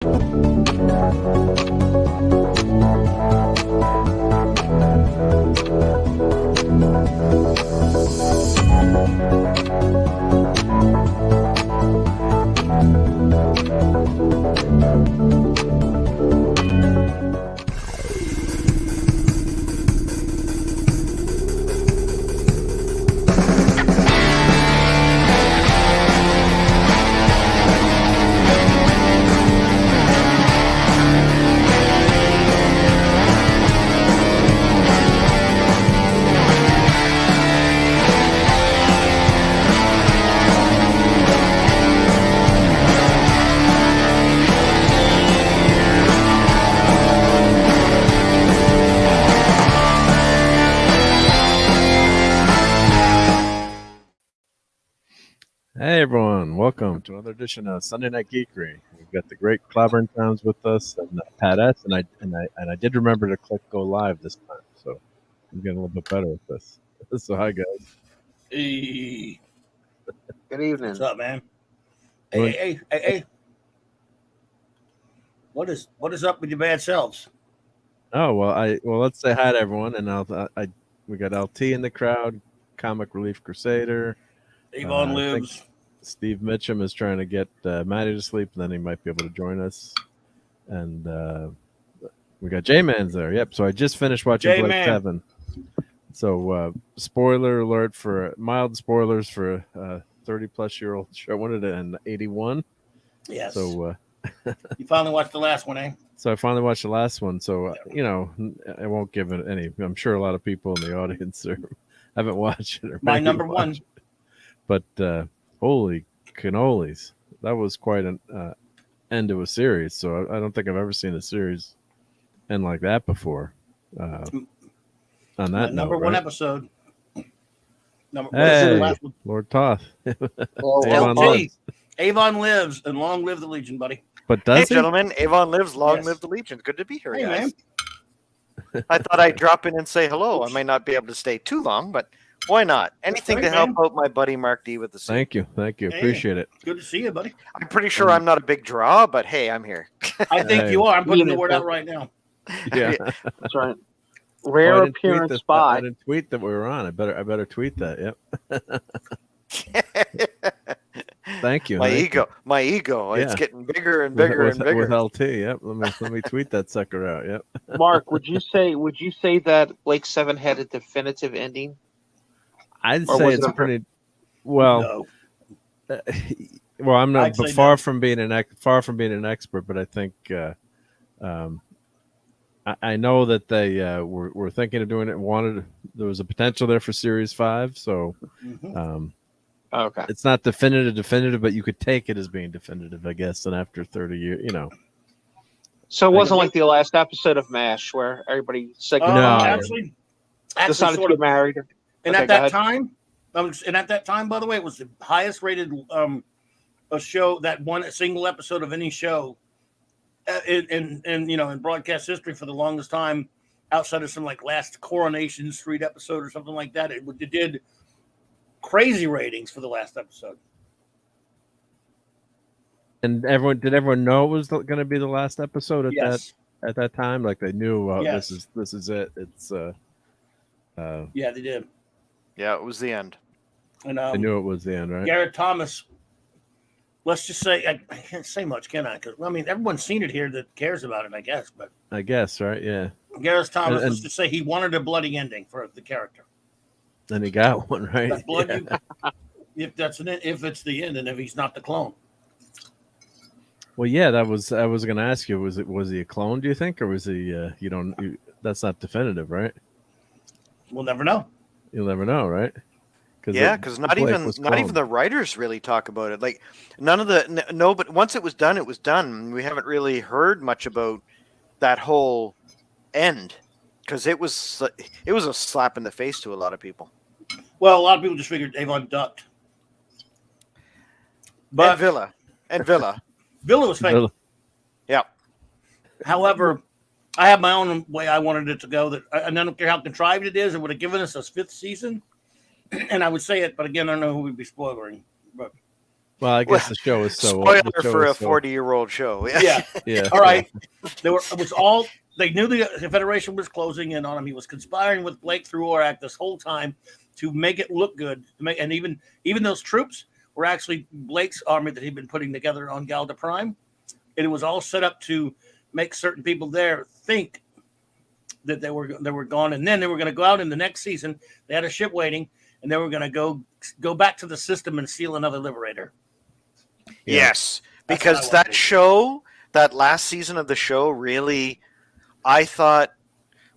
Hey everyone, welcome to another edition of Sunday Night Geekery. We've got the great Clobberin Towns with us and Pat S. And I did remember to click go live this time, so I'm getting a little bit better with this. So hi guys. Hey. Good evening. What's up, man? Hey. What is up with your bad selves? Oh well, let's say hi to everyone, and we got LT in the crowd, Comic Relief Crusader. Avon lives. Steve Mitchum is trying to get Maddie to sleep, and then he might be able to join us. And we got J-Man's there. Yep. So I just finished watching Blake 7. So spoiler alert for mild spoilers for a 30-plus-year-old show. I wanted it in 81. Yes. So you finally watched the last one, eh? So I finally watched the last one. So I won't give it any. I'm sure a lot of people in the audience haven't watched it. Or my number one. But holy cannolis, that was quite an end to a series. So I don't think I've ever seen a series end like that before. On that number note, one right? episode. Hey, Lord Toth. Avon lives, and long live the Legion, buddy. But does he? Gentlemen, Avon lives, long live the Legion. Good to be here, guys. Man. I thought I'd drop in and say hello. I may not be able to stay too long, but why not? Anything to help out my buddy Mark D with the suit. Thank you. Hey, appreciate it. Good to see you, buddy. I'm pretty sure I'm not a big draw, but hey, I'm here. I think you are. I'm putting the word out right now. Yeah, that's right. Rare appearance spot. I didn't tweet that we were on. I better tweet that. Yep. Thank you. My ego. Yeah. It's getting bigger and bigger and bigger. With LT, yep. Let me tweet that sucker out. Yep. Mark, would you say that Blake 7 had a definitive ending? I'd say it's pretty well. No. Well, I'm not far from being an expert, but I think I know that they were thinking of doing it. There was a potential there for Series 5, so okay, it's not definitive, but you could take it as being definitive, I guess. And after 30 years, So it wasn't like the last episode of MASH where everybody said no, actually decided to get married. And at that time, by the way, it was the highest rated a show that won a single episode of any show in broadcast history for the longest time, outside of some like last Coronation Street episode or something like that. It did crazy ratings for the last episode. And did everyone know it was going to be the last episode at that time? Like they knew this is it. It's yeah, they did. Yeah, it was the end. And I knew it was the end, right? Garrett Thomas. Let's just say I can't say much, can I? Because everyone's seen it here that cares about it, I guess. But I guess, right? Yeah. Garrett Thomas, let's just say he wanted a bloody ending for the character. And he got one, right? That's blood, if it's the end, and if he's not the clone. Well, yeah, I was going to ask you, was he a clone? Do you think, or was he? That's not definitive, right? We'll never know. You'll never know, right? Because not even the writers really talk about it. Like but once it was done, it was done. We haven't really heard much about that whole end because it was a slap in the face to a lot of people. Well, a lot of people just figured Avon ducked. But Villa was fake. Yeah. However, I have my own way I wanted it to go. And I don't care how contrived it is. It would have given us a 5th season. And I would say it, but again, I don't know who we'd be spoiling. But Well, I guess the show is so spoiler old. for a 40-year-old show. Yeah. Yeah. All right. They knew the Federation was closing in on him. He was conspiring with Blake through Orak this whole time to make it look good. And even those troops were actually Blake's army that he'd been putting together on Galda Prime. And it was all set up to make certain people there think that they were gone. And then they were going to go out in the next season. They had a ship waiting, and they were going to go back to the system and steal another Liberator. Yes, because that last season of the show really, I thought,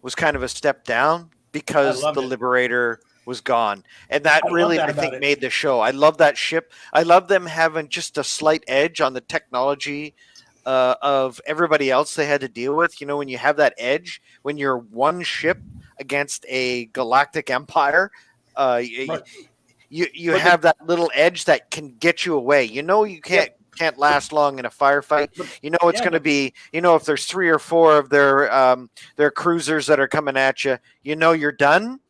was kind of a step down because the Liberator was gone. And that really, I think, made the show. I love that ship. I love them having just a slight edge on the technology of everybody else they had to deal with. You know, when you have that edge, when you're one ship against a galactic empire, you have that little edge that can get you away. You know, you can't last long in a firefight. You know, it's going to be, you know, if there's 3 or 4 of their cruisers that are coming at you, you know, you're done.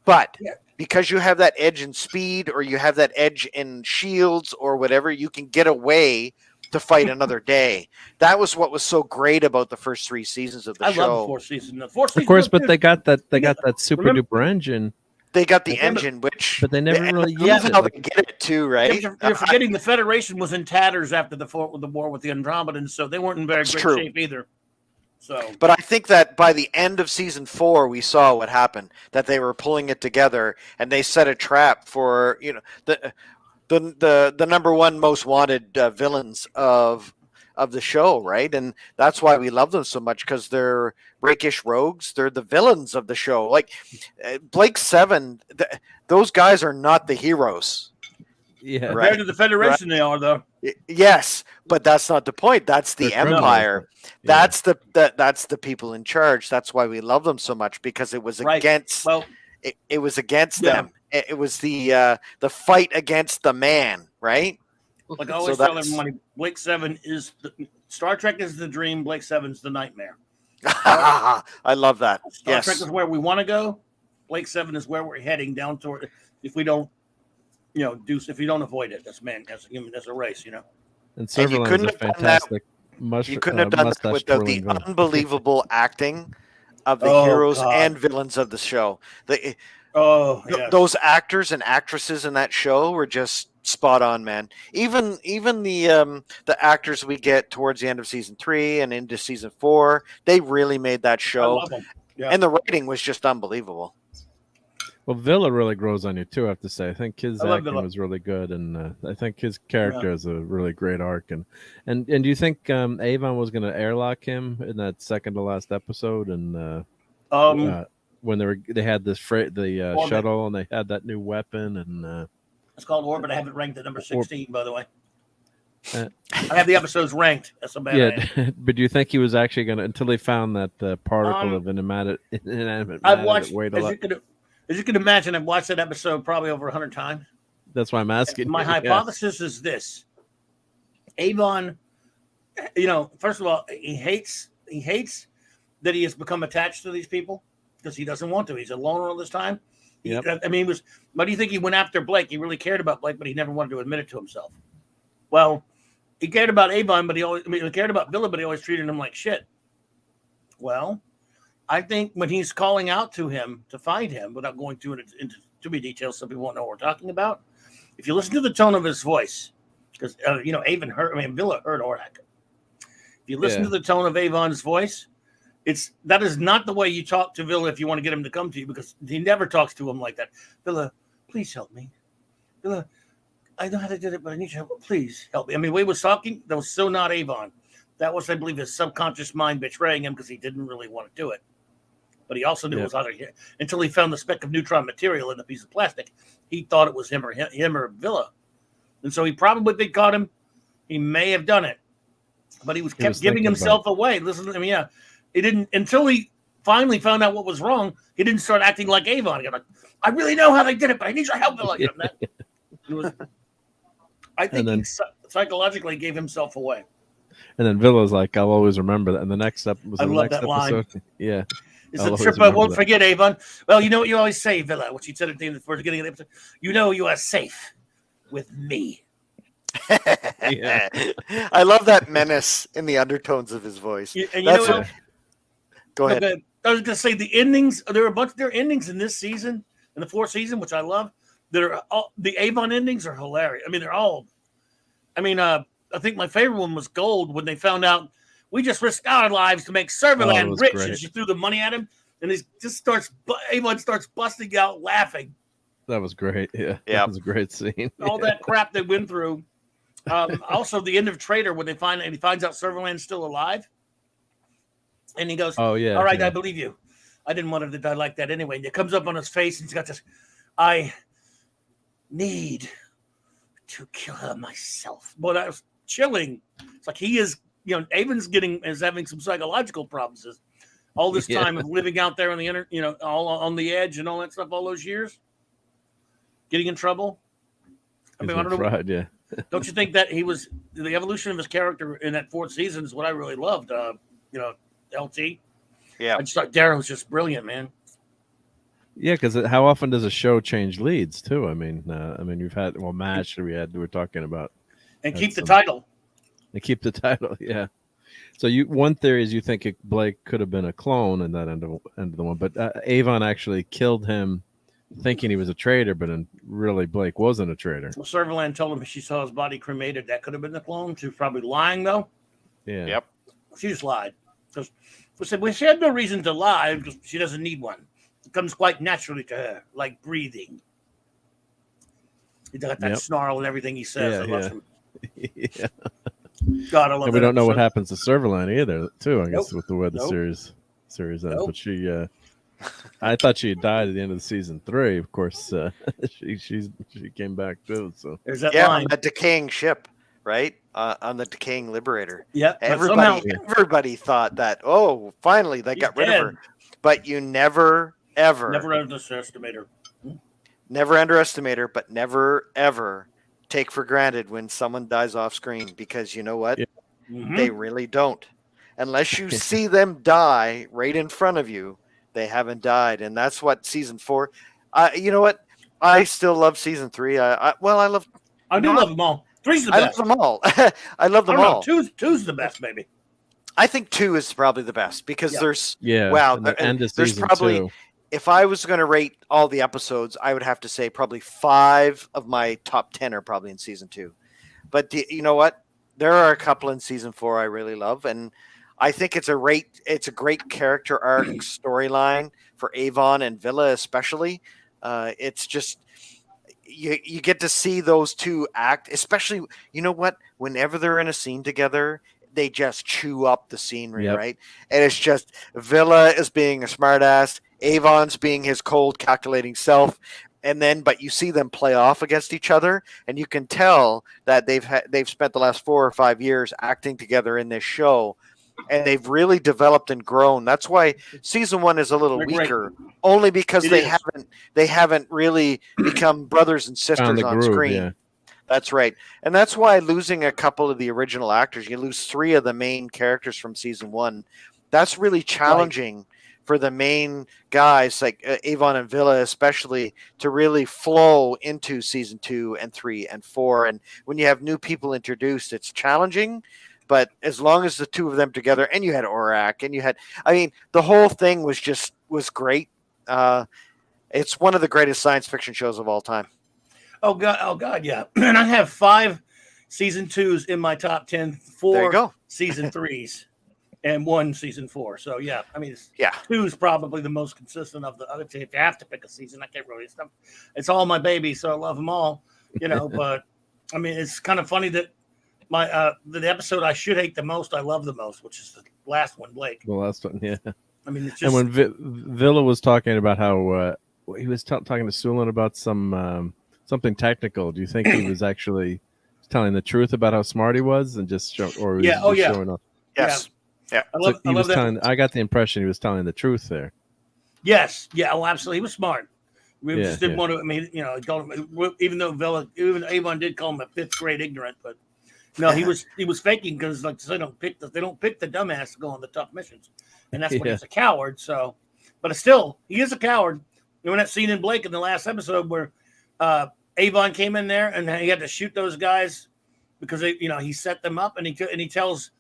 But because you have that edge in speed, or you have that edge in shields or whatever, you can get away to fight another day. That was what was so great about the first 3 seasons of the show. I love the fourth season. The fourth season, of course, but they got that super duper engine. They got the engine, but they never really used it. How they get it too, right? You're forgetting the Federation was in tatters after the war with the Andromedans, so they weren't in very great shape either. So, but I think that by the end of season 4, we saw what happened. That they were pulling it together, and they set a trap for, you know, the number 1 most wanted villains of the show, right? And that's why we love them so much, because they're rakish rogues. They're the villains of the show. Like Blake 7, those guys are not the heroes. Yeah, compared to the Federation, they are though. Yes, but that's not the point. That's the Empire. Yeah. That's the people in charge. That's why we love them so much, because it was against. Well, it was against them. It was the fight against the man, right? Like I always tell everybody, Blake 7 is Star Trek is the dream. Blake 7's the nightmare. I love that. Star Trek is where we want to go. Blake 7 is where we're heading down toward. If we don't, you know, if you don't avoid it, as a human, as a race, you know. And Serverland is a fantastic. You couldn't have done that without the unbelievable acting of the heroes and villains of the show. Those actors and actresses in that show were just spot on, man. Even the actors we get towards the end of season 3 and into season 4, they really made that show. And the writing was just unbelievable. Well, Villa really grows on you too, I have to say. I think his acting was really good, and I think his character has a really great arc. And do you think Avon was going to airlock him in that second to last episode? And when they had this shuttle, and they had that new weapon, and it's called Orbit. I have it ranked at number 16, by the way. I have the episodes ranked. That's a bad idea. But do you think he was actually going to, until they found that particle of inanimate I've watched, as you can imagine, I've watched that episode probably over 100 times. That's why I'm asking. My hypothesis is this. Avon, you know, first of all, he hates that he has become attached to these people, because he doesn't want to. He's a loner all this time. Yep. Why do you think he went after Blake? He really cared about Blake, but he never wanted to admit it to himself. Well, he cared about Avon, but he cared about Villa, but he always treated him like shit. Well, I think when he's calling out to him to fight him, without going into too many details, so people won't know what we're talking about. If you listen to the tone of his voice, because Villa heard Orak. If you listen to the tone of Avon's voice, that is not the way you talk to Villa if you want to get him to come to you, because he never talks to him like that. Villa, please help me. Villa, I know how to do it, but I need your help. Please help me. I mean, the way he was talking, that was so not Avon. That was, I believe, his subconscious mind betraying him, because he didn't really want to do it. But he also knew it was either him, until he found the speck of neutron material in the piece of plastic. He thought it was him or Villa. And so he probably caught him. He may have done it. But he kept giving himself away. Listen to me, He didn't, until he finally found out what was wrong, he didn't start acting like Avon. He got like, I really know how they did it, but I need your help. I think he psychologically gave himself away. And then Villa's like, I'll always remember that. And the next episode, I love that line. Yeah. It's a trip I won't forget, Avon. Well, you know what you always say, Villa, what she said at the beginning of the episode. You know you are safe with me. Yeah. I love that menace in the undertones of his voice. And That's what? Go ahead. Okay. I was going to say the endings. There are a bunch of their endings in this season, in the fourth season, which I love. The Avon endings are hilarious. I mean, they're all. I mean, I think my favorite one was Gold when they found out we just risked our lives to make Serverland rich, great. and she threw the money at him, and he just starts. Avon starts busting out laughing. That was great. Yeah, that was a great scene. All that crap they went through. Also, the end of Traitor when he finds out Serverland's still alive, and he goes, "Oh yeah, all right, yeah. I believe you. I didn't want him to die like that anyway." And it comes up on his face, and he's got this. I need to kill her myself. Boy, that was chilling. It's like he is. Avon's having some psychological problems. All this time of living out there on the all on the edge and all that stuff, all those years. Getting in trouble. I mean, I don't know. Fried, yeah. Don't you think that the evolution of his character in that fourth season is what I really loved? LT. Yeah. I just thought Darrow was just brilliant, man. Yeah, because how often does a show change leads too? I mean, you've had MASH. We're talking about and keep the title. And keep the title, yeah. So one theory is you think Blake could have been a clone in that end of the one, but Avon actually killed him, thinking he was a traitor, but really Blake wasn't a traitor. Well, Serverland told him she saw his body cremated. That could have been the clone. She was probably lying, though. Yeah. Yep. She just lied. Because she had no reason to lie because she doesn't need one. It comes quite naturally to her, like breathing. He got that snarl and everything he says. I love him. Yeah. God, I love and we don't know what happens to Serverland either, too, I guess, with the way the series ends. But she... I thought she had died at the end of season 3. Of course, she came back too. So there's that line. On that decaying ship, right? On the decaying Liberator. Yeah, everybody thought that. Oh, finally they got rid of her. But you never underestimate her. Never underestimate her, but never ever take for granted when someone dies off screen, because you know what? Yeah. Mm-hmm. They really don't, unless you see them die right in front of you. They haven't died, and that's what season 4. You know what? I still love season 3. I love. I do love them all. 3's the best. I love them all. I love them all. 2's the best, maybe. I think 2 is probably the best because there's there's probably 2. If I was going to rate all the episodes, I would have to say probably 5 of my top 10 are probably in season 2. But you know what? There are a couple in season 4 I really love, and I think it's a great character arc storyline for Avon and Villa especially. It's just you get to see those two act, especially, you know what? Whenever they're in a scene together, they just chew up the scenery, right? And it's just Villa is being a smartass, Avon's being his cold, calculating self. But you see them play off against each other, and you can tell that they've spent the last 4 or 5 years acting together in this show. And they've really developed and grown. That's why season 1 is a little weaker, only because they haven't really become brothers and sisters on screen. Yeah. That's right. And that's why losing a couple of the original actors, you lose 3 of the main characters from season 1. That's really challenging for the main guys like Avon and Villa especially to really flow into season 2 and 3 and 4. And when you have new people introduced, it's challenging. But as long as the 2 of them together, and you had Orak, and you had, the whole thing was great. It's one of the greatest science fiction shows of all time. Oh God, yeah. And I have 5 season 2s in my top 10, 4 season 3s, and 1 season 4. So yeah, 2 is probably the most consistent of the other. If you have to pick a season, I can't really stuff. It's all my babies, so I love them all. But it's kind of funny that. The episode I should hate the most, I love the most, which is the last one, Blake. The last one, yeah. It's just... And when Villa was talking about how he was talking to Sulin about something technical, do you think he was actually telling the truth about how smart he was, and just showing off? Yes, yeah. I got the impression he was telling the truth there. Yes, yeah, absolutely. He was smart. We just didn't want to. Told him, even though Avon did call him a 5th grade ignorant, but. No, he was faking because they don't pick the dumbass to go on the tough missions, and that's when he's a coward. So, but still, he is a coward. When that scene in Blake in the last episode where Avon came in there and he had to shoot those guys because he set them up, and he tells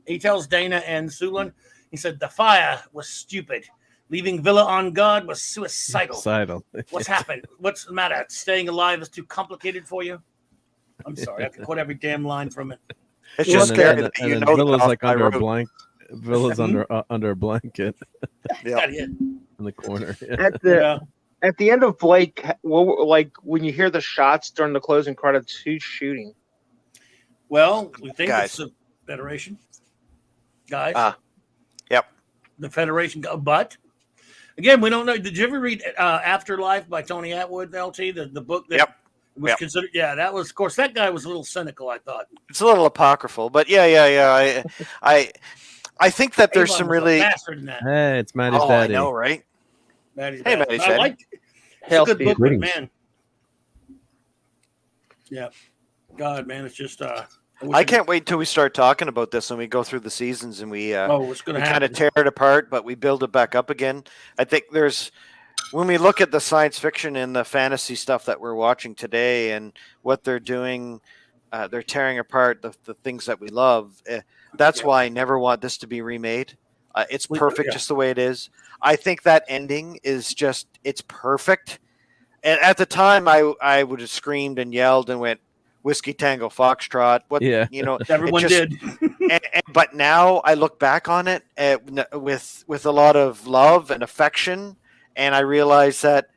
Dana and Sulin, he said the fire was stupid. Leaving Villa on guard was suicidal. What's happened? What's the matter? Staying alive is too complicated for you? I'm sorry. I could quote every damn line from it. It's just scary that and then Villa's like under a blanket. Villa's under a blanket. Yeah. In the corner. At the end of Blake, like when you hear the shots during the closing credits, who's shooting? Well, we think it's the Federation. Guys. Yep. The Federation. But again, we don't know. Did you ever read Afterlife by Tony Atwood, LT? The book that was considered. Yeah, that was. Of course, that guy was a little cynical. I thought it's a little apocryphal, but yeah. I think that there's some really. Hey, it's Maddie's daddy. I know, right? Maddie's hey, daddy. Maddie's daddy. It's a good book, but man. Yeah. God, man, it's just. I can't wait till we start talking about this and we go through the seasons and we what's going to happen? Kind of tear it apart, but we build it back up again. I think when we look at the science fiction and the fantasy stuff that we're watching today and what they're doing, they're tearing apart the things that we love. That's why I never want this to be remade. It's perfect just the way it is. I think that ending is it's perfect. And at the time, I would have screamed and yelled and went, Whiskey Tango Foxtrot. Everyone did. But now I look back on it with a lot of love and affection, and I realize that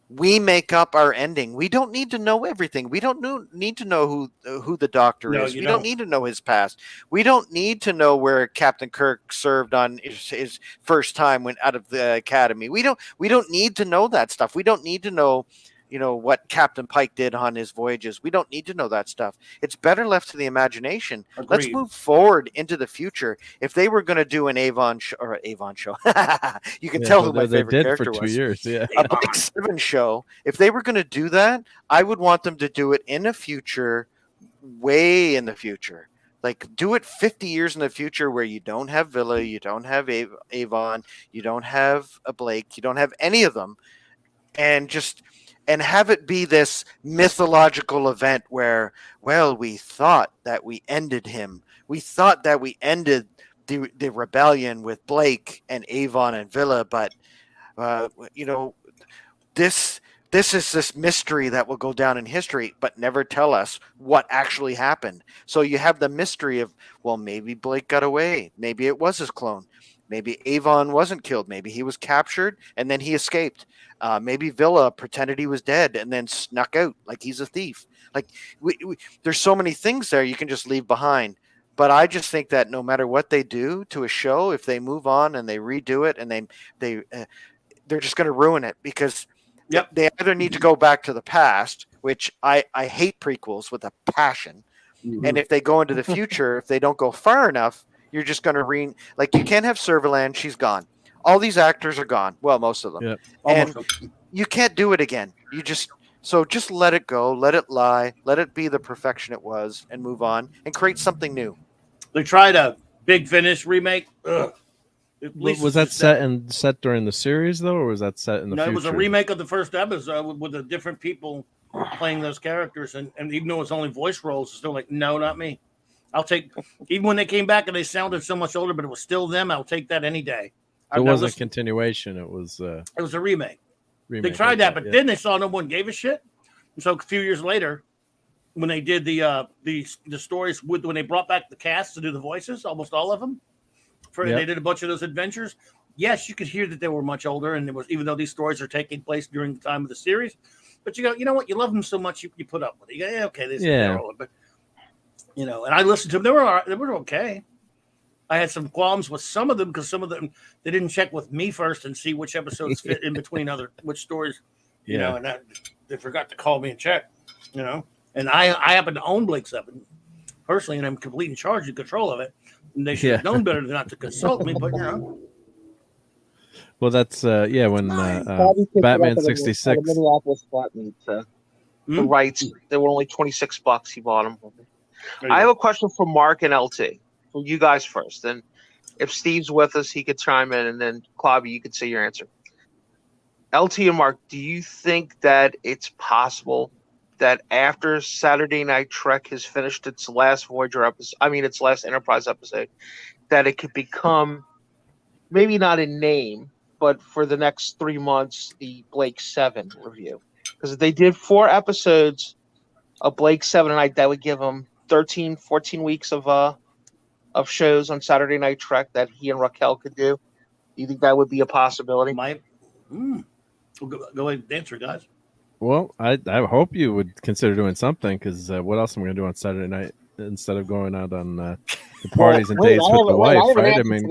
we make up our ending. We don't need to know everything. We don't need to know who the Doctor is. We don't need to know his past. We don't need to know where Captain Kirk served on his first time when out of the academy. We don't need to know that stuff. We don't need to know what Captain Pike did on his voyages. We don't need to know that stuff. It's better left to the imagination. Agreed. Let's move forward into the future. If they were going to do an Avon show, you can tell who my favorite character was. For 2 years, a Blake Seven show. If they were going to do that, I would want them to do it in the future, way in the future. Like, do it 50 years in the future where you don't have Villa, you don't have Avon, you don't have a Blake, you don't have any of them, and have it be this mythological event where, well, we thought that we ended him. We thought that we ended the rebellion with Blake and Avon and Villa, but this is this mystery that will go down in history, but never tell us what actually happened. So you have the mystery of, well, maybe Blake got away. Maybe it was his clone. Maybe Avon wasn't killed. Maybe he was captured and then he escaped. Maybe Villa pretended he was dead and then snuck out like he's a thief. Like there's so many things there you can just leave behind. But I just think that no matter what they do to a show, if they move on and they redo it and they're just going to ruin it because they either need to go back to the past, which I hate prequels with a passion. Mm-hmm. And if they go into the future, if they don't go far enough, you're just going to you can't have Servalan. She's gone. All these actors are gone. Well, most of them. Yep. And you can't do it again. Just let it go. Let it lie. Let it be the perfection it was and move on and create something new. They tried a Big Finish remake. Was that set during the series, though, or was that set in the future? No, it was a remake of the first episode with the different people playing those characters. And even though it's only voice roles, it's still like, no, not me. I'll take, even when they came back and they sounded so much older, but it was still them, I'll take that any day. It wasn't a continuation. It was a remake. They tried that, but then they saw no one gave a shit. And so a few years later, when they did the stories when they brought back the cast to do the voices, almost all of them, they did a bunch of those adventures. Yes, you could hear that they were much older, and it was, even though these stories are taking place during the time of the series, but you go, you know what, you love them so much, you put up with it. You go, okay, they're older, but and I listened to them. They were okay. I had some qualms with some of them because some of them they didn't check with me first and see which episodes fit in between which stories, and they forgot to call me and check, And I happen to own Blake Seven personally, and I'm completely in charge and control of it. And they should have known better than not to consult me, but Well, that's when Batman 66. Minneapolis bought me the rights. They were only $26. He bought them. I have a question for Mark and LT. For you guys first. Then if Steve's with us, he could chime in, and then Clobby, you could say your answer. LT and Mark, do you think that it's possible that after Saturday Night Trek has finished its last Voyager episode, its last Enterprise episode, that it could become maybe not in name, but for the next 3 months, the Blake 7 review. Because if they did 4 episodes of Blake 7 a night, that would give them 13, 14 weeks of shows on Saturday Night Trek that he and Raquel could do. Do you think that would be a possibility? Go ahead and answer, guys. Well, I hope you would consider doing something, because what else am I going to do on Saturday night instead of going out on the parties and dates with the wife, right? I mean,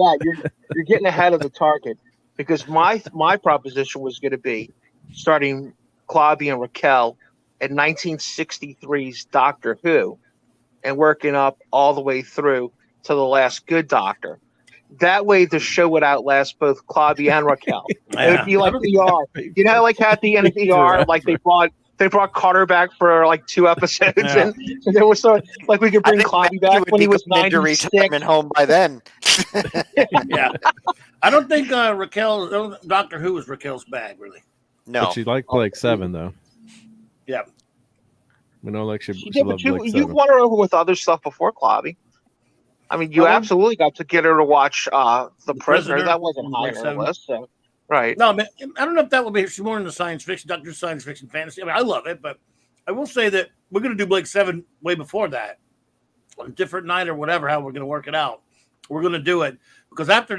you're getting ahead of the target, because my proposition was going to be starting Claudia and Raquel at 1963's Doctor Who and working up all the way through to the last good Doctor. That way, the show would outlast both Claudia and Raquel. It would be like ER. You know, like at the end of ER, like they brought Carter back for like 2 episodes, and there was sort of like we could bring Claudia back when he was 96. Retirement home by then. Yeah, I don't think Doctor Who was Raquel's bag, really. No, but she liked Blake 7 though. Yeah, we know, like she loved Blake 7. You've won her over with other stuff before, Claudia. I mean, you absolutely got to get her to watch The Prisoner. That wasn't high on the list, so right. No, I don't know if that will be. She's more in the science fiction, Doctor Science Fiction fantasy. I mean, I love it, but I will say that we're going to do Blake 7 way before that, on a different night or whatever. How we're going to work it out, we're going to do it, because after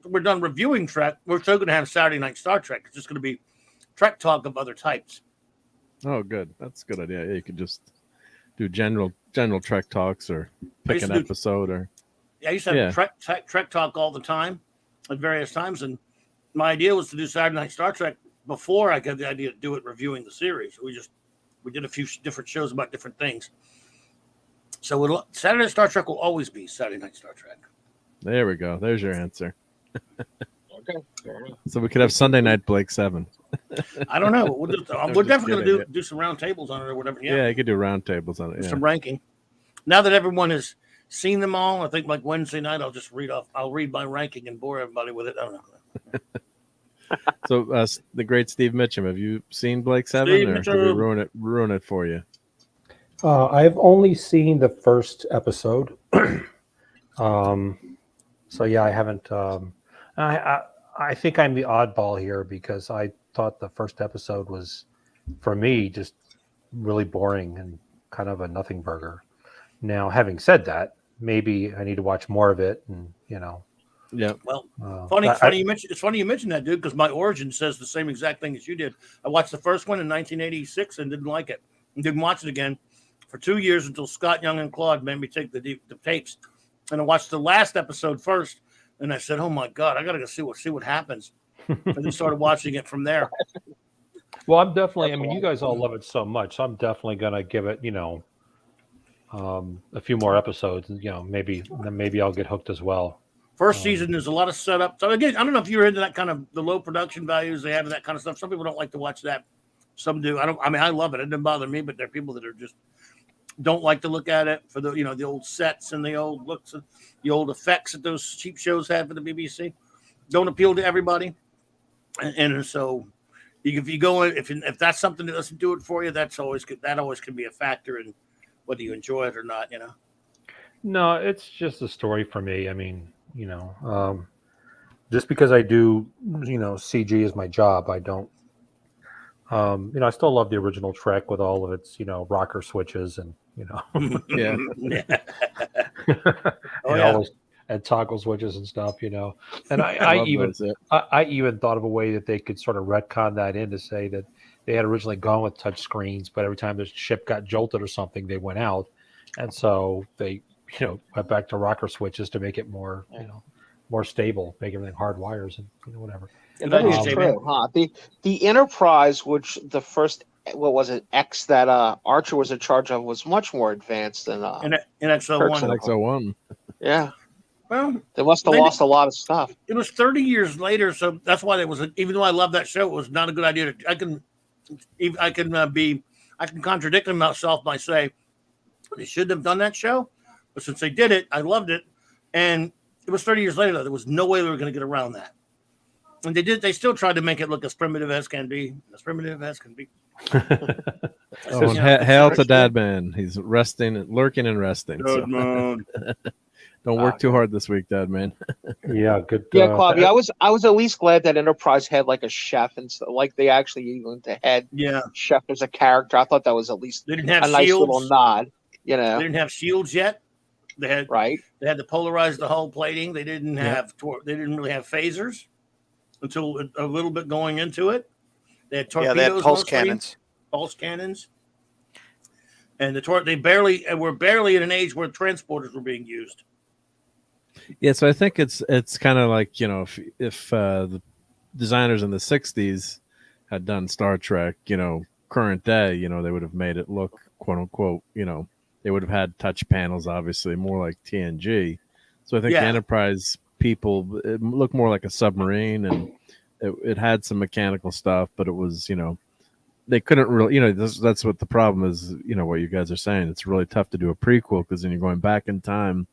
we're done reviewing Trek. We're still going to have Saturday Night Star Trek. It's just going to be Trek talk of other types. Oh, good. That's a good idea. Yeah, you could just do general Trek talks, or pick an episode, or. Yeah, I used to have Trek talk all the time at various times. And my idea was to do Saturday Night Star Trek before I got the idea to do it reviewing the series. We did a few different shows about different things. So Saturday Night Star Trek will always be Saturday Night Star Trek. There we go. There's your answer. Okay. So we could have Sunday Night Blake 7. I don't know. We're definitely going to do some round tables on it or whatever. Yeah, you could do round tables on it. Some ranking. Now that everyone has seen them all, I think like Wednesday night I'll read my ranking and bore everybody with it. I don't know. So the great Steve Mitchum, have you seen Blake 7, or did we ruin it for you? I've only seen the first episode. So yeah, I haven't. I think I'm the oddball here, because I thought the first episode was, for me, just really boring and kind of a nothing burger. Now, having said that, maybe I need to watch more of it, and Yeah. Well, funny you mentioned that, dude, because my origin says the same exact thing as you did. I watched the first one in 1986 and didn't like it, and didn't watch it again for 2 years until Scott Young and Claude made me take the tapes, and I watched the last episode first, and I said, "Oh my God, I gotta go see what happens," and then started watching it from there. Well, I'm definitely. I mean, you guys all love it so much, so I'm definitely gonna give it, a few more episodes. Maybe I'll get hooked as well. First season, there's a lot of setup. So again, I don't know if you're into that kind of the low production values they have and that kind of stuff. Some people don't like to watch that. Some do. I love it. It doesn't bother me, but there are people that are just don't like to look at it for the old sets and the old looks, and the old effects that those cheap shows had for the BBC. Don't appeal to everybody, and so if you go in, if that's something that doesn't do it for you, that always can be a factor in whether you enjoy it or not. No, it's just a story for me. I mean, just because I do, CG is my job, I don't. I still love the original Trek with all of its, rocker switches and, Yeah. and toggle switches and stuff, And I even thought of a way that they could sort of retcon that in to say that they had originally gone with touch screens, but every time the ship got jolted or something, they went out, and so they, went back to rocker switches to make it more, more stable, make everything hard wires and whatever. And that is true, huh? The Enterprise, which the first, what was it, X that Archer was in charge of, was much more advanced than in XO1. XO1. Yeah. Well, they must have lost a lot of stuff. It was 30 years later, so that's why even though I love that show, it was not a good idea. I can contradict myself by saying they shouldn't have done that show, but since they did it, I loved it, and it was 30 years later. Though. There was no way they were going to get around that. And they did. They still tried to make it look as primitive as can be. Oh, and hail to Dad Man. He's resting, lurking and resting. So. Don't work too hard this week, Dad Man. Yeah, good. Yeah, Claudia, I was at least glad that Enterprise had like a chef and stuff. Like they actually even had chef as a character. I thought that was at least they didn't have a nice shields. little nod. You know, they didn't have shields yet. They had They had to polarize the hull plating. They didn't have. They didn't really have phasers until a little bit going into it. They had torpedoes. They had pulse cannons. Pulse cannons. And they were barely in an age where transporters were being used. Yeah, so I think it's kind of like, if the designers in the 60s had done Star Trek, current day, they would have made it look, quote unquote, they would have had touch panels, obviously, more like TNG. So I think the Enterprise people, it looked more like a submarine, and it had some mechanical stuff, but it was, they couldn't really, that's what the problem is, what you guys are saying. It's really tough to do a prequel because then you're going back in time,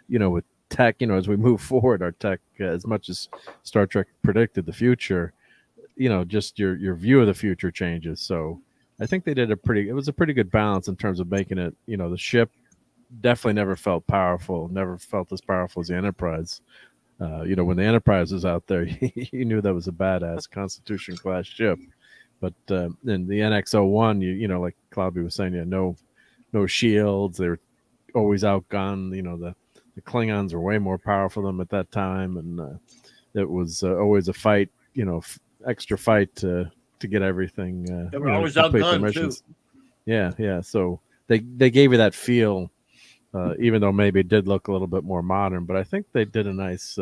with tech, as we move forward, our tech, as much as Star Trek predicted the future, just your view of the future changes. So I think they did it was a pretty good balance in terms of making it, the ship definitely never felt as powerful as the Enterprise. When the Enterprise was out there, you knew that was a badass Constitution class ship. But in the NX-01, like Cloudy was saying, no shields. They were always outgunned. The Klingons were way more powerful than them at that time, and it was always a fight, extra fight to get everything. They were always outgunned too. Yeah. So they gave you that feel, even though maybe it did look a little bit more modern. But I think they did a nice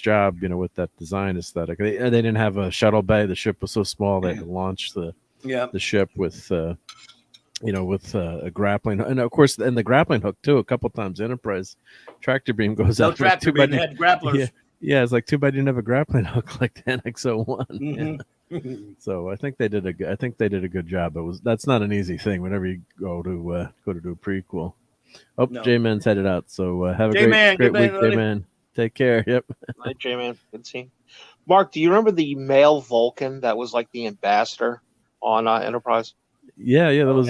job, with that design aesthetic. They didn't have a shuttle bay. The ship was so small they had to launch the ship with. With a grappling, and of course, and the grappling hook too. A couple times, Enterprise tractor beam goes out. Tractor beam had grapplers. Yeah, it's like too bad you didn't have a grappling hook like the NX-01. Mm-hmm. Yeah. So I think they did a good job. That's not an easy thing whenever you go to do a prequel. Oh, no. J-Man's headed out. So have a great week, J-Man. Take care. Yep. Night, J-Man. Good seeing. Mark, do you remember the male Vulcan that was like the ambassador on Enterprise? Yeah, that was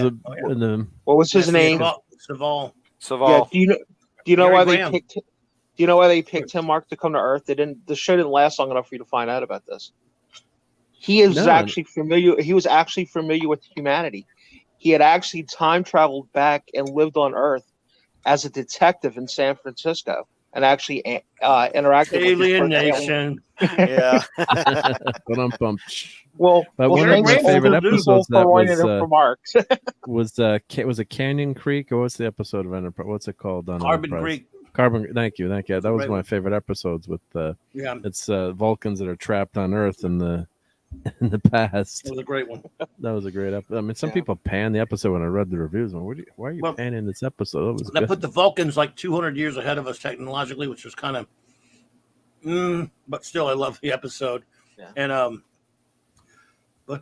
what was his name? Saval. Yeah, do you know why they picked? Do you know why they picked him, Mark, to come to Earth? The show didn't last long enough for you to find out about this. He was actually familiar with humanity. He had actually time traveled back and lived on Earth as a detective in San Francisco, and actually interacted Alien Nation. Yeah. Well, but one of my favorite episodes that was a Canyon Creek, or what's the episode of Enterprise? What's it called? Carbon Creek. Thank you. That was my favorite episodes with it's Vulcans that are trapped on Earth in the past. That was a great one. That was a great episode. I mean, some people pan the episode when I read the reviews. Why are you panning this episode? That put the Vulcans like 200 years ahead of us technologically, which was kind of, but still, I love the episode. Yeah. And but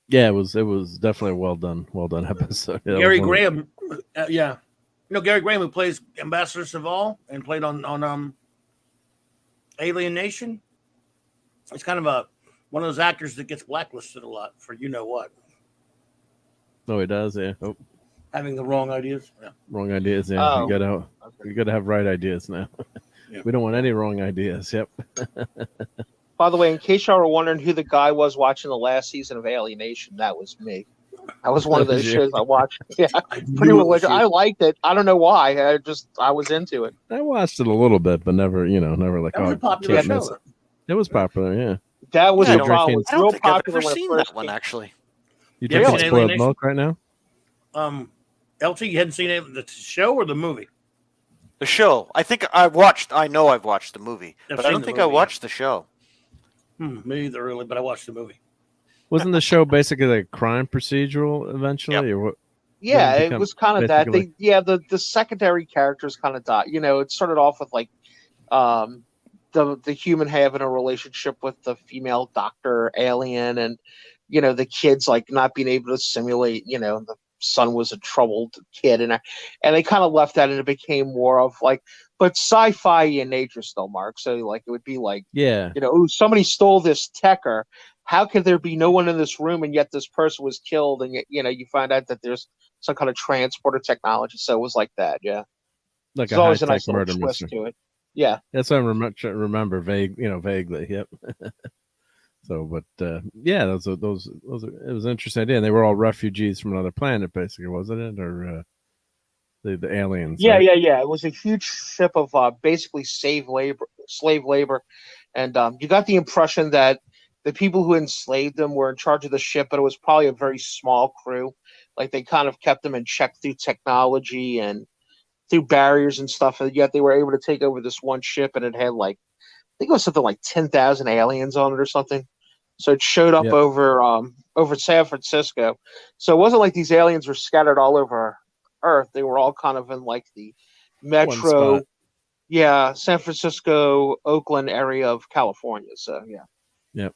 yeah, it was definitely a well done episode. Yeah, Gary Graham, Gary Graham, who plays Ambassador Saval and played on Alien Nation. It's kind of one of those actors that gets blacklisted a lot for what. Oh, he does, yeah. Oh. Having the wrong ideas. Yeah. Wrong ideas, yeah. Oh. You gotta have right ideas now. Yeah. We don't want any wrong ideas. Yep. By the way, in case y'all were wondering who the guy was watching the last season of Alien Nation, that was me. I was one of those shows I watched. Yeah, pretty much. I liked it. I don't know why. I was into it. I watched it a little bit, but never like. That was a popular show. It was popular, yeah. That was I the problem. I don't think I've ever seen that one, actually. You drinking spoiled milk right now? LT, you hadn't seen the show or the movie? The show. I know I've watched the movie, but I don't think I watched the show. Me either, really, but I watched the movie. Wasn't the show basically like a crime procedural eventually? Yep. Or what? Yeah, it was kind of that. The secondary characters kind of died. It started off with like the human having a relationship with the female doctor alien, and the kids like not being able to simulate. The son was a troubled kid, and they kind of left that, and it became more of like, but sci-fi in nature still, Mark. So like it would be like, somebody stole this techer, how could there be no one in this room and yet this person was killed, and yet, you find out that there's some kind of transporter technology. So it was like that, yeah. Like There's always a nice little twist to it. Yeah. That's what I remember vaguely. Yep. So, but yeah, those it was an interesting idea. And they were all refugees from another planet, basically, wasn't it? Or the aliens? Yeah, right? yeah. It was a huge ship of basically slave labor, and you got the impression that the people who enslaved them were in charge of the ship, but it was probably a very small crew. Like they kind of kept them in check through technology and through barriers and stuff, and yet they were able to take over this one ship, and it had I think it was something like 10,000 aliens on it or something. So it showed up over San Francisco. So it wasn't like these aliens were scattered all over Earth. They were all kind of in the metro, San Francisco, Oakland area of California. So yeah. Yep.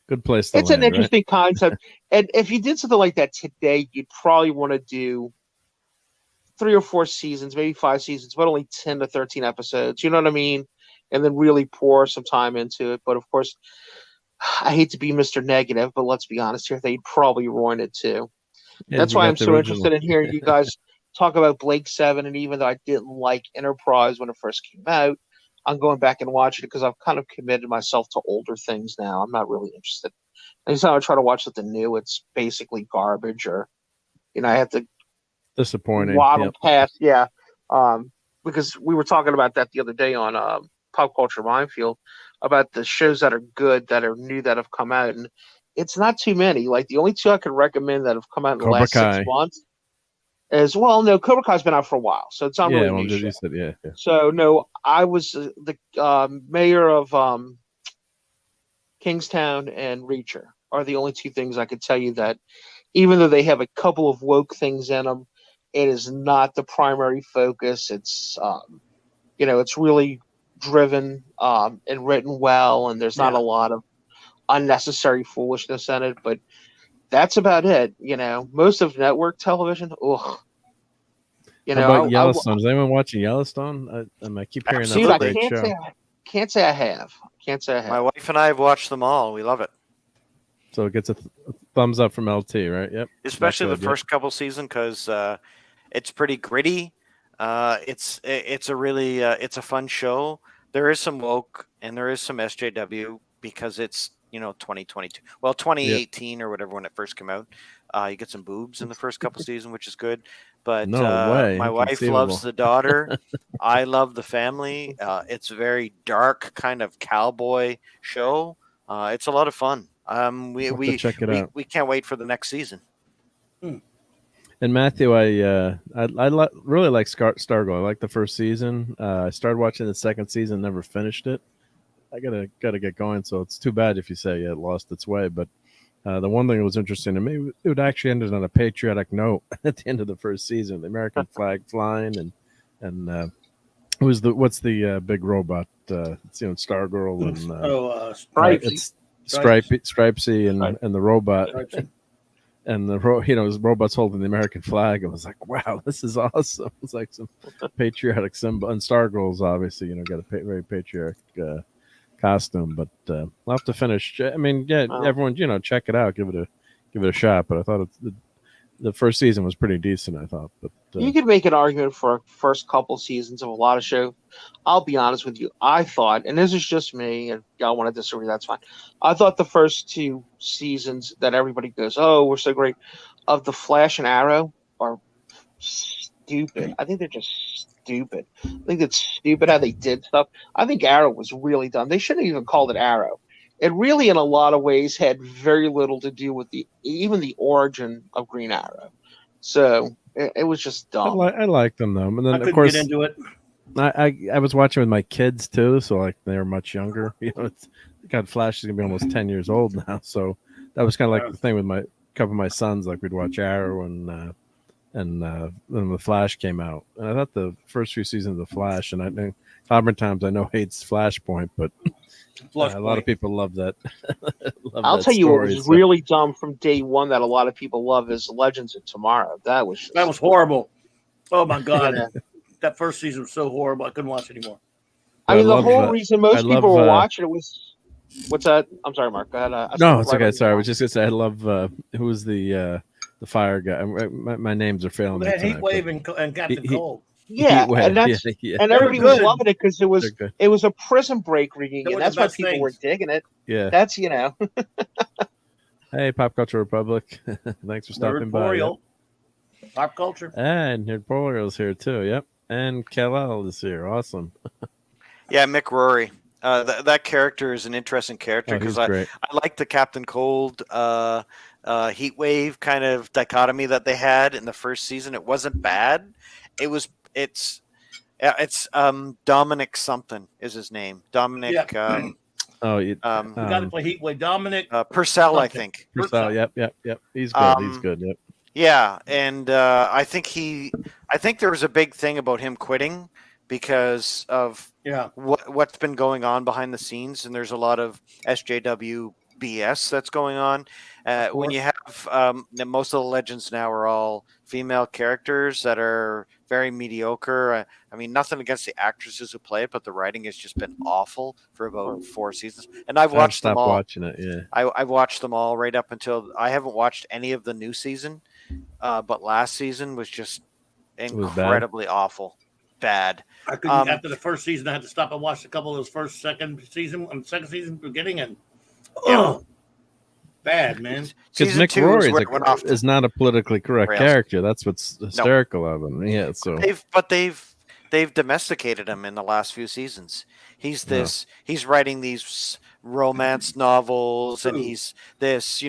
Good place to It's land, an interesting concept. And if you did something like that today, you'd probably want to do 3 or 4 seasons, maybe 5 seasons, but only 10 to 13 episodes. You know what I mean? And then really pour some time into it. But of course, I hate to be Mr. Negative, but let's be honest here, they'd probably ruin it too. Yeah, that's why I'm so interested in hearing you guys talk about Blake 7. And even though I didn't like Enterprise when it first came out, I'm going back and watching it because I've kind of committed myself to older things now. I'm not really interested. Anytime I try to watch something new, it's basically garbage, or I have to disappointing waddle past. Yeah, because we were talking about that the other day on Pop Culture Minefield about the shows that are good, that are new, that have come out, and it's not too many. Like the only 2 I could recommend that have come out in the last 6 months is no, Cobra Kai's been out for a while, so it's not really new show. Yeah. So no, I was the mayor of Kingstown and Reacher are the only 2 things I could tell you that, even though they have a couple of woke things in them, it is not the primary focus. It's it's really driven and written well, and there's not a lot of unnecessary foolishness in it, but that's about it. Most of network television, ugh. How about Yellowstone? Is anyone watching Yellowstone? I keep hearing that's a great show. Can't say I have. My wife and I have watched them all. We love it. So it gets a thumbs up from LT, right? Yep. Especially the first couple seasons, because it's pretty gritty. It's a really it's a fun show. There is some woke and there is some SJW because it's 2022. Well, 2018 or whatever when it first came out. You get some boobs in the first couple seasons, which is good. But my wife loves the daughter. I love the family. It's a very dark kind of cowboy show. It's a lot of fun. We check it out. We can't wait for the next season. And Matthew, I really like Stargirl. I like the first season. I started watching the second season, never finished it. I gotta get going. So it's too bad if you say it lost its way. But the one thing that was interesting to me, it actually ended on a patriotic note at the end of the first season. The American flag flying, and what's the big robot? It's Stargirl and Stripesy. It's Stripesy and the robot. Stripesy. And the robots holding the American flag. I was like, wow, this is awesome. It's like some patriotic symbol. And Stargirl's obviously, got a very patriotic costume. But I'll have to finish. I mean, everyone, check it out, give it a shot. But I thought the first season was pretty decent. I thought, but you could make an argument for first couple seasons of a lot of shows. I'll be honest with you. I thought, and this is just me, and y'all want to disagree, that's fine. I thought the first 2 seasons that everybody goes, "Oh, we're so great," of The Flash and Arrow are stupid. I think they're just stupid. I think it's stupid how they did stuff. I think Arrow was really dumb. They shouldn't even called it Arrow. It really, in a lot of ways, had very little to do with even the origin of Green Arrow. So it was just dumb. I liked them though, and then of course get into it. I was watching with my kids too, so they're much younger. Flash is gonna be almost 10 years old now, so that was kind of like the thing with a couple of my sons. Like we'd watch Arrow and then the Flash came out, and I thought the first few seasons of the Flash, and I think Clobber Times I know hates Flashpoint, but a lot of people love that. I'll tell you what was really dumb from day one that a lot of people love is Legends of Tomorrow. That was horrible. Oh my god, that first season was so horrible. I couldn't watch it anymore. I mean, the whole reason most people were watching it was What's that? I'm sorry, Mark. Go ahead. No, it's okay. Sorry, I was just gonna say I love who's the fire guy. My names are failing me tonight. Heatwave and Captain Cold. Yeah, and that's and everybody was loving it because it was a prison break reunion. That's why people were digging it. Yeah, that's Hey, Pop Culture Republic. Thanks for stopping by. Yep. Pop Culture. And Nerdporial's here too. Yep. And Kal-El is here. Awesome. Yeah, Mick Rory. That character is an interesting character because I like the Captain Cold Heatwave kind of dichotomy that they had in the first season. It wasn't bad. It's Dominic something is his name. Dominic. Yeah. We got to play Heatwave. Dominic Purcell, I think. Purcell. Yep. He's good. He's good. Yep. Yeah, and I think there was a big thing about him quitting because of what's been going on behind the scenes, and there's a lot of SJW BS that's going on. When you have most of the legends now are all female characters that are very mediocre. I mean, nothing against the actresses who play it, but the writing has just been awful for about 4 seasons. And I've watched them all. Watching it, yeah. I've watched them all right up until I haven't watched any of the new season, but last season was just incredibly awful. Bad. I couldn't, after the first season, I had to stop and watch a couple of those second season beginning, and bad, man. Because Mick Rory is not a politically correct character. That's what's hysterical of him. Yeah, so they've domesticated him in the last few seasons. He's this. He's writing these romance novels, and he's this.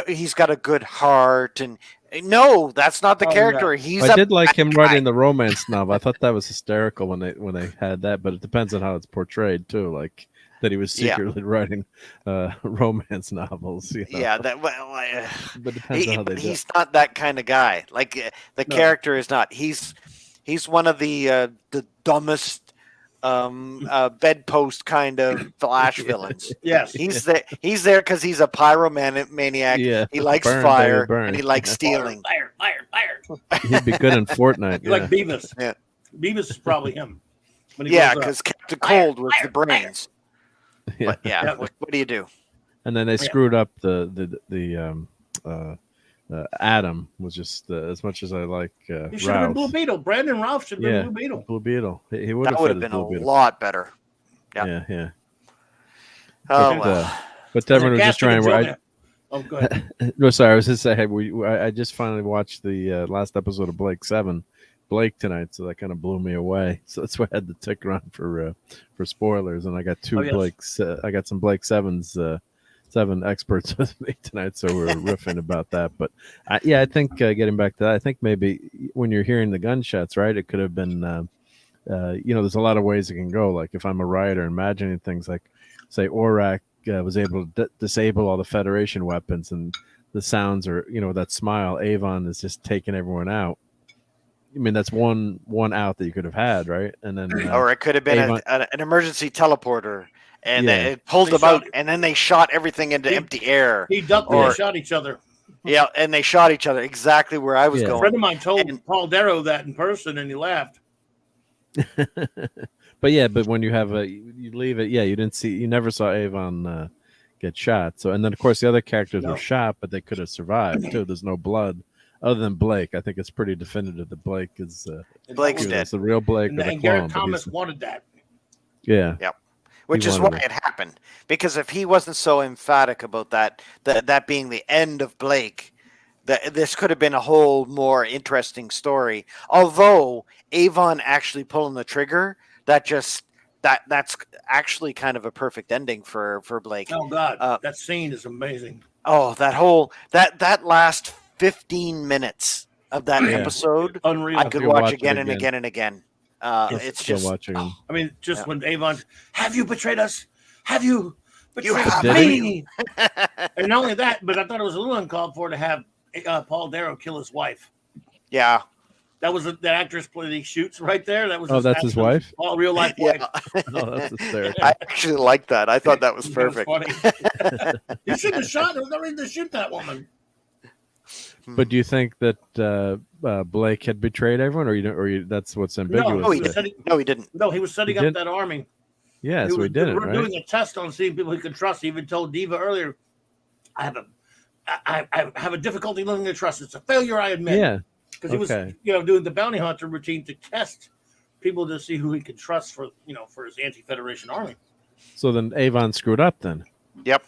He's got a good heart, and no, that's not the character. Yeah. I did like him writing the romance novel. I thought that was hysterical when they had that, but it depends on how it's portrayed too. Like that he was secretly writing romance novels. Yeah, that. But depends on how they do. He's not that kind of guy. Like the character is not. He's one of the dumbest bedpost kind of Flash villains. Yes, he's there because he's a pyromaniac. Yeah, he likes fire and he likes stealing. Fire. He'd be good in Fortnite. Like Beavis. Yeah, Beavis is probably him. Because Captain Cold was the brains. But what do you do? And then they screwed up the Adam was just as much as I like. He should have been Blue Beetle. Brandon Ralph should have been Blue Beetle. Blue Beetle. He would have been a lot better. Yeah. Oh, but everyone was just trying. Go ahead. No, sorry. I was just saying. I just finally watched the last episode of Blake tonight, so that kind of blew me away. So that's why I had to tick around for spoilers, and I got two Blakes. I got some Blake Sevens. 7 experts with me tonight, so we're riffing about that. But I think getting back to that, I think maybe when you're hearing the gunshots, right, it could have been, there's a lot of ways it can go. Like if I'm a writer, imagining things like, say, Orak was able to disable all the Federation weapons, and the sounds are, that smile, Avon is just taking everyone out. I mean, that's one out that you could have had, right? And then, or it could have been an emergency teleporter. And it pulled them out, and then they shot everything into empty air. He ducked and they shot each other. Yeah, and they shot each other exactly where I was going. A friend of mine told Paul Darrow that in person, and he laughed. But when you have you leave it, you never saw Avon get shot. So, and then of course the other characters were shot, but they could have survived too. There's no blood other than Blake. I think it's pretty definitive that Blake is Blake's dead. It's the real Blake. And Garrett Thomas wanted that. Yeah. Yep. Which is why it happened. Because if he wasn't so emphatic about that being the end of Blake, this could have been a whole more interesting story. Although Avon actually pulling the trigger, that's actually kind of a perfect ending for Blake. Oh God, that scene is amazing. Oh, that last 15 minutes of that episode, unreal. I could watch again and again and again. It's just watching. I mean, when Avon, have you betrayed us? Have you betrayed me? And not only that, but I thought it was a little uncalled for to have Paul Darrow kill his wife. Yeah, that was the actress play he shoots right there. That was that's his wife. All real life wife. That's hysterical. I actually like that. I thought that was perfect. You shouldn't have shot. There was no reason to shoot that woman. But do you think that Blake had betrayed everyone, or that's what's ambiguous? No, he didn't. No, he was setting up that army. Yeah, so we did it, We're right? doing a test on seeing people he can trust. He even told Diva earlier, I have a difficulty learning to trust. It's a failure, I admit. Yeah. Because he was, doing the bounty hunter routine to test people to see who he could trust for his anti-Federation army. So then Avon screwed up then. Yep.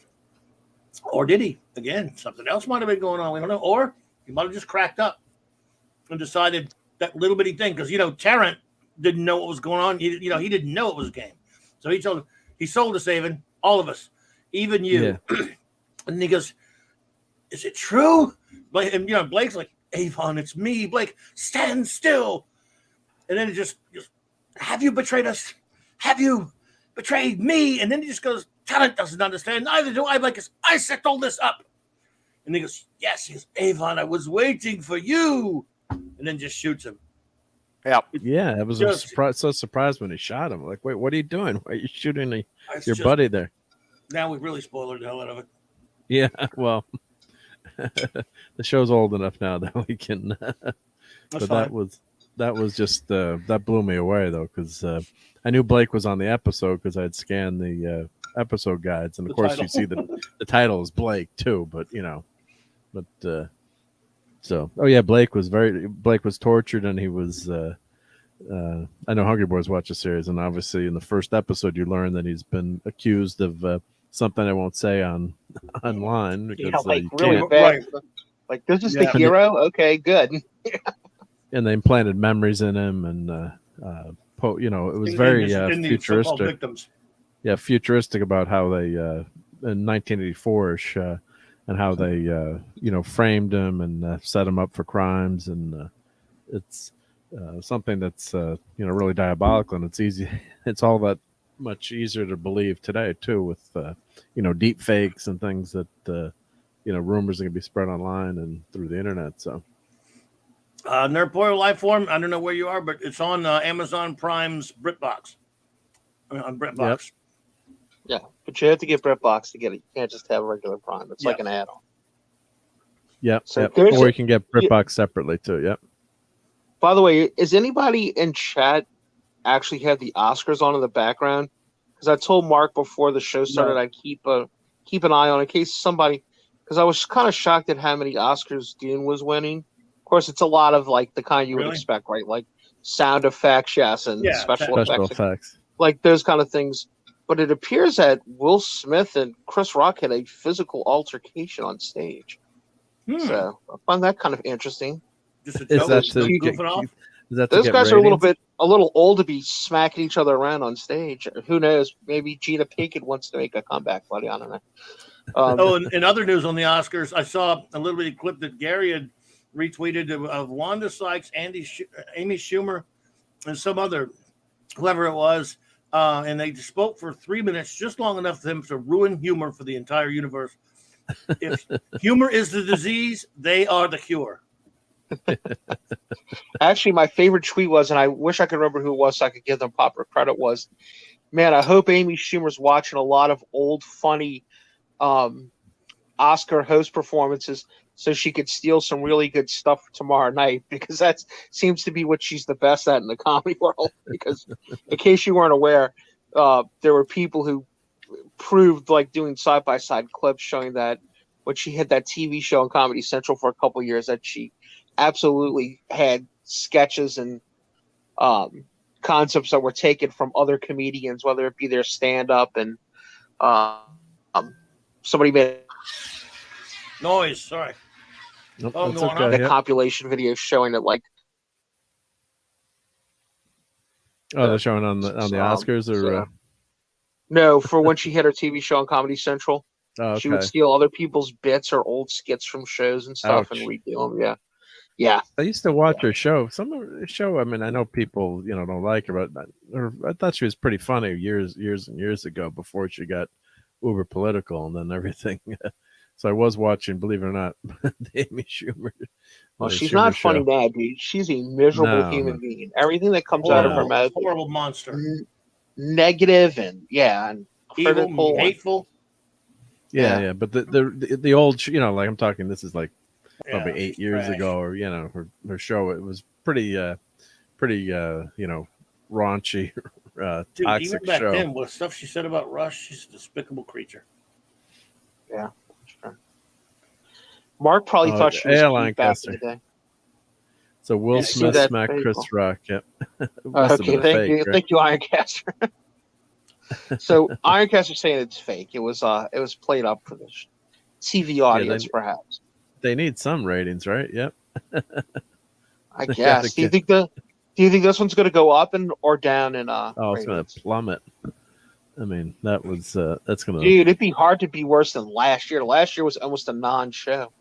Or did he? Again, something else might have been going on. We don't know. Or he might have just cracked up and decided that little bitty thing. Because, Tarrant didn't know what was going on. He didn't know it was a game. So he sold us, Avon, all of us, even you. Yeah. And he goes, is it true? And, Blake's like, Avon, it's me. Blake, stand still. And then it just, have you betrayed us? Have you betrayed me? And then he just goes, Talent doesn't understand. Neither do I. Blake, I set all this up. And he goes, yes. He goes, Avon, I was waiting for you. And then just shoots him. Yeah. Yeah, I was so surprised when he shot him. Like, wait, what are you doing? Why are you shooting your buddy there? Now we've really spoiled the hell out of it. Yeah, well, the show's old enough now that we can. But that was just that blew me away though, because I knew Blake was on the episode because I had scanned the episode guides, and of course you see the title is Blake too. But so Blake was tortured, and he was. I know Hungry Boys watch the series, and obviously in the first episode you learn that he's been accused of something I won't say online because really bad. Like, this is the hero. Okay, good. And they implanted memories in him, and it was very futuristic. Yeah, futuristic about how they in 1984ish and how they framed him and set him up for crimes, and it's something that's really diabolical, and it's easy. It's all that much easier to believe today too, with deep fakes and things that rumors that can be spread online and through the internet. So Nerdpoil Lifeform, I don't know where you are, but it's on Amazon Prime's BritBox. On BritBox. Yep. Yeah, but you have to get BritBox to get it. You can't just have regular Prime. It's like an add-on. Yep. So or you can get BritBox separately too. Yep. By the way, is anybody in chat actually have the Oscars on in the background? Because I told Mark before the show started I'd keep an eye on in case somebody. Because I was kind of shocked at how many Oscars Dune was winning. Of course, it's a lot of like the kind you would expect, right? Like sound effects, and special effects, like those kind of things. But it appears that Will Smith and Chris Rock had a physical altercation on stage. So I find that kind of interesting. Those guys are a little old to be smacking each other around on stage. Who knows? Maybe Gina Pinkett wants to make a comeback, buddy. I don't know. In other news on the Oscars, I saw a little bitty clip that Gary had retweeted of Wanda Sykes, Amy Schumer, and some other, whoever it was, and they spoke for 3 minutes, just long enough for them to ruin humor for the entire universe. If humor is the disease, they are the cure. Actually, my favorite tweet was, and I wish I could remember who it was so I could give them proper credit, was, man, I hope Amy Schumer's watching a lot of old, funny Oscar host performances so she could steal some really good stuff for tomorrow night, because that seems to be what she's the best at in the comedy world. Because in case you weren't aware, there were people who proved, like doing side-by-side clips showing that when she had that TV show on Comedy Central for a couple of years, that she absolutely had sketches and concepts that were taken from other comedians, whether it be their stand-up and somebody made noise. Sorry. Nope, the compilation video showing it, like. Oh, they're showing on the Oscars, or no, for when she had her TV show on Comedy Central. Oh, okay. She would steal other people's bits or old skits from shows and stuff and redo them. Yeah. I used to watch her show. Some of her show, I mean, I know people, don't like her, but I thought she was pretty funny years and years ago before she got uber political and then everything. So I was watching, believe it or not, the Amy Schumer. Well, she's not funny now, dude. She's a miserable human being. Everything that comes out of her mouth, horrible monster, negative and critical, evil, hateful. Yeah. But the old, like I'm talking, this is like probably 8 years ago, or her show. It was pretty raunchy, Dude, toxic even back show. then, with stuff she said about Rush, she's a despicable creature. Yeah. Sure. Mark probably thought she was cute back in the day. So Will Smith smacked Chris Rock. Yep. Okay, thank you. Right? Thank you, Ironcaster. So Ironcaster's saying it's fake. It was played up for the TV audience, perhaps. They need some ratings, right? Yep. I guess. Do you think this one's going to go up or down in it's going to plummet. I mean, that's going to. Dude, it'd be hard to be worse than last year. Last year was almost a non-show.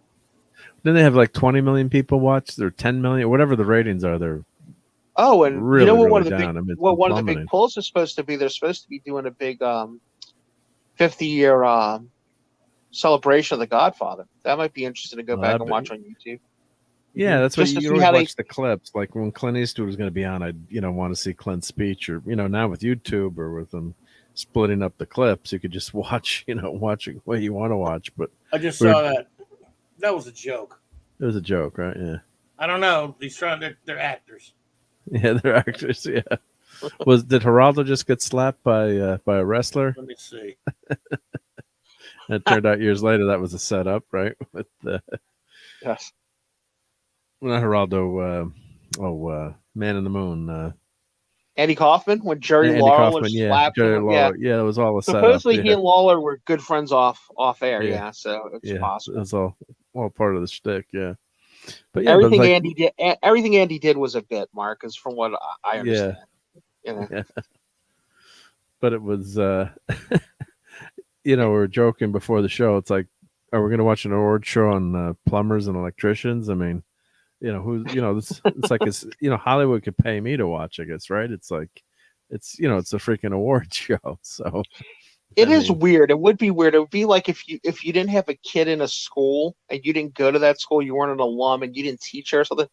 Then they have like 20 million people watch. They're 10 million, whatever the ratings are. They're and really, you know what? Really one of the down. big one of the big pulls is supposed to be. They're supposed to be doing a big 50-year celebration of The Godfather. That might be interesting to go back and watch on YouTube. Yeah, that's what you always watch the clips. Like when Clint Eastwood was going to be on, I'd want to see Clint's speech, or now with YouTube or with them splitting up the clips, you could just watch watching what you want to watch. But I just saw that. That was a joke. It was a joke, right? Yeah. I don't know. They're actors. Yeah, they're actors. Yeah. Did Geraldo just get slapped by a wrestler? Let me see. It turned out years later that was a setup, right? With yes. Not Geraldo. Man in the Moon. Andy Kaufman when Jerry Lawler slapped him. Yeah, it was all a setup. Supposedly he and Lawler were good friends off air. Yeah, so it's possible. It was all part of the shtick. Yeah, but everything Andy did was a bit, Mark, is from what I understand. Yeah. But it was, we were joking before the show. It's like, are we going to watch an award show on plumbers and electricians? I mean, it's like Hollywood could pay me to watch, I guess, right? It's like, it's a freaking award show. So it is weird. It would be weird. It would be like if you didn't have a kid in a school and you didn't go to that school, you weren't an alum and you didn't teach her or something,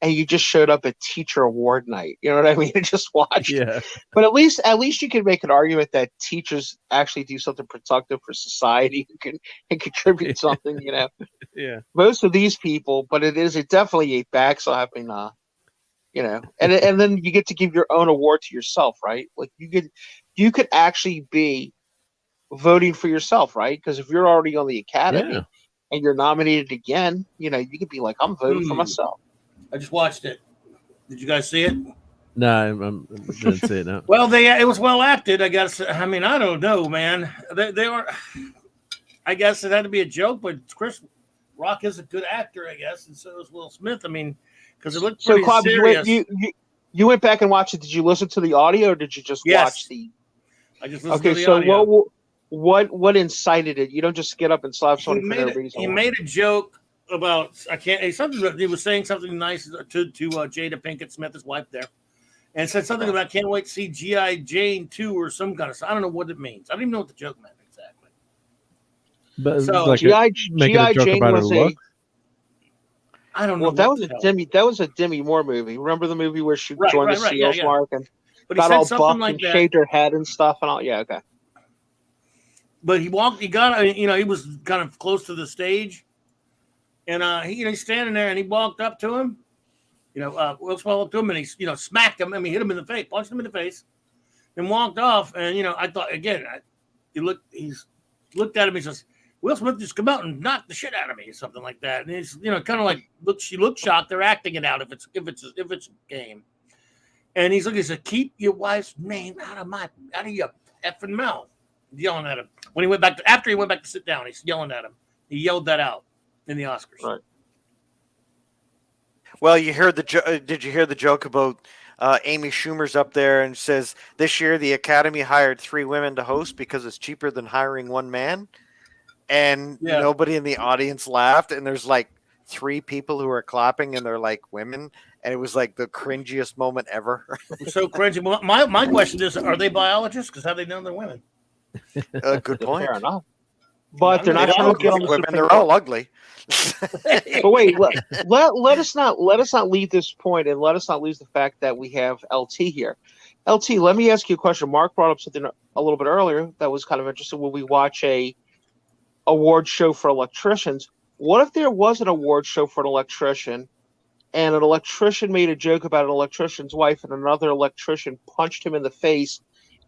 and you just showed up at teacher award night. You know what I mean? And just watched. Yeah. But at least you could make an argument that teachers actually do something productive for society and contribute something. Yeah. Most of these people, but it definitely a backslapping. And then you get to give your own award to yourself, right? Like you could actually be voting for yourself, right? Because if you're already on the Academy and you're nominated again, you could be like, I'm voting for myself. I just watched it. Did you guys see it? No, I didn't see it. No. Well, it was well acted. I guess. I mean, I don't know, man. They were. I guess it had to be a joke, but Chris Rock is a good actor, I guess, and so is Will Smith. I mean, because it looked pretty serious. You went back and watched it. Did you listen to the audio, or did you just watch the? I just listened to the audio. So what incited it? You don't just get up and slap somebody for no reason. He made a joke about he was saying something nice to Jada Pinkett Smith, his wife there, and said something about can't wait to see G.I. Jane 2 or some kind of stuff. I don't know what it means. I don't even know what the joke meant exactly. But so like G.I. Jane was I don't know. Well, that was a Demi Moore movie. Remember the movie where she joined the SEALs, Mark, and got all buffed and shaved her head and stuff and all? Yeah, okay. But he was kind of close to the stage, and he's standing there, and he walked up to him. Will Smith up to him, and he smacked him. I mean, hit him in the face, punched him in the face, and walked off. And I thought again, he looked at him. He says, Will Smith just come out and knock the shit out of me or something like that. And he's kind of like she looked shocked. They're acting it out if it's a game. And he said, keep your wife's name out of your effing mouth. Yelling at him when he went back after he went back to sit down. He's yelling at him. He yelled that out in the Oscars. Right. Well, you heard did you hear the joke about Amy Schumer's up there and says this year the Academy hired 3 women to host because it's cheaper than hiring one man, and nobody in the audience laughed, and there's like 3 people who are clapping and they're like women, and it was like the cringiest moment ever. So cringy. Well, my question is, are they biologists? Because how do they know they're women? Good point. Fair enough. But they're not trying to get on the women. They're all ugly. But wait, let us not leave this point, and let us not lose the fact that we have LT here. LT, let me ask you a question. Mark brought up something a little bit earlier that was kind of interesting. When we watch a award show for electricians, what if there was an award show for an electrician, and an electrician made a joke about an electrician's wife, and another electrician punched him in the face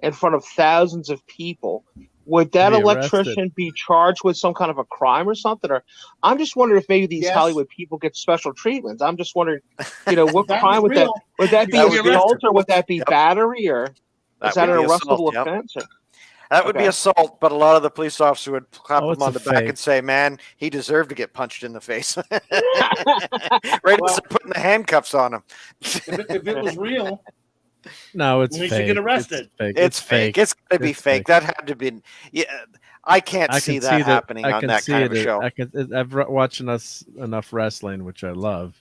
in front of thousands of people, would that Be electrician arrested. be charged with some kind of a crime or something? Or I'm just wondering if maybe these Yes. Hollywood people get special treatments. I'm just wondering, what That crime was would that? real. Would that be That would be assault arrested. or would that be Yep. battery or is that would an be assault, arrestable yep. offense? That would be Okay. assault, but a lot of the police officer would clap Oh, him it's on a the back fake. and say, "Man, he deserved to get punched in the face." Right as they're putting the handcuffs on him. If it was real, No, it's He fake. should get arrested. It's fake. It's going to be It's fake. fake. That had to be. Yeah, I can't I see can that see happening I on can that see kind of a it. show. I've watched enough wrestling, which I love,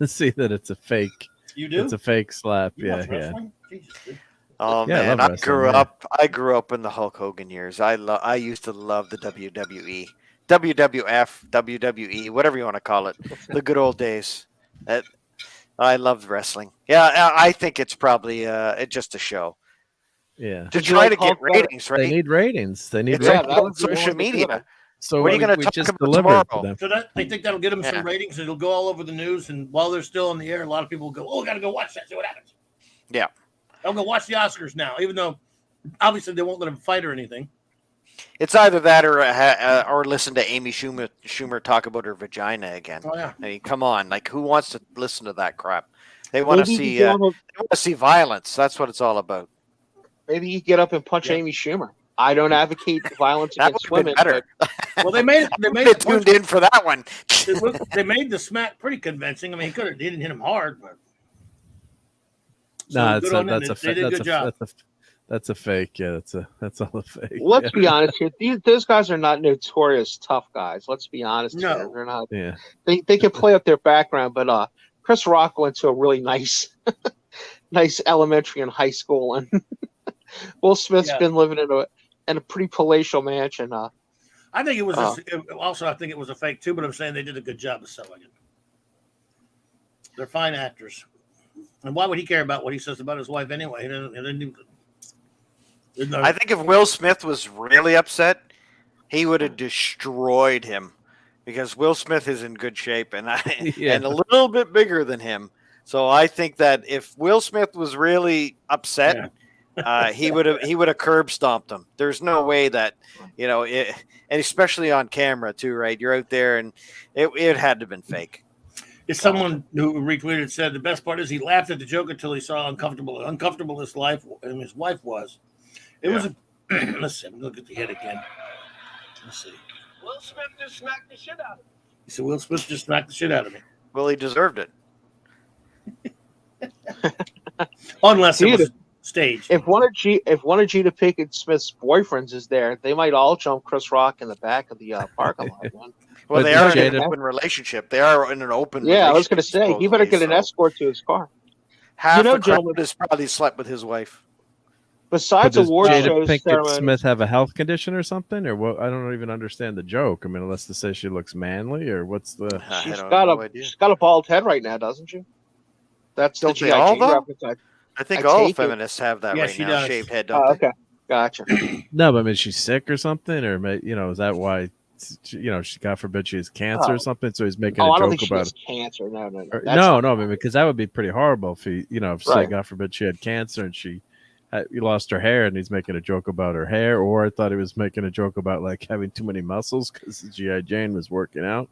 to see that it's a fake. you do. It's a fake slap. You Yeah, watch yeah. wrestling? Jesus, dude. Oh Yeah, I man, love wrestling, I grew up in the Hulk Hogan years. I used to love the WWE, WWF, WWE, whatever you want to call it, the good old days. I loved wrestling. Yeah, I think it's probably just a show Yeah. to Did you try like to get Hulk better? ratings, right? They need ratings. They need It's Yeah, all ratings. that about was the social only thing. media. So What are you gonna we talk just about delivered tomorrow? to them. So they think that'll get them some Yeah. ratings, and it'll go all over the news. And while they're still on the air, a lot of people will go, "Oh, I got to go watch that. See what happens." Yeah. I'll go watch the Oscars now, even though obviously they won't let them fight or anything. It's either that or listen to Amy Schumer talk about her vagina again. Oh yeah. I mean, come on, like who wants to listen to that crap? They want to Maybe see you get up, violence. That's what it's all about. maybe you get up and punch Yeah. Amy Schumer. I don't advocate violence That against would have women. been better. Well, they made They tuned in for that one. they made the smack pretty convincing. I mean, he didn't hit him hard, but No, good on them. that's a They did a good job. That's a fake. Yeah, that's all a fake. Let's be honest here. Those guys are not notorious tough guys. Let's be honest No. here. They're not. Yeah. They can play up their background, but Chris Rock went to a really nice elementary and high school, and Will Smith's Yeah. been living in a pretty palatial mansion. I think it was also. I think it was a fake too. But I'm saying they did a good job of selling it. They're fine actors, and why would he care about what he says about his wife anyway? He didn't even. I think if Will Smith was really upset, he would have destroyed him because Will Smith is in good shape and and a little bit bigger than him. So I think that if Will Smith was really upset, he would have curb stomped him. There's no way that and especially on camera too, right? You're out there, and it had to have been fake. It's someone who retweeted said the best part is he laughed at the joke until he saw how uncomfortable his life and his wife was. It was let's see, I'm gonna look at the head again. Let's see. Will Smith just smacked the shit out of me. He said Will Smith just smacked the shit out of me. Well, he deserved it. Unless it Dude, was staged. If one of Jada Pinkett Smith's boyfriends is there, they might all jump Chris Rock in the back of the parking lot. Man. Well, But they are in Jada- an open relationship. They are in an open. Yeah, I was going to say relationship, he better get an supposedly, so escort to his car. Half the crowd gentlemen, has probably slept with his wife. Besides Does award Jada shows, Pinkett ceremonies, Smith have a health condition or something, or what? I don't even understand the joke. I mean, unless to say she looks manly, or what's the? I she's don't got know idea. she's got a bald head right now, doesn't she? That's Don't the they all, GIG though? reference. I think I all take it. feminists have that Yes, right she now. does. Shaved head, don't they? Okay, gotcha. No, but I mean, she's sick or something, or is that why? She, God forbid, she has cancer or something. So he's making I a don't joke think she about has it. cancer. No. Or- That's no, not- I mean, because that would be pretty horrible if he, if say Right. God forbid she had cancer and she lost her hair, and he's making a joke about her hair. Or I thought he was making a joke about like having too many muscles because GI Jane was working out.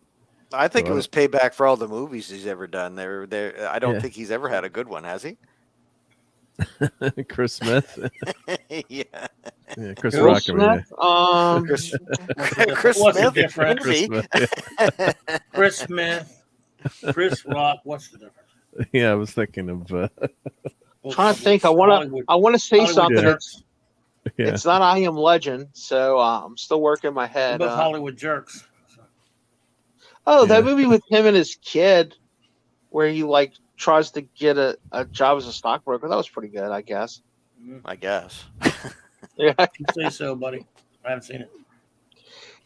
I think So it was payback for all the movies he's ever done. I don't Yeah. think he's ever had a good one, has he? Chris Smith, Yeah. yeah, Chris Will Rock. I mean, Smith, Chris What's the Smith, difference? Chris maybe. Smith, yeah. Chris Smith, Chris Rock. What's the difference? Yeah, I was thinking of. trying to think. I want to say Hollywood something. jerks. Yeah. It's not I Am Legend, so I'm still working my They're head. both Hollywood jerks. Oh, that Yeah. movie with him and his kid, where he like tries to get a job as a stockbroker. That was pretty good, I guess. I guess. Yeah. You say so, buddy. I haven't seen it.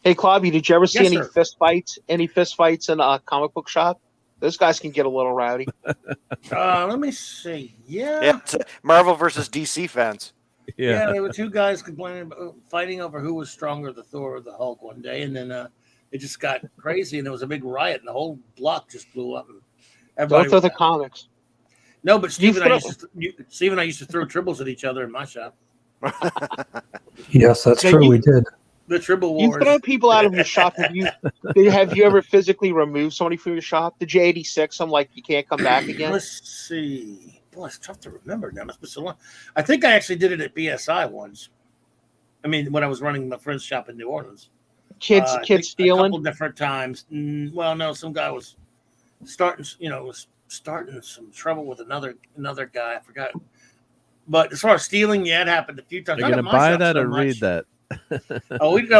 Hey, Clobby, did you ever see Yes, any sir. fist fights? Any fist fights in a comic book shop? Those guys can get a little rowdy. Let me see. Yeah, it's Marvel versus DC fans. Yeah, there were two guys complaining about fighting over who was stronger, the Thor or the Hulk, one day, and then it just got crazy, and there was a big riot, and the whole block just blew up. And everybody Don't throw was the out. comics. No, but Steve and I put used to throw triples at each other in my shop. Yes, that's Now, true. We did. The Tribble You Wars. throw people out of your shop. Have you ever physically removed somebody from your shop? Did you 86 them like you can't come back again? Let's see. Boy, it's tough to remember now. It's been so long. I think I actually did it at BSI once. I mean, when I was running my friend's shop in New Orleans. Kids stealing? A couple different times. Well, no, some guy was starting some trouble with another guy. I forgot. But as far as stealing, yeah, it happened a few times. Are you gonna buy that or read that?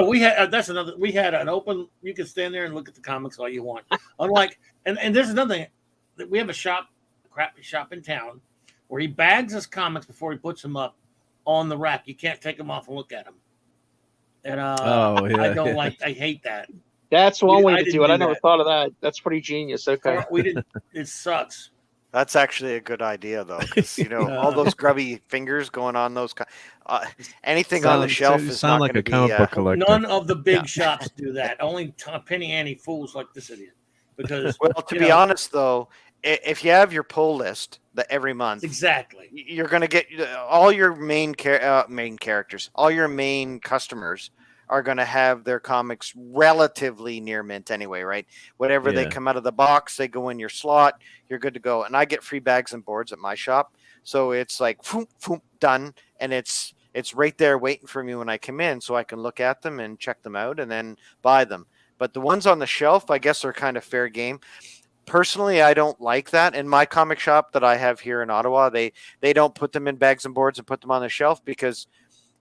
We had that's another. We had an open. You can stand there and look at the comics all you want. Unlike and there's another thing. We have a crappy shop in town, where he bags his comics before he puts them up on the rack. You can't take them off and look at them. And I don't like. I hate that. That's one way to do it. I never thought of that. That's pretty genius. Okay, we didn't. It sucks. That's actually a good idea, though, because all those grubby fingers going on those. Anything on the shelf is not like going a to comic be. book collector. None of the big shops do that. Only penny ante fools like this idiot. Because to be honest, though, if you have your pull list that every month, exactly, you're going to get all your main characters, all your main customers are going to have their comics relatively near mint anyway, right? Whatever they come out of the box, they go in your slot, you're good to go. And I get free bags and boards at my shop. So it's like, boom, boom, done. And it's right there waiting for me when I come in so I can look at them and check them out and then buy them. But the ones on the shelf, I guess, are kind of fair game. Personally, I don't like that. In my comic shop that I have here in Ottawa, they don't put them in bags and boards and put them on the shelf because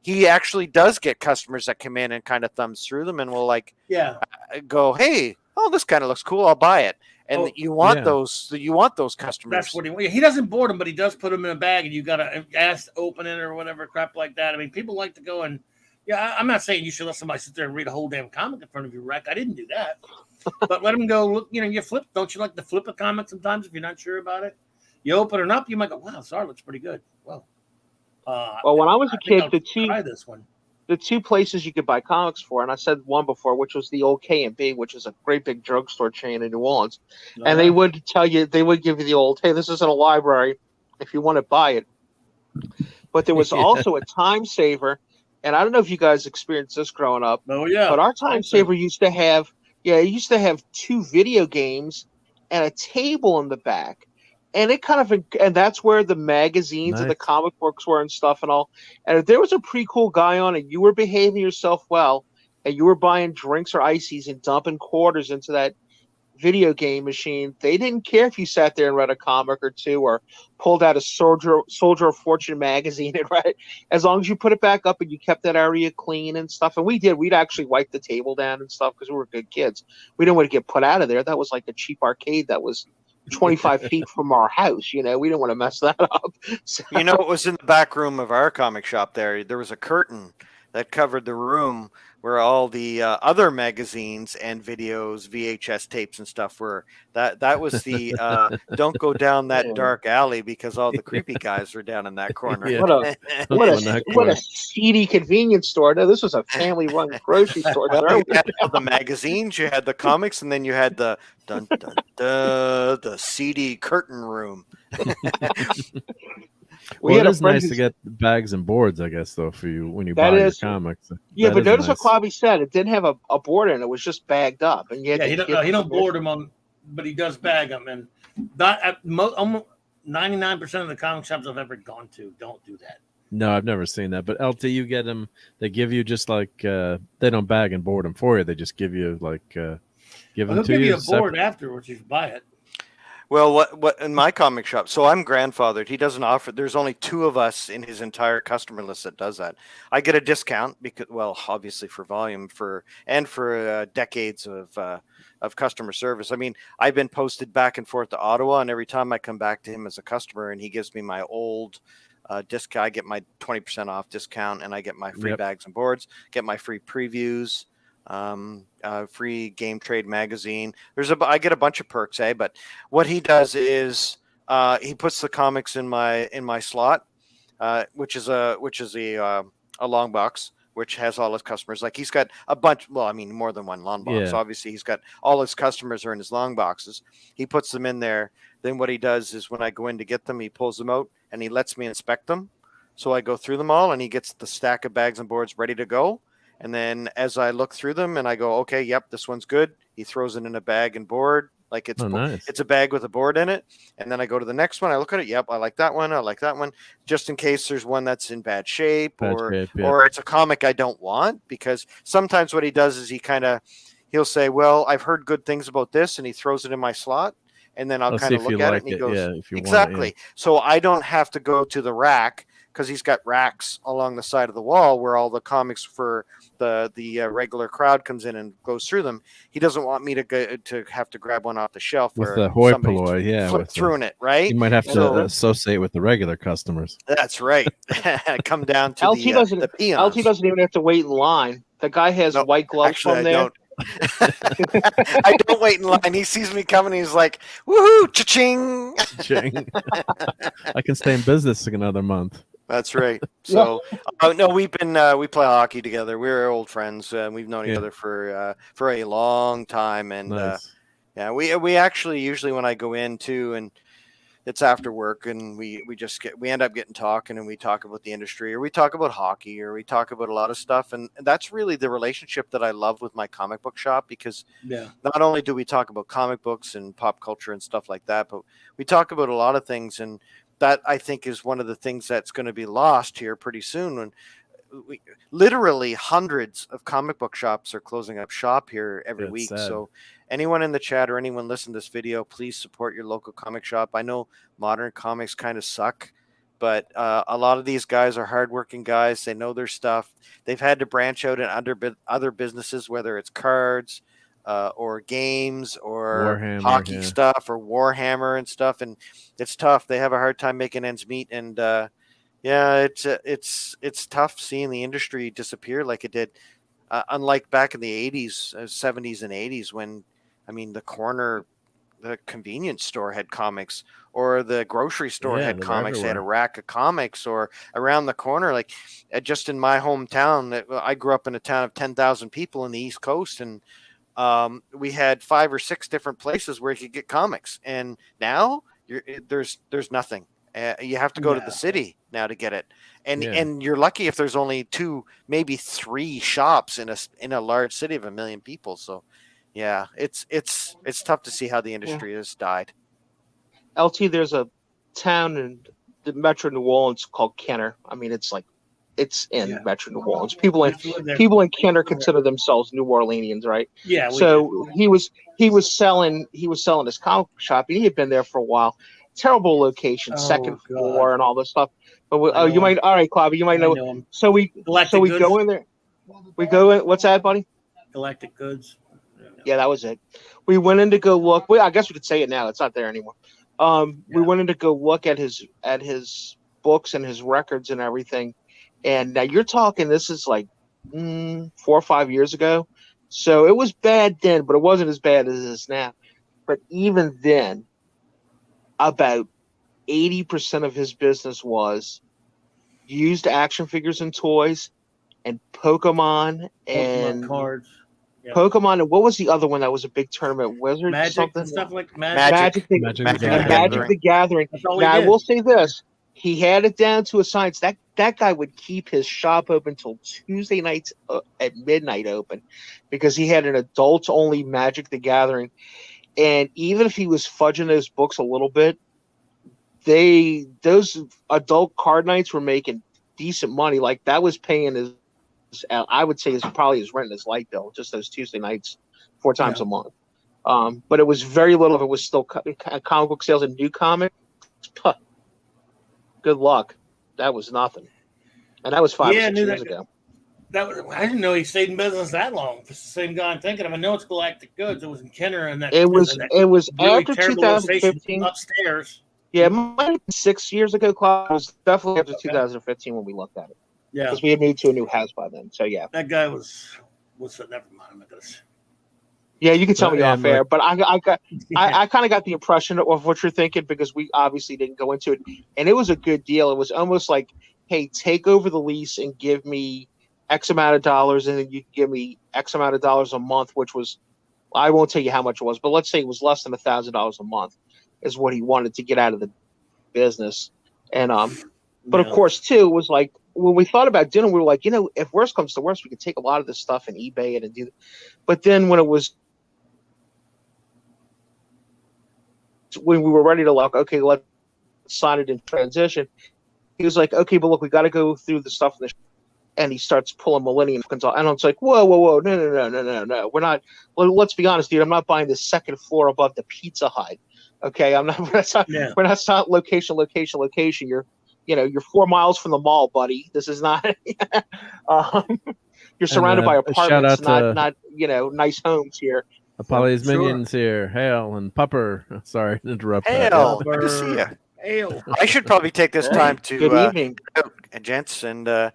he actually does get customers that come in and kind of thumbs through them and will go, hey, this kind of looks cool. I'll buy it. And you want those customers. That's what he doesn't board them, but he does put them in a bag and you got to ask to open it or whatever crap like that. I mean, people like to go and I'm not saying you should let somebody sit there and read a whole damn comic in front of your rack. I didn't do that, but let them go look, you flip. Don't you like to flip a comic sometimes if you're not sure about it? You open it up, you might go, wow, this art looks pretty good. Well, when I was a kid, the two places you could buy comics for, and I said one before, which was the old K&B, which is a great big drugstore chain in New Orleans, and they would give you the old, hey, this isn't a library, if you want to buy it. But there was also a time saver, and I don't know if you guys experienced this growing up. Oh yeah, but our time saver used to have two video games and a table in the back. And and that's where the magazines and the comic books were and stuff and all. And if there was a pretty cool guy on and you were behaving yourself well and you were buying drinks or ices and dumping quarters into that video game machine, they didn't care if you sat there and read a comic or two or pulled out a Soldier of Fortune magazine and read it. As long as you put it back up and you kept that area clean and stuff. And we did. We'd actually wipe the table down and stuff because we were good kids. We didn't want to get put out of there. That was like a cheap arcade that was 25 feet from our house. We didn't want to mess that up. So, it was in the back room of our comic shop there was a curtain that covered the room where all the other magazines and videos, VHS tapes and stuff were. That was the don't go down that dark alley because all the creepy guys were down in that corner. Yeah. What a seedy convenience store. No, this was a family-run grocery store. You had the magazines, you had the comics, and then you had the seedy curtain room. It is nice to get bags and boards, I guess, though, for you when you buy your comics. Yeah, but notice what Clauby said. It didn't have a board in it. It was just bagged up. And he don't board them on, but he does bag them. And almost 99% of the comic shops I've ever gone to don't do that. No, I've never seen that. But LT, you get them. They give you just like they don't bag and board them for you. They just give you give them to you. They'll give you a board afterwards if you buy it. Well, what in my comic shop? So I'm grandfathered. He doesn't offer. There's only 2 of us in his entire customer list that does that. I get a discount because, obviously for volume for decades of customer service. I mean, I've been posted back and forth to Ottawa, and every time I come back to him as a customer, and he gives me my old discount, I get my 20% off discount, and I get my free bags and boards, get my free previews. Free game trade magazine. I get a bunch of perks, but what he does is he puts the comics in my slot, which is a long box, which has all his customers. Like he's got a bunch. Well, I mean, more than one long box. Yeah. Obviously, he's got all his customers are in his long boxes. He puts them in there. Then what he does is when I go in to get them, he pulls them out and he lets me inspect them. So I go through them all, and he gets the stack of bags and boards ready to go. And then as I look through them and I go, okay, yep, this one's good. He throws it in a bag and board. Like it's a bag with a board in it. And then I go to the next one. I look at it. Yep, I like that one. I like that one. Just in case there's one that's in bad shape or it's a comic I don't want. Because sometimes what he does is he'll say, well, I've heard good things about this. And he throws it in my slot. And then I'll kind of look at it and he goes, if you exactly. Want it, yeah. So I don't have to go to the rack, because he's got racks along the side of the wall where all the comics for the regular crowd comes in and goes through them. He doesn't want me to have to grab one off the shelf with the hoi polloi, flip through it, right? You might have to associate with the regular customers. That's right. Come down to LT the peons. LT doesn't even have to wait in line. The guy has white gloves from there. Don't. I don't wait in line. He sees me coming. He's like, "Woohoo! Cha-ching!" Cha-ching. I can stay in business another month. That's right. So, no, we play hockey together. We're old friends. We've known each other for a long time, and nice. We actually usually when I go in too, and it's after work, and we end up getting talking, and we talk about the industry, or we talk about hockey, or we talk about a lot of stuff, and that's really the relationship that I love with my comic book shop, because not only do we talk about comic books and pop culture and stuff like that, but we talk about a lot of things, and that I think is one of the things that's going to be lost here pretty soon. When literally hundreds of comic book shops are closing up shop here every week. Sad. So anyone in the chat or anyone listening to this video, please support your local comic shop. I know modern comics kind of suck, but a lot of these guys are hardworking guys. They know their stuff. They've had to branch out in other businesses, whether it's cards, or games or Warhammer, hockey stuff or Warhammer and stuff. And it's tough. They have a hard time making ends meet. And it's tough seeing the industry disappear like it did. Unlike back in the 80s, 70s and 80s, when, the convenience store had comics, or the grocery store had comics. They had a rack of comics, or around the corner, like just in my hometown, I grew up in a town of 10,000 people in the East Coast, and we had 5 or 6 different places where you could get comics, and now there's nothing. You have to go to the city now to get it, and you're lucky if there's only 2, maybe 3 shops in a large city of 1 million people. So, yeah, it's tough to see how the industry has died. LT, there's a town in the Metro New Orleans called Kenner. I mean, it's in Metro New Orleans. People in Kenner consider themselves New Orleanians, right? Yeah. So he was selling his comic shop. And he had been there for a while. Terrible location, second floor, and all this stuff. But you might, all right, Claudia, you might know. Him. So we go in there. We go in. What's that, buddy? Galactic Goods. Yeah, that was it. We went in to go look. Well, I guess we could say it now. It's not there anymore. We went in to go look at his books and his records and everything. And now you're talking, this is like 4 or 5 years ago. So it was bad then, but it wasn't as bad as it is now. But even then, about 80% of his business was used action figures and toys, and Pokemon and cards. Pokemon, and what was the other one that was a big tournament? Wizard, Magic something? and stuff like Magic the Gathering. Now, I will say this. He had it down to a science. That guy would keep his shop open till Tuesday nights at midnight open, because he had an adults-only Magic the Gathering. And even if he was fudging those books a little bit, those adult card nights were making decent money. Like, that was paying his, I would say, probably his rent and his light bill, just those Tuesday nights 4 times a month. But it was very little of it was still comic book sales and new comics. Good luck. That was nothing. And that was 5 or 6 years ago. I didn't know he stayed in business that long. It's the same guy I'm thinking of. I know it's Galactic Goods. It was in Kenner, and it was really after 2015 upstairs. Yeah, it might have been 6 years ago, Claude. It was definitely after 2015 when we looked at it. Yeah, because we had moved to a new house by then. So yeah, that guy was never mind. I'm not gonna. Yeah, you can tell me off air, but I kind of got the impression of what you're thinking, because we obviously didn't go into it, and it was a good deal. It was almost like, hey, take over the lease and give me X amount of dollars, and then you give me X amount of dollars a month, which was, I won't tell you how much it was, but let's say it was less than $1,000 a month is what he wanted to get out of the business. And But of course, too, it was like when we thought about doing, we were like, if worst comes to worst, we could take a lot of this stuff and eBay it and do. But then when we were ready to okay, let's sign it in transition. He was like, okay, but look, we got to go through the stuff in the. And he starts pulling Millennium Falcons off. And it's like, whoa, no. We're not. Well, let's be honest, dude. I'm not buying the second floor above the Pizza Hut. Okay, I'm not. We're not location. You're 4 miles from the mall, buddy. This is not. You're surrounded by apartments, not nice homes here. Apollo's Minions here. Hail and Pupper. Sorry to interrupt. Hail. Good to see you. Hail. I should probably take this time to. Good evening, gents, and.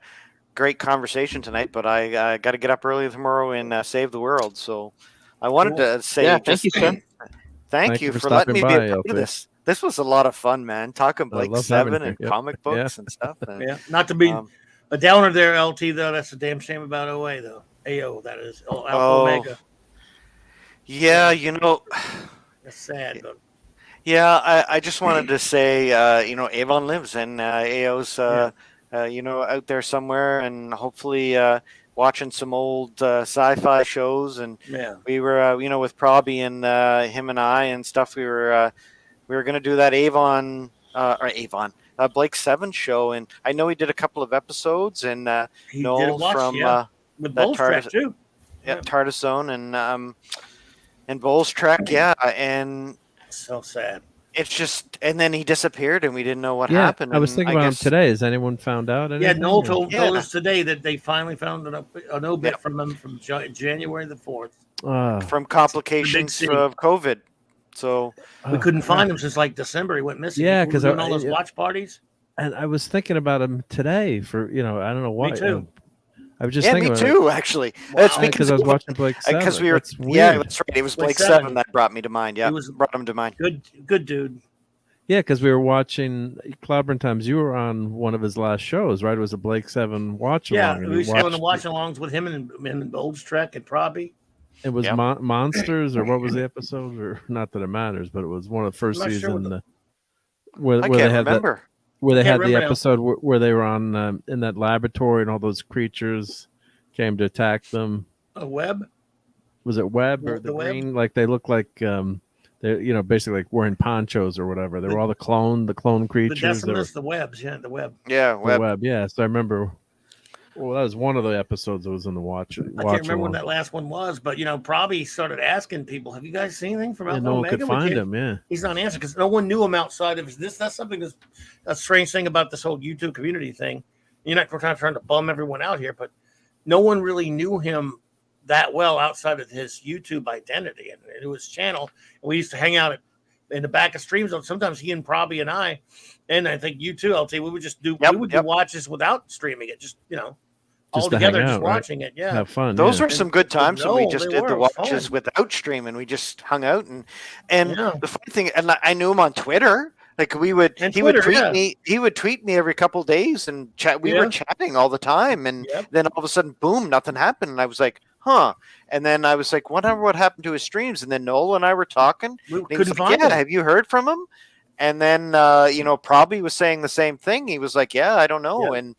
Great conversation tonight, but I got to get up early tomorrow and save the world. So I wanted to say, thank you, sir. Thank you for letting me be a part of this. This was a lot of fun, man. Talking Blake 7 and comic books and stuff. And, not to be a downer there, LT, though. That's a damn shame about OA, though. AO, that is. Alpha Omega. Yeah, that's sad, but. Yeah, I just wanted to say, Avon lives and AO's. Out there somewhere, and hopefully watching some old sci-fi shows. And we were, with Proby and him and I and stuff. We were going to do that Blake 7 show, and I know he did a couple of episodes. And Noel from with Bowles Trek too. TARDIS Zone and Bowles Trek, and so sad. It's just, and then he disappeared, and we didn't know what happened. I was thinking about him today. Has anyone found out anything? Yeah, Noel told us today that they finally found an obit from him from January the 4th. From complications of COVID. So we couldn't find him since like December. He went missing. Yeah, because all those watch parties. And I was thinking about him today for I don't know why. Me too. I was just thinking. Me too. Actually, that's because I was watching Blake 7. Because we were. Yeah, that's right. It was Blake 7 that brought me to mind. Yeah, brought him to mind. Good dude. Yeah, because we were watching Clobberin Times. You were on one of his last shows, right? It was a Blake 7 watch along. Yeah, we used to go on the watch alongs with him and Bowles Trek and Proby. It was Monsters, or what was the episode? Or not that it matters, but it was one of the first season where they had remember. Where they had the episode where they were on in that laboratory and all those creatures came to attack them. A Web? Was it Web or the green? Web? Like they look like they're basically like wearing ponchos or whatever. They were all the clone creatures. The Decimus, the Webs, the Web. Yeah, the Web. Yeah. So I remember. Well, that was one of the episodes that was in the watch. I can't remember when that last one was, but probably started asking people, "Have you guys seen anything from Alpha no one Omega?" could find him. Yeah, he's not answering because no one knew him outside of this. That's something that's a strange thing about this whole YouTube community thing. We're not trying to bum everyone out here, but no one really knew him that well outside of his YouTube identity and his channel. And we used to hang out in the back of streams. Sometimes he and Proby and I think you too, LT. We would just do do watches without streaming it. Just all together, just watching it. Yeah, have fun. Those were some good times when we just did the watches without streaming. We just hung out and the funny thing, and I knew him on Twitter. Like he would tweet me. He would tweet me every couple of days and chat. We were chatting all the time, and then all of a sudden, boom, nothing happened. And I was like, huh. And then I was like, wonder what happened to his streams. And then Noel and I were talking. We couldn't find him. Have you heard from him? And then Proby was saying the same thing. He was like, yeah, I don't know. And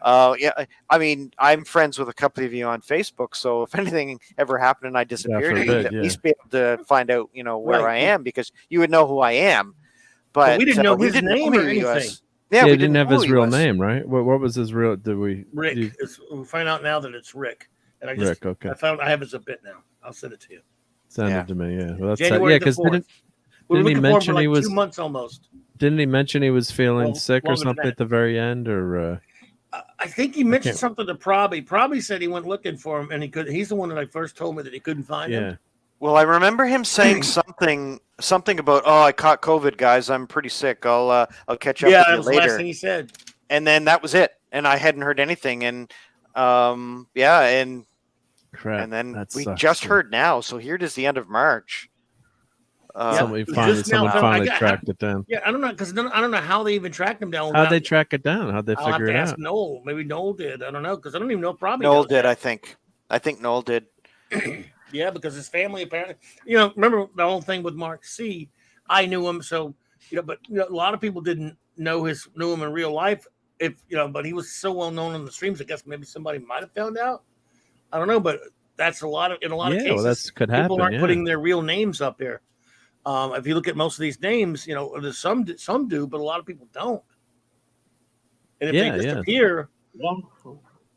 I mean, I'm friends with a couple of you on Facebook, so if anything ever happened and I disappeared, you'd at least be able to find out, where I am, because you would know who I am. But we didn't know his name or anything. Yeah, we didn't have his real name, right? What was his real? Did we? Rick. We find out now that it's Rick. And Rick. Okay. I have his bit now. I'll send it to you. Send it to me. Yeah. Well, that's January because didn't he mention he was 2 months almost? Didn't he mention he was feeling sick or something at the very end, or? I think he mentioned something to Proby. Proby said he went looking for him, and he's the one that first told me that he couldn't find him. Well, I remember him saying something about, I caught COVID, guys. I'm pretty sick. I'll catch up with you later. Yeah, that was the last thing he said. And then that was it. And I hadn't heard anything. And and then we just heard now. So here it is, the end of March. Someone finally tracked it down. Yeah, I don't know, because I don't know how they even tracked him down. How'd they track it down? How'd they figure it out? Ask Noel. Maybe Noel did. I don't know, because I don't even know. Probably Noel did. I think Noel did. Yeah, because his family apparently. Remember the whole thing with Mark C. I knew him, so but a lot of people didn't know him in real life if but he was so well known on the streams. I guess maybe somebody might have found out. I don't know, but that's in a lot of cases. Well, that could happen. People aren't putting their real names up here. If you look at most of these names, there's some do, but a lot of people don't. And if they disappear,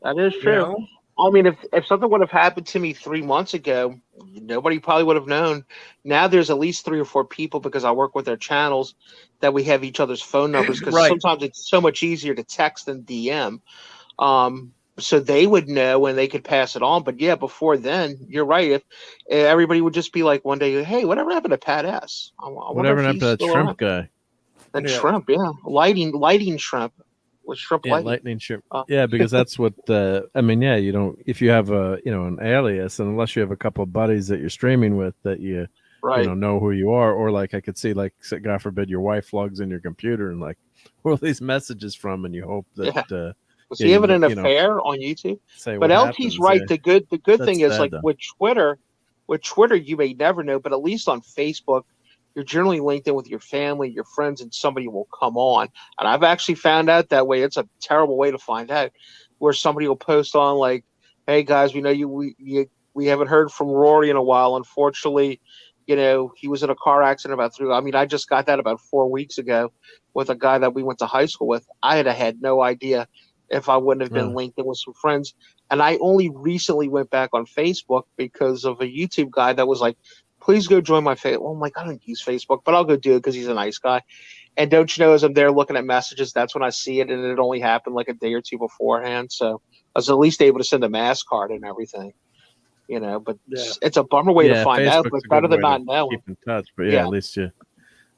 that is true. I mean, if something would have happened to me 3 months ago, nobody probably would have known. Now there's at least 3 or 4 people, because I work with their channels, that we have each other's phone numbers, because sometimes it's so much easier to text than DM. So they would know and they could pass it on. But yeah, before then, you're right. If everybody would just be like one day, hey, whatever happened to Pat S? Whatever happened to that shrimp guy? That shrimp, lighting shrimp. With shrimp lightning shrimp. Because that's what you don't, if you have an alias, and unless you have a couple of buddies that you're streaming with that you know who you are, or like I could see, like, God forbid your wife logs in your computer and like, where are these messages from, and you hope that was he having an affair on YouTube? But LT's right. The good thing is, like, with Twitter you may never know, but at least on Facebook you're generally linked in with your family, your friends, and somebody will come on. And I've actually found out that way. It's a terrible way to find out, where somebody will post on like, hey guys, we know we haven't heard from Rory in a while. Unfortunately, he was in a car accident I just got that about 4 weeks ago with a guy that we went to high school with. I had no idea if I wouldn't have been linked in with some friends. And I only recently went back on Facebook because of a YouTube guy that was like, please go join my Facebook. Well, I'm like, I don't use Facebook, but I'll go do it because he's a nice guy. And don't you know, as I'm there looking at messages, that's when I see it, and it only happened like a day or two beforehand. So I was at least able to send a mass card and everything, But it's a bummer way to find out, but better than not knowing. Keep in touch, but at least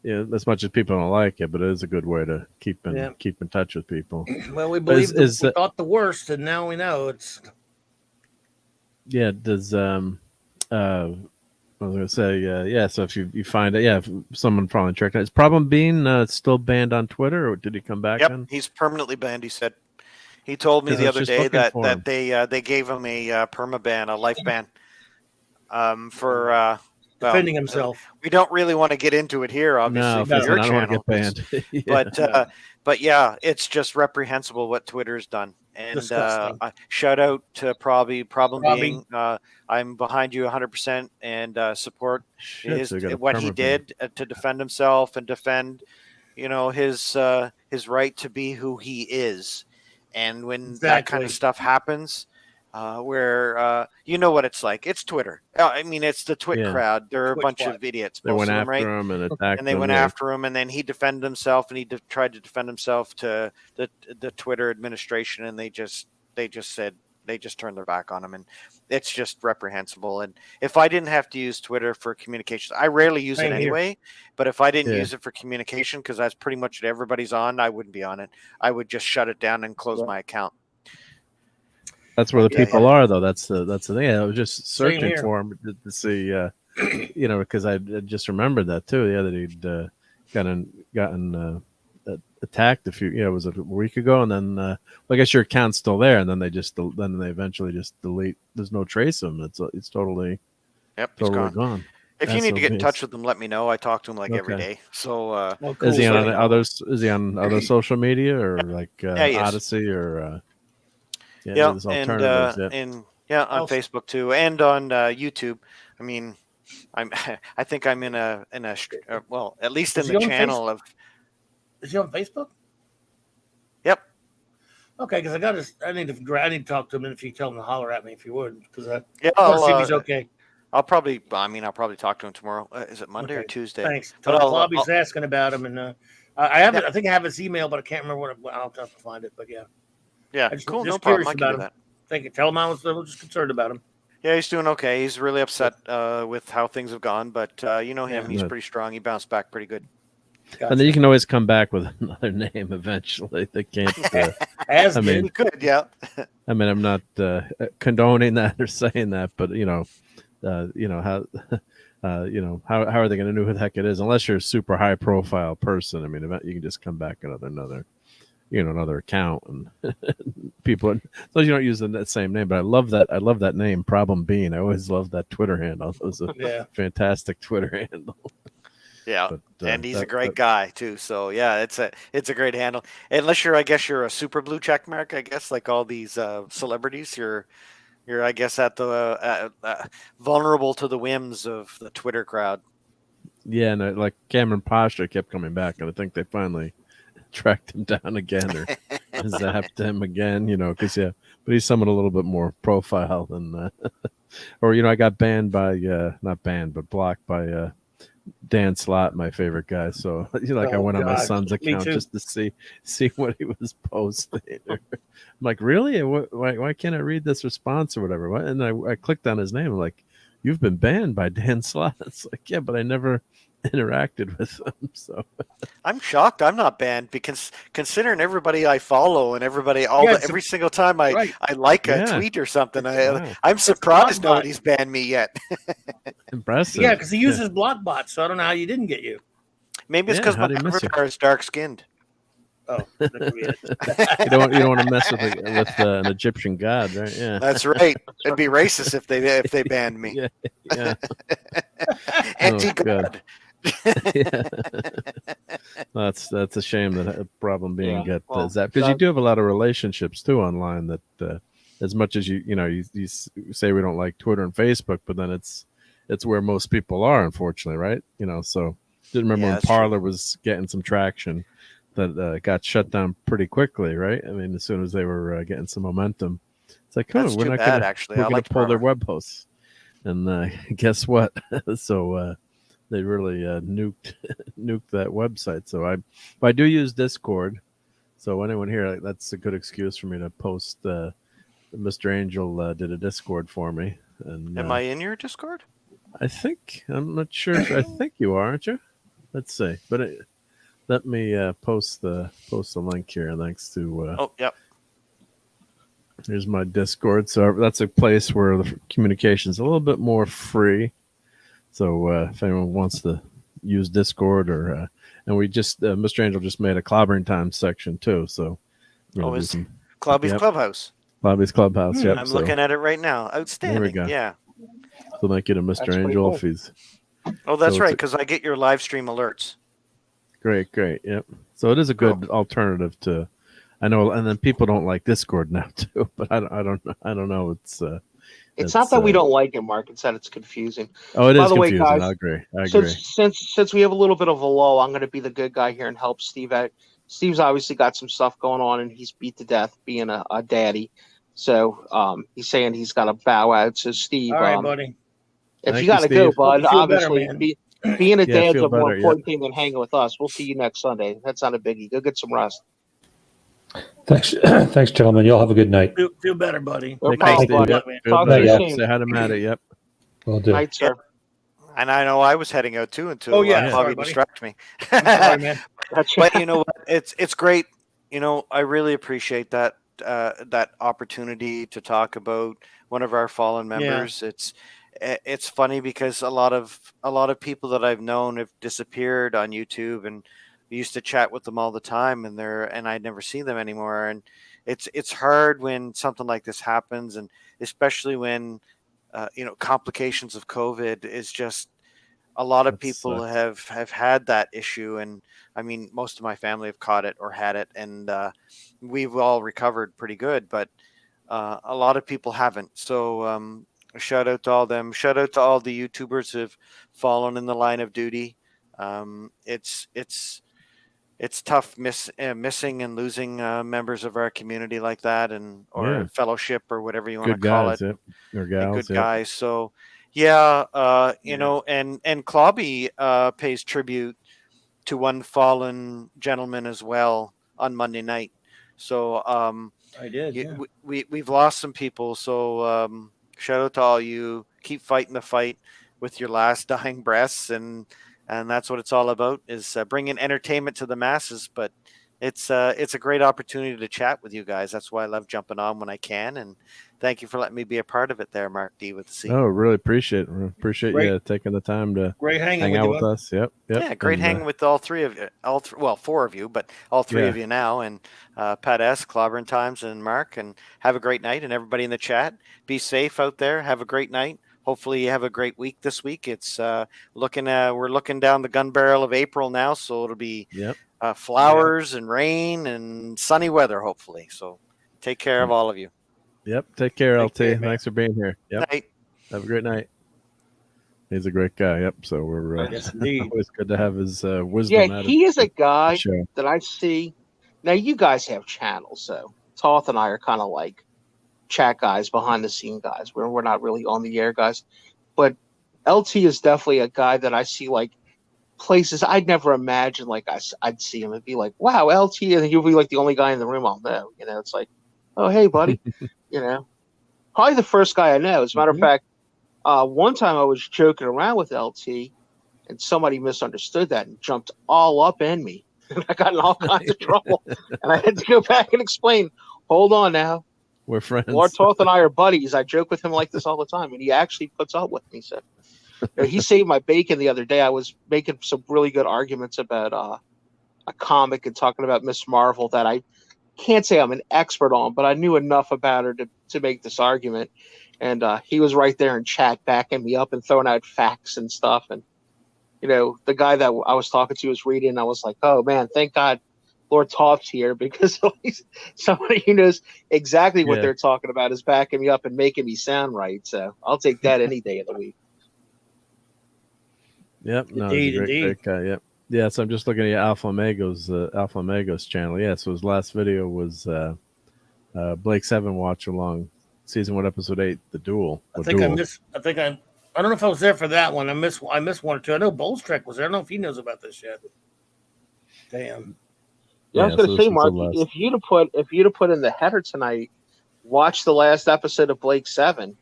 as much as people don't like it, but it is a good way to keep in touch with people. Well, we believe we thought the worst, and now we know it's. Yeah. Does I was going to say, so if you find it, if someone probably checked it. Is Problem Bean still banned on Twitter, or did he come back? Yep, he's permanently banned, he said. He told me the other day that they gave him a perma-ban, a life ban, for defending himself. We don't really want to get into it here, obviously, for your channel. But yeah, it's just reprehensible what Twitter's done. And shout out to Problem Being. I'm behind you 100% and support what he did to defend himself and defend, his right to be who he is. And when that kind of stuff happens, where you know what it's like. It's Twitter. I mean, it's the Twit crowd. They're a bunch of idiots. They went after him and attacked him. And they went after him, and then he defended himself, and he tried to defend himself to the Twitter administration, and they just turned their back on him, and it's just reprehensible. And if I didn't have to use Twitter for communication, I rarely use it anyway, but if I didn't use it for communication, because that's pretty much what everybody's on, I wouldn't be on it. I would just shut it down and close my account. That's where the people are, though. That's the thing. I was just searching for him to see, because I just remembered that too. That he'd gotten attacked it was a week ago, and then I guess your account's still there, and then they eventually just delete. There's no trace of him. It's totally gone. If you need to get in touch with him, let me know. I talk to him every day. So is he on others? Is he on other social media or like Odyssey or? And on Facebook too, and on YouTube. I mean, I think I'm in a at least in the channel of. Is he on Facebook? Yep. Okay, because I need to talk to him, and if you tell him to holler at me, if you would, because see if he's okay. I'll probably talk to him tomorrow. Is it Monday or Tuesday? Thanks. Bobby's asking about him, and I think I have his email, but I can't remember I'll have to find it. But yeah. Yeah, cool. No problem. I can do that. Thank you. Tell him I was just concerned about him. Yeah, he's doing okay. He's really upset with how things have gone, but you know him. He's pretty strong. He bounced back pretty good. Gotcha. And then you can always come back with another name eventually. They can't. You could, yeah. I mean, I'm not condoning that or saying that, but how are they going to know who the heck it is unless you're a super high profile person? I mean, you can just come back another account, and people. So you don't use the same name, but I love that name, Problem Bean. I always love that Twitter handle. It was a fantastic Twitter handle. Yeah, But, and he's a great guy too. So yeah, it's a great handle. Unless I guess you're a super blue check mark. I guess like all these celebrities, you're I guess at the vulnerable to the whims of the Twitter crowd. Yeah, and like Cameron Pasha kept coming back, and I think they finally tracked him down again or zapped him again. Because but he's someone a little bit more profile than, or I got banned by not banned but blocked by Dan Slott, my favorite guy. So I went on my son's account just to see what he was posting. I'm like, really? Why can't I read this response or whatever? And I clicked on his name. I'm like, you've been banned by Dan Slott. It's like, yeah, but I never interacted with him. So I'm shocked I'm not banned, because considering everybody I follow and everybody every single time I like a tweet or something, I'm surprised nobody's banned me yet. Impressive. Yeah, because he uses block bots, so I don't know how you didn't get you. Maybe it's because my avatar is dark skinned. Oh, that could be it. you don't want to mess with an Egyptian god, right? Yeah, that's right. It'd be racist if they banned me. Yeah. Anti-god. That's a shame that a problem being zapped, because you do have a lot of relationships too online that as much as you say we don't like Twitter and Facebook, but then it's where most people are, unfortunately, right? So didn't remember when Parler was getting some traction that got shut down pretty quickly, right? I mean, as soon as they were getting some momentum, it's like, we're not going to pull their web hosts, and guess what? So they really nuked that website. So I do use Discord. So anyone here, that's a good excuse for me to post. Mr. Angel did a Discord for me. And am I in your Discord? I'm not sure. I think you are, aren't you? Let's see. But let me post the link here. Thanks to. Oh, yep. Here's my Discord. So that's a place where the communication's a little bit more free. So if anyone wants to use Discord, or and we just Mr. Angel just made a Clobbering Time section too. So is Clobby's Clubhouse. Clobby's Clubhouse. Yep. I'm looking at it right now. Outstanding. There we go. Yeah. So thank you to Mr. Angel. Cool. If he's. Oh, that's right, because I get your live stream alerts. Great. Yep. So it is a good alternative to. I know, and then people don't like Discord now too, but I don't know. It's not that we don't like it, Mark. It's that it's confusing. Oh, it is confusing. Way, guys, I agree. Since we have a little bit of a lull, I'm going to be the good guy here and help Steve out. Steve's obviously got some stuff going on, and he's beat to death being a daddy. So he's saying he's got to bow out. So Steve, all right, buddy. If you got to go, bud, obviously being a dad's a more important thing than hanging with us. We'll see you next Sunday. That's not a biggie. Go get some rest. Thanks, gentlemen. Y'all have a good night. Feel better, buddy. Talk to you soon. Say hi to Matt. Yep. Will do. Night, sir. And I know I was heading out too until Bobby distracted me. Sorry, man. But you know what? It's great. I really appreciate that that opportunity to talk about one of our fallen members. Yeah. It's funny because a lot of people that I've known have disappeared on YouTube, and we used to chat with them all the time, and I'd never see them anymore. And it's hard when something like this happens, and especially when complications of COVID is just a lot of people have had that issue. And I mean, most of my family have caught it or had it, and we've all recovered pretty good, but a lot of people haven't. So shout out to all them. Shout out to all the YouTubers who have fallen in the line of duty. It's tough missing and losing members of our community like that, or fellowship, or whatever you want to call it. Or gals, good guys. So and Clobby pays tribute to one fallen gentleman as well on Monday night. So I did. We've lost some people. So shout out to all you. Keep fighting the fight with your last dying breaths, and that's what it's all about, is bringing entertainment to the masses. But it's a great opportunity to chat with you guys. That's why I love jumping on when I can. And thank you for letting me be a part of it there, Mark D with the C. Oh, really appreciate you taking the time to hang out with us. Yep. Yeah, great hanging with all three of you. Four of you, but all three of you now. And Pat S, Clobbering Times, and Mark. And have a great night. And everybody in the chat, be safe out there. Have a great night. hopefully you have a great week this week. It's we're looking down the gun barrel of April now, so it'll be flowers and rain and sunny weather, hopefully. So take care of all of you. Yep. Take care, LT. Care, Thanks for being here. Yep. Night. Have a great night. He's a great guy. Yep. So we're Yes, indeed. always good to have his wisdom. Yeah, he is a guy show. that I see. Now, you guys have channels, so Toth and I are kind of like chat guys, behind the scene guys. We're not really on the air guys. But LT is definitely a guy that I see like places I'd never imagined. Like I'd see him and be like, "Wow, LT," and he'll be like the only guy in the room I'll know. You know, it's like, "Oh, hey, buddy," you know. Probably the first guy I know. As a matter of fact, one time I was joking around with LT, and somebody misunderstood that and jumped all up in me. And I got in all kinds of trouble. And I had to go back and explain, hold on now. We're friends. Lord Toth and I are buddies. I joke with him like this all the time, and he actually puts up with me. So he saved my bacon the other day. I was making some really good arguments about a comic and talking about Miss Marvel that I can't say I'm an expert on, but I knew enough about her to make this argument. And he was right there in chat backing me up and throwing out facts and stuff. And, you know, the guy that I was talking to was reading, and I was like, oh, man, thank God Lord Toth's here, because at least somebody who knows exactly what they're talking about is backing me up and making me sound right. So I'll take that any day of the week. Yep. No, he's a great guy. Yep. Yeah. So I'm just looking at Alpha Omego's channel. Yeah. So his last video was Blake 7 watch along season 1, episode 8, The Duel. I don't know if I was there for that one. I missed one or two. I know Bolstrek was there. I don't know if he knows about this yet. Damn. Yeah, I was going to say, Mark, if you'd have put in the header tonight, watch the last episode of Blake 7.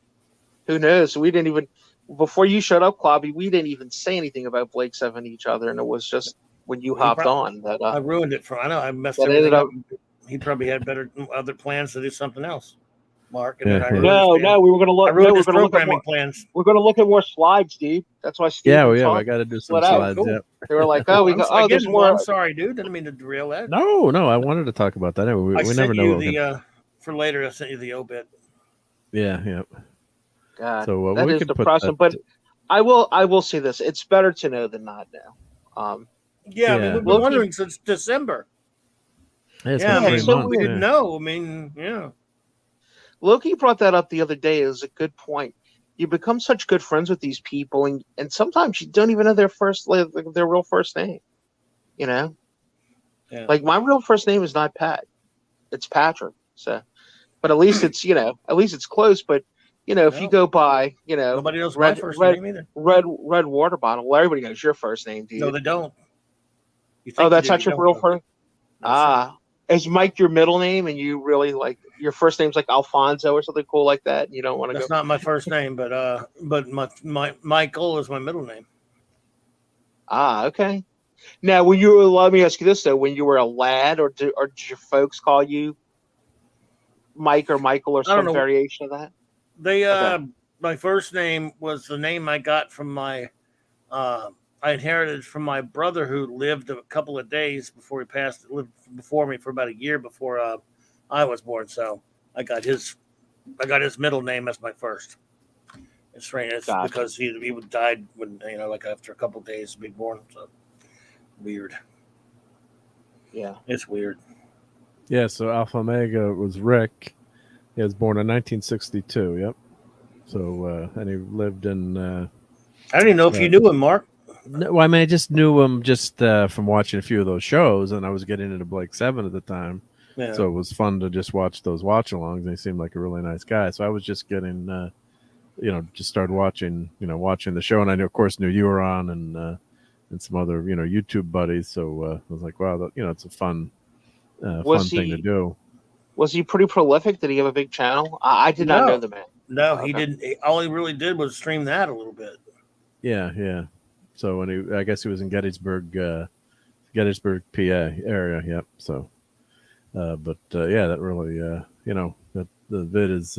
Who knows? We didn't even, before you showed up, Clobby, we didn't even say anything about Blake 7 to each other, and it was just when you hopped on that I ruined it for. I know I messed everything up. He probably had other plans to do something else. Mark, and no, we were going to look. I ruined his programming plans. We're going to look at more slides, Steve. That's why Steve. I got to do some slides. Cool. Yep. They were like, there's more. I'm sorry, dude. Didn't mean to derail that. No, I wanted to talk about that. We never know. For later, I sent you the obit. Yeah. God, so that is depressing. But I will say this: it's better to know than not know. I mean, we've been wondering since December. So we didn't know. I mean, yeah. Loki brought that up the other day. It was a good point. You become such good friends with these people, and sometimes you don't even know their real first name. You know, like my real first name is not Pat; it's Patrick. So, but at least it's it's close. But if you go by, nobody knows my first name either. Red water bottle. Well, everybody knows your first name, do you? No, they don't. That's not your real first. Is Mike your middle name, and you really like your first name's like Alfonso or something cool like that? And you don't want to. That's not my first name, but my Michael is my middle name. Okay. Now, let me ask you this though: when you were a lad, or did your folks call you Mike or Michael or some variation of that? They my first name was the name I got from my I inherited from my brother, who lived a couple of days before he passed. Lived before me for about a year before I was born. So I got his middle name as my first. It's strange. It's because he died when like after a couple of days of being born. So weird. Yeah, it's weird. Yeah. So Alpha Omega was Rick. He was born in 1962. Yep. So and he lived in. I didn't know if you knew him, Mark. No, well, I mean, I just knew him from watching a few of those shows, and I was getting into Blake 7 at the time. Yeah. So it was fun to just watch those watch-alongs, and he seemed like a really nice guy. So I was just getting, just started watching the show, and I of course knew you were on, and some other, YouTube buddies. So I was like, wow, it's a fun thing to do. Was he pretty prolific? Did he have a big channel? I did not know the man. No, he didn't. All he really did was stream that a little bit. Yeah. So I guess he was in Gettysburg, PA area. Yep. So, that really, that the vid has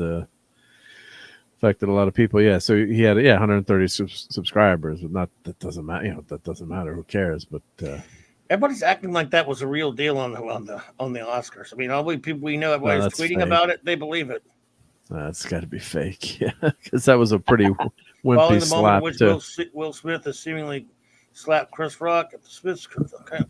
affected a lot of people. Yeah. So he had 130 subscribers, but that doesn't matter. That doesn't matter. Who cares? But everybody's acting like that was a real deal on the Oscars. I mean, all the people we know, everybody's tweeting about it. They believe it. That's got to be fake, yeah, because that was a pretty Following wimpy the slap moment in which too. Will Smith has seemingly slapped Chris Rock at the Smiths. Okay.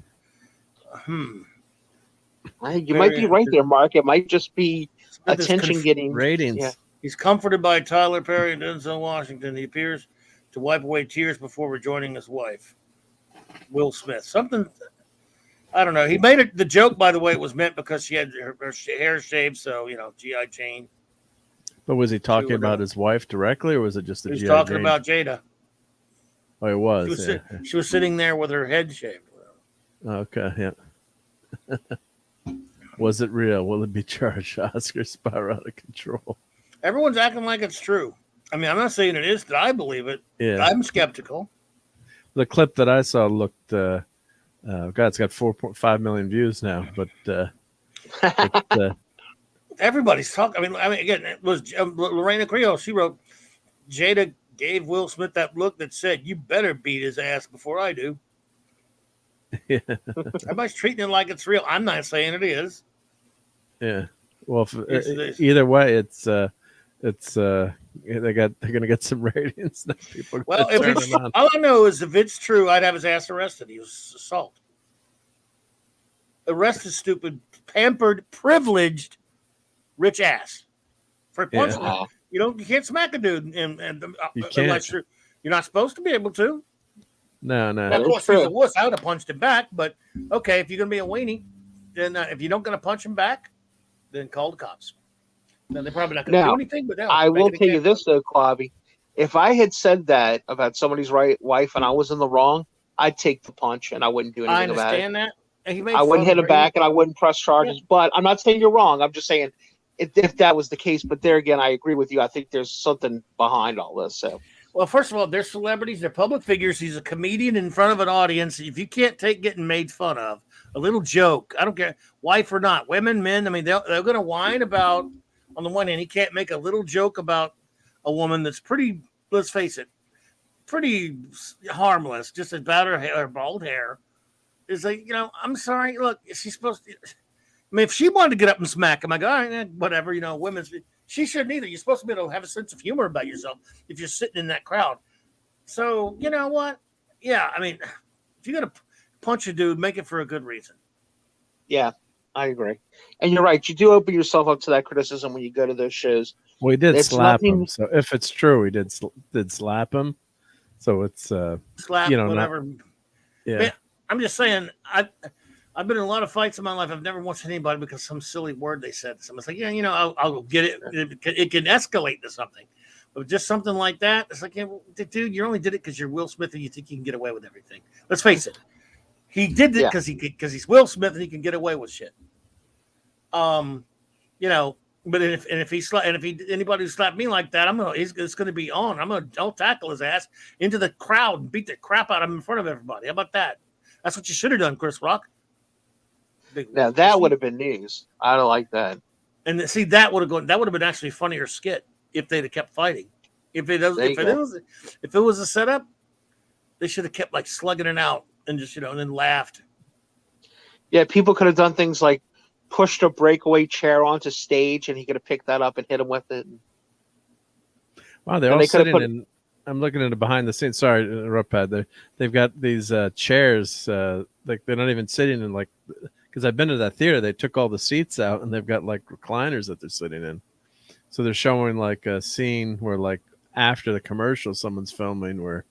You might be right there, Mark. It might just be Smith attention getting ratings. Yeah. He's comforted by Tyler Perry and Denzel Washington. He appears to wipe away tears before rejoining his wife, Will Smith. Something, I don't know. He made it. The joke, by the way, was meant because she had her hair shaved, so G.I. Jane. But was he talking about his wife directly, or was it just a He was G.I. talking Jane? about Jada. Oh, it was. She was sitting there with her head shaved. Okay, yeah. Was it real? Will it be charged? Oscar spiral out of control. Everyone's acting like it's true. I mean, I'm not saying it is that I believe it. Yeah, I'm skeptical. The clip that I saw looked. God, it's got 4.5 million views now. But everybody's talking. I mean, again, it was Lorena Creel. She wrote, Jada gave Will Smith that look that said, "You better beat his ass before I do." Yeah. Everybody's treating it like it's real. I'm not saying it is. Yeah. Well, either way, they're gonna get some ratings. Now. People well, if it's all I know is if it's true, I'd have his ass arrested. He was assault. Arrested, stupid, pampered, privileged, rich ass for punching. Yeah. You can't smack a dude, and you can't. unless you're not supposed to be able to. No. Of course, he's a wuss. I would have punched him back, but okay, if you're gonna be a weenie, then if you don't gonna punch him back, then call the cops. Now they're probably not gonna do anything. But I will tell you this though, Clobby. If I had said that about somebody's wife and I was in the wrong, I'd take the punch and I wouldn't do anything about it. I understand that. I wouldn't hit him back and I wouldn't press charges. Yeah. But I'm not saying you're wrong. I'm just saying if that was the case. But there again, I agree with you. I think there's something behind all this. So. Well, first of all, they're celebrities. They're public figures. He's a comedian in front of an audience. If you can't take getting made fun of, a little joke, I don't care, wife or not, women, men, I mean, they're going to whine about, on the one hand, he can't make a little joke about a woman that's pretty, let's face it, pretty harmless, just about her bald hair. It's like, I'm sorry, look, she's supposed to, I mean, if she wanted to get up and smack him, I go, all right, whatever, women's, she shouldn't either. You're supposed to be able to have a sense of humor about yourself if you're sitting in that crowd. So, you know what? Yeah, I mean, if you're going to punch a dude, make it for a good reason. Yeah, I agree. And you're right. You do open yourself up to that criticism when you go to those shows. Well, he did slap him. So if it's true, he did slap him. So it's, slap, whatever. Yeah. Man, I'm just saying, I've been in a lot of fights in my life. I've never once hit anybody because some silly word they said. Someone's like, I'll get it. It can escalate to something. But just something like that, it's like, dude, you only did it because you're Will Smith and you think you can get away with everything. Let's face it. He did it because he's Will Smith and he can get away with shit. But if anybody who slapped me like that, it's gonna be on. I'll tackle his ass into the crowd and beat the crap out of him in front of everybody. How about that? That's what you should have done, Chris Rock. Now that would have been news. I don't like that. And see, that would have been actually a funnier skit if they'd have kept fighting. If it was a setup, they should have kept like slugging it out and just and then laughed. Yeah, people could have done things like pushed a breakaway chair onto stage, and he could have picked that up and hit him with it. Wow, they're all sitting in. I'm looking at the behind the scenes. Sorry to interrupt, Pat. They've got these chairs. Like they're not even sitting in like. Because I've been to that theater, they took all the seats out and they've got like recliners that they're sitting in. So they're showing like a scene where like after the commercial, someone's filming where,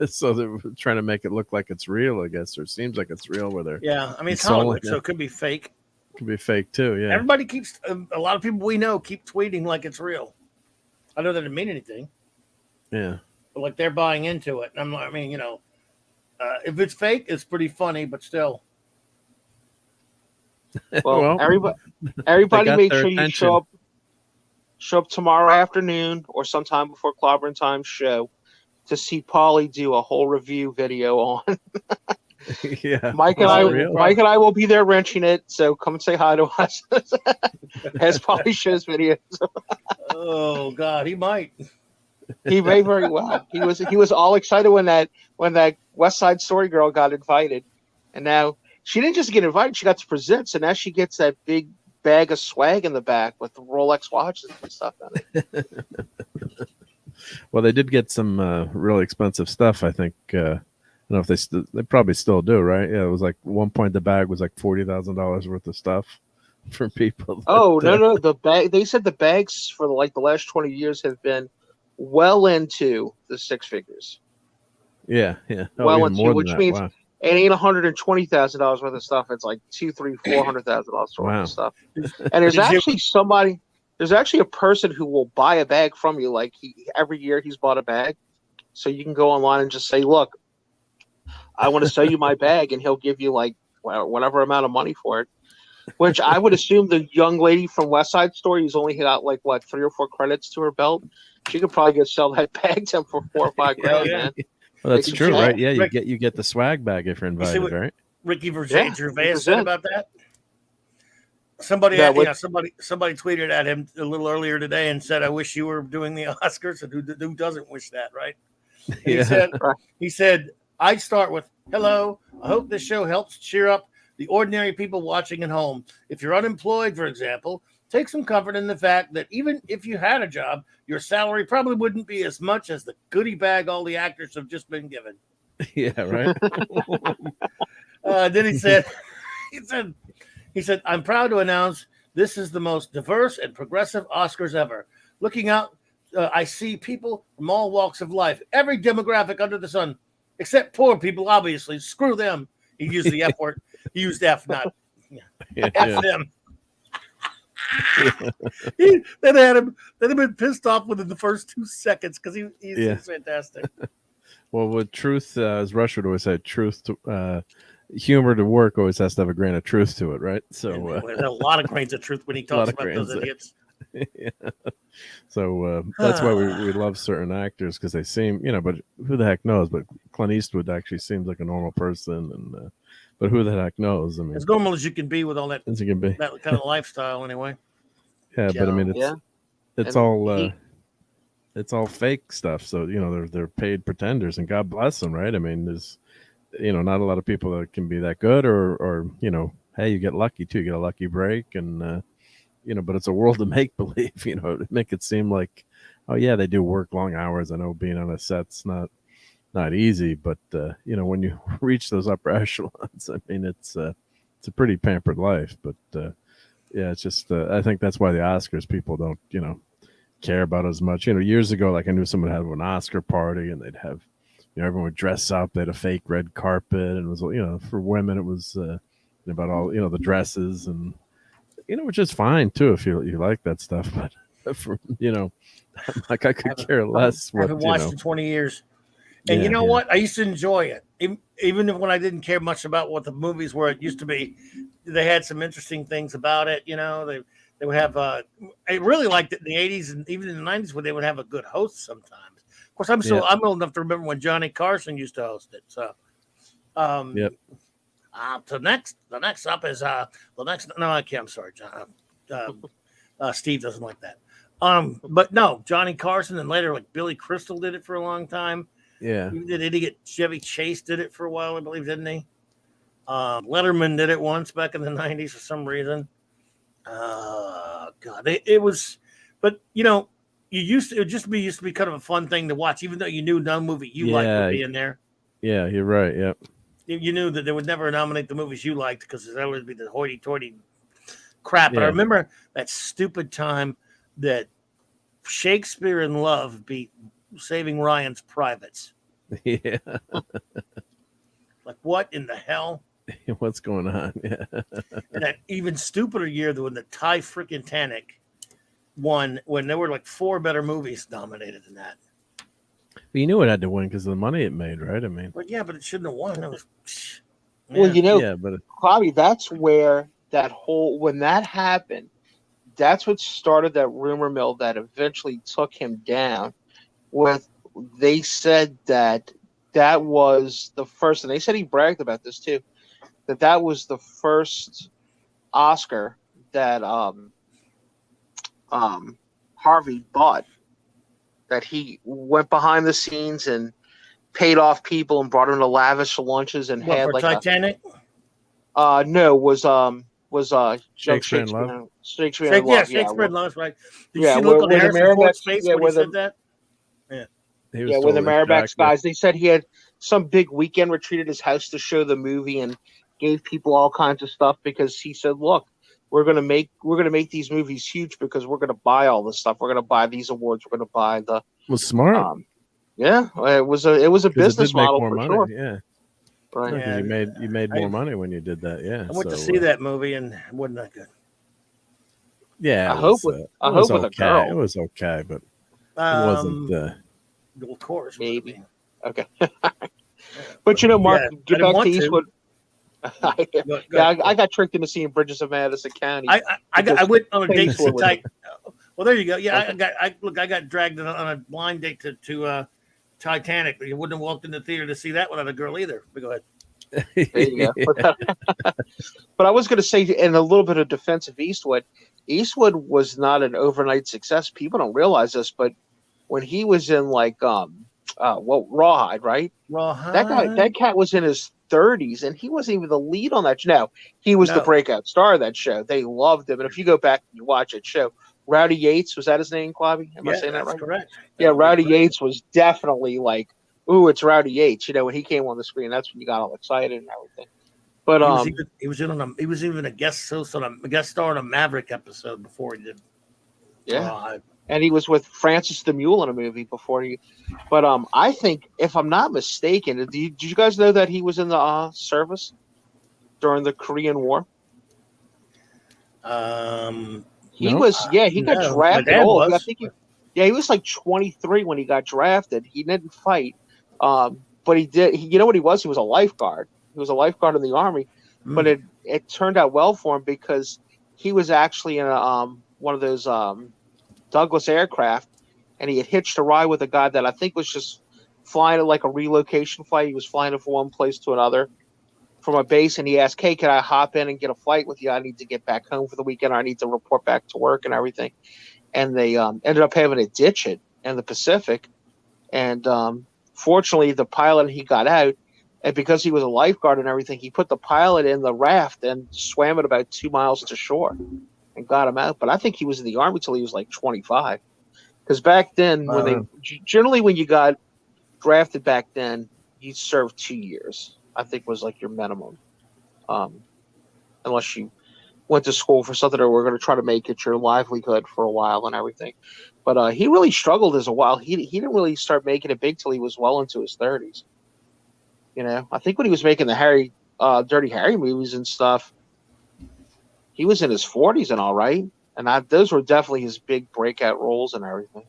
so they're trying to make it look like it's real, I guess, or it seems like it's real where they're. Yeah, I mean, it's Hollywood, so it could be fake. Could be fake too, yeah. Everybody keeps, a lot of people we know keep tweeting like it's real. I know that didn't mean anything. Yeah. But like they're buying into it. And if it's fake, it's pretty funny, but still. Well, everybody make sure you show up tomorrow afternoon or sometime before Clobbering Time's show to see Paulie do a whole review video on. Yeah, Mike and I will be there wrenching it. So come and say hi to us as Paulie shows videos. Oh God, he might. He may very well. He was all excited when that West Side Story girl got invited, and now. She didn't just get invited; she got to present. So now she gets that big bag of swag in the back with the Rolex watches and stuff in it. Well, they did get some really expensive stuff. I think I don't know if they probably still do, right? Yeah, it was like one point the bag was like $40,000 worth of stuff for people. No, the bag. They said the bags for like the last 20 years have been well into the six figures. Yeah. Well even into, more which than that. means Wow. it ain't $120,000 worth of stuff. It's like $200,000-$400,000 worth Wow. of stuff. And there's actually somebody. There's actually a person who will buy a bag from you. Like every year he's bought a bag, so you can go online and just say, "Look, I want to sell you my bag," and he'll give you like whatever amount of money for it. Which I would assume the young lady from West Side Story who's only got like 3 or 4 credits to her belt, she could probably sell that bag to him for $4 or $5 grand, man. Well, that's true, Yeah. right? Yeah, you get the swag bag if you're invited, right? Ricky Yeah, Gervais said about that. Somebody tweeted at him a little earlier today and said, "I wish you were doing the Oscars." And who doesn't wish that, right? And he said, "I'd start with, hello, I hope this show helps cheer up the ordinary people watching at home. If you're unemployed, for example, take some comfort in the fact that even if you had a job, your salary probably wouldn't be as much as the goodie bag all the actors have just been given." Yeah, right. Then he said, "I'm proud to announce this is the most diverse and progressive Oscars ever. Looking out, I see people from all walks of life, every demographic under the sun, except poor people, obviously. Screw them." He used the F word. He used F, not F them. They'd have been pissed off within the first 2 seconds because he's fantastic. Well, with truth, as Rush would always say, truth to humor to work always has to have a grain of truth to it, right? So there's a lot of grains of truth when he talks about those idiots. Yeah. So that's why we love certain actors, because they seem, but who the heck knows? But Clint Eastwood actually seems like a normal person, and but who the heck knows? I mean, as normal as you can be with all that, as you can be. that kind of lifestyle, anyway. Yeah, but I mean, it's all fake stuff. So they're paid pretenders, and God bless them, right? I mean, there's not a lot of people that can be that good, or hey, you get lucky too. You get a lucky break, and but it's a world of make believe. Make it seem like, oh yeah, they do work long hours. I know being on a set's not easy, but when you reach those upper echelons, I mean, it's a pretty pampered life. But yeah, it's just I think that's why the Oscars people don't care about as much. Years ago, like I knew someone had an Oscar party, and they'd have everyone would dress up. They had a fake red carpet, and it was for women it was about all the dresses, and which is fine too if you like that stuff. But for like I could care less. I haven't watched in 20 years. And you know what? I used to enjoy it. Even when I didn't care much about what the movies were, it used to be, they had some interesting things about it. They would have, I really liked it in the 80s and even in the 90s when they would have a good host sometimes. Of course, I'm old enough to remember when Johnny Carson used to host it. So, the next up is no, I can't. I'm sorry, John. Steve doesn't like that. But no, Johnny Carson, and later like Billy Crystal did it for a long time. Yeah. Did idiot Chevy Chase did it for a while, I believe, didn't he? Letterman did it once back in the 90s for some reason. God, it was, but it used to be kind of a fun thing to watch, even though you knew no movie you liked would be in there. Yeah, you're right. Yeah. You knew that they would never nominate the movies you liked because that would be the hoity-toity crap. But I remember that stupid time that Shakespeare in Love beat Saving Ryan's Privates. Yeah. Like, what in the hell? What's going on? Yeah. And that even stupider year when the Thai freaking Titanic won, when there were like 4 better movies nominated than that. But you knew it had to win because of the money it made, right? I mean, well, yeah, but it shouldn't have won. It was, well, Bobby, that's where when that happened, that's what started that rumor mill that eventually took him down. They said that was the first, and they said he bragged about this too, that was the first Oscar that Harvey bought, that he went behind the scenes and paid off people and brought them to lavish lunches and had for like Titanic. No, was Shakespeare in Love. Shakespeare in Love. Shakespeare in Love, right? Did Yeah, you look on where the Harrison Ford's Marybacks, face yeah, when where he the said that? He was yeah, where the totally Marybacks distracted. guys, they said he had some big weekend retreat at his house to show the movie and gave people all kinds of stuff because he said, "Look, we're gonna make these movies huge because we're gonna buy all this stuff. We're gonna buy these awards. We're gonna buy the." Was smart. Yeah, it was a Because it business did make model more for money. sure. Yeah. Right. Because you made more money when you did that. Yeah. I went to see that movie and it wasn't that good. Yeah. I hope with a girl. It was okay, but it wasn't. Of course, maybe. Okay. But Mark, get back to Eastwood. I got tricked into seeing Bridges of Madison County. I went on a date to Eastwood was well, there you go. Yeah, Okay. I got dragged on a blind date to Titanic. You wouldn't have walked in the theater to see that without a girl either. But go ahead. There you go. But I was going to say, in a little bit of defense of Eastwood, Eastwood was not an overnight success. People don't realize this, but when he was in Rawhide, right? Rawhide. That cat was in his 30s, and he wasn't even the lead on that show. Now, he was the breakout star of that show. They loved him, and if you go back and you watch that show, Rowdy Yates, was that his name, Clobby? Am I saying that right? Correct. Yeah, Rowdy Yates was definitely like, ooh, it's Rowdy Yates. When he came on the screen, that's when you got all excited and everything. But he was even a guest star on a Maverick episode before he did. Yeah. And he was with Francis the Mule in a movie before he. But I think, if I'm not mistaken, did you guys know that he was in the service during the Korean War? He got drafted old. I think he was like 23 when he got drafted. He didn't fight, but he did. You know what he was? He was a lifeguard. He was a lifeguard in the Army, but it turned out well for him because he was actually in one of those Douglas aircraft, and he had hitched a ride with a guy that I think was just flying like a relocation flight. He was flying from one place to another from a base, and he asked, "Hey, can I hop in and get a flight with you? I need to get back home for the weekend. Or I need to report back to work and everything." And they ended up having to ditch it in the Pacific. And fortunately, the pilot, he got out, and because he was a lifeguard and everything, he put the pilot in the raft and swam it about 2 miles to shore and got him out. But I think he was in the Army till he was like 25. Because back then, when you got drafted back then, you served 2 years. I think was like your minimum, unless you went to school for something or were going to try to make it your livelihood for a while and everything. But he really struggled as a while. He didn't really start making it big till he was well into his 30s. I think when he was making the Dirty Harry movies and stuff, he was in his 40s and all, right? And those were definitely his big breakout roles and everything.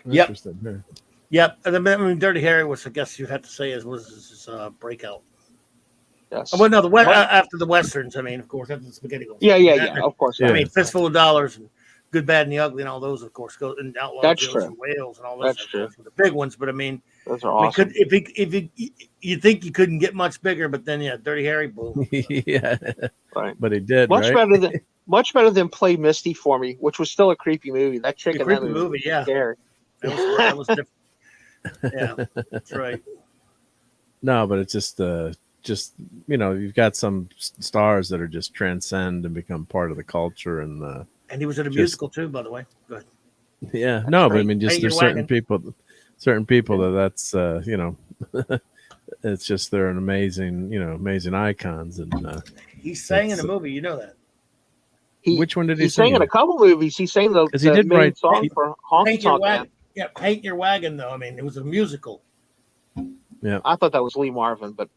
Yep. Yep. And then Dirty Harry was, I guess you'd have to say, was his breakout. Yes. Well, no, after the Westerns, I mean, of course, after the Spaghetti Westerns. Yeah, of course. I mean, Fistful of Dollars and Good, Bad, and the Ugly and all those, of course, go and Outlaw Tales from Wales and all those. That's true. The big ones, but I mean, those are awesome. If you think you couldn't get much bigger, but then Dirty Harry, boom. Yeah, right. But he did much better than Play Misty for me, which was still a creepy movie. That chick in that movie, yeah, scary. That was different. Yeah, that's right. No, but it's just you've got some stars that are just transcend and become part of the culture, and he was in a musical too, by the way. Go ahead. Yeah, that's no, great. But I mean, just there's certain people that's it's just they're an amazing icons, and he sang in a movie, you know that. Which one did he sing? He sang in a couple movies. He sang the main song for Honky Tonk Man. Yeah, Paint Your Wagon, though. I mean, it was a musical. Yeah, I thought that was Lee Marvin, but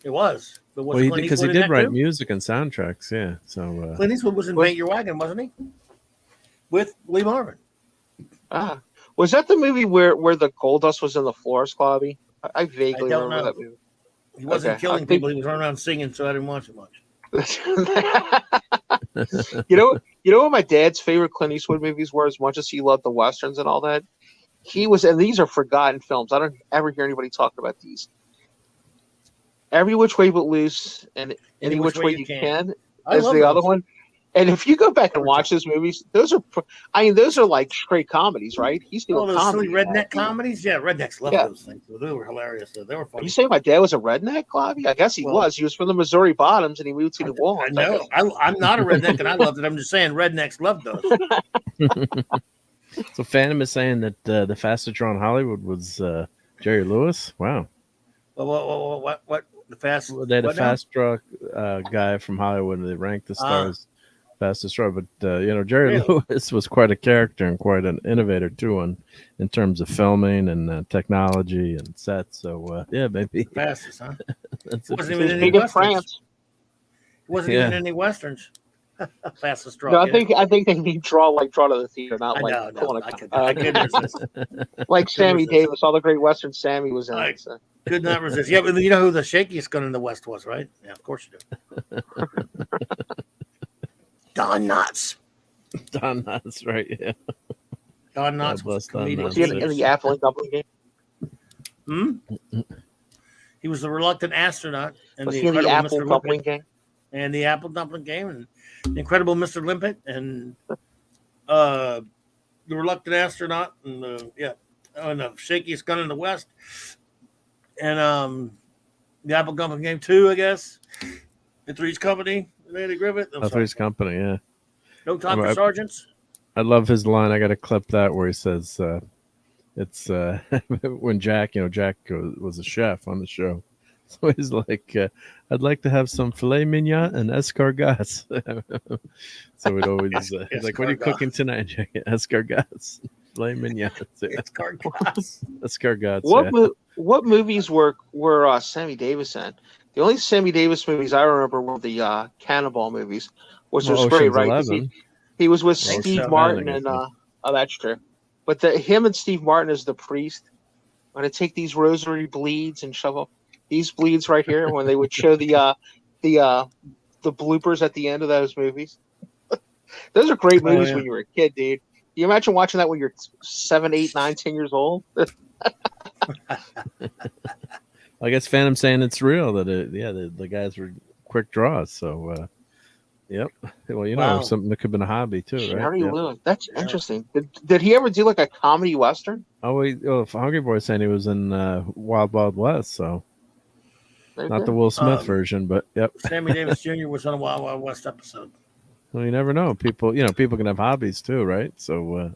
it was. But because he did write music and soundtracks. Yeah, so Clint Eastwood was in Paint Your Wagon, wasn't he? With Lee Marvin. Was that the movie where the gold dust was in the floors, Clobby? I vaguely remember that movie. He wasn't killing people; he was running around singing, so I didn't watch it much. You know what my dad's favorite Clint Eastwood movies were, as much as he loved the westerns and all that? He was, and these are forgotten films. I don't ever hear anybody talk about these. Every Which Way But Loose and Any Which Way You Can is the other one. And if you go back and watch those movies, those are like straight comedies, right? He's doing those silly comedy. redneck comedies. Yeah, rednecks love those things. They were hilarious. They were funny. You say my dad was a redneck, Bobby? I guess he was. He was from the Missouri Bottoms, and he moved to New Orleans. I know. I'm not a redneck, and I loved it. I'm just saying, rednecks love those. So Phantom is saying that the fastest draw in Hollywood was Jerry Lewis. Wow. Well, what the fast? They had a fast draw guy from Hollywood, and they ranked the stars fastest draw. But Jerry Lewis was quite a character and quite an innovator too, in terms of filming and technology and sets. So maybe fastest, huh? That's wasn't even any westerns. France. Wasn't even any westerns. Fastest draw. No, I think they need draw to the theater, not like I couldn't resist. Like Sammy Davis, all the great Western Sammy was in it. So. Could not resist. Yeah, but you know who the shakiest gun in the West was, right? Yeah, of course you do. Don Knotts. Don Knotts, right? Yeah. Don Knotts was comedian. Was he in the Apple and Dumpling game? He was the reluctant astronaut. Was he in the Apple and Dumpling game? And the Apple Dumpling game, and the Incredible Mr. Limpet, and the Reluctant Astronaut, and the Shakiest Gun in the West, and the Apple Dumpling game 2, I guess. The Three's Company, Andy Griffith. Three's Company, yeah. No Time for Sergeants. I love his line. I got to clip that where he says, "It's when Jack was a chef on the show." So he's like, I'd like to have some filet mignon and escargots. So we'd always he's like, what are you cooking tonight, Jack? Escargots, filet mignon, escargots. What movies were Sammy Davis in? The only Sammy Davis movies I remember were the Cannonball movies, which was great, right? He was with Steve Martin, and that's true. But him and Steve Martin as the priest, I'm going to take these rosary bleeds and shove up these bleeds right here when they would show the bloopers at the end of those movies. Those are great movies when you were a kid, dude. Can you imagine watching that when you're 7, 8, 9, 10 years old? I guess Phantom's saying it's real that the guys were quick draws. So yep. Well, something that could have been a hobby too, right? Lewis. That's interesting. Did he ever do like a comedy western? Hungry Boy saying he was in Wild Wild West, so. Not the Will Smith version, but yep. Sammy Davis Jr. was on a Wild Wild West episode. Well, you never know. People can have hobbies too, right? So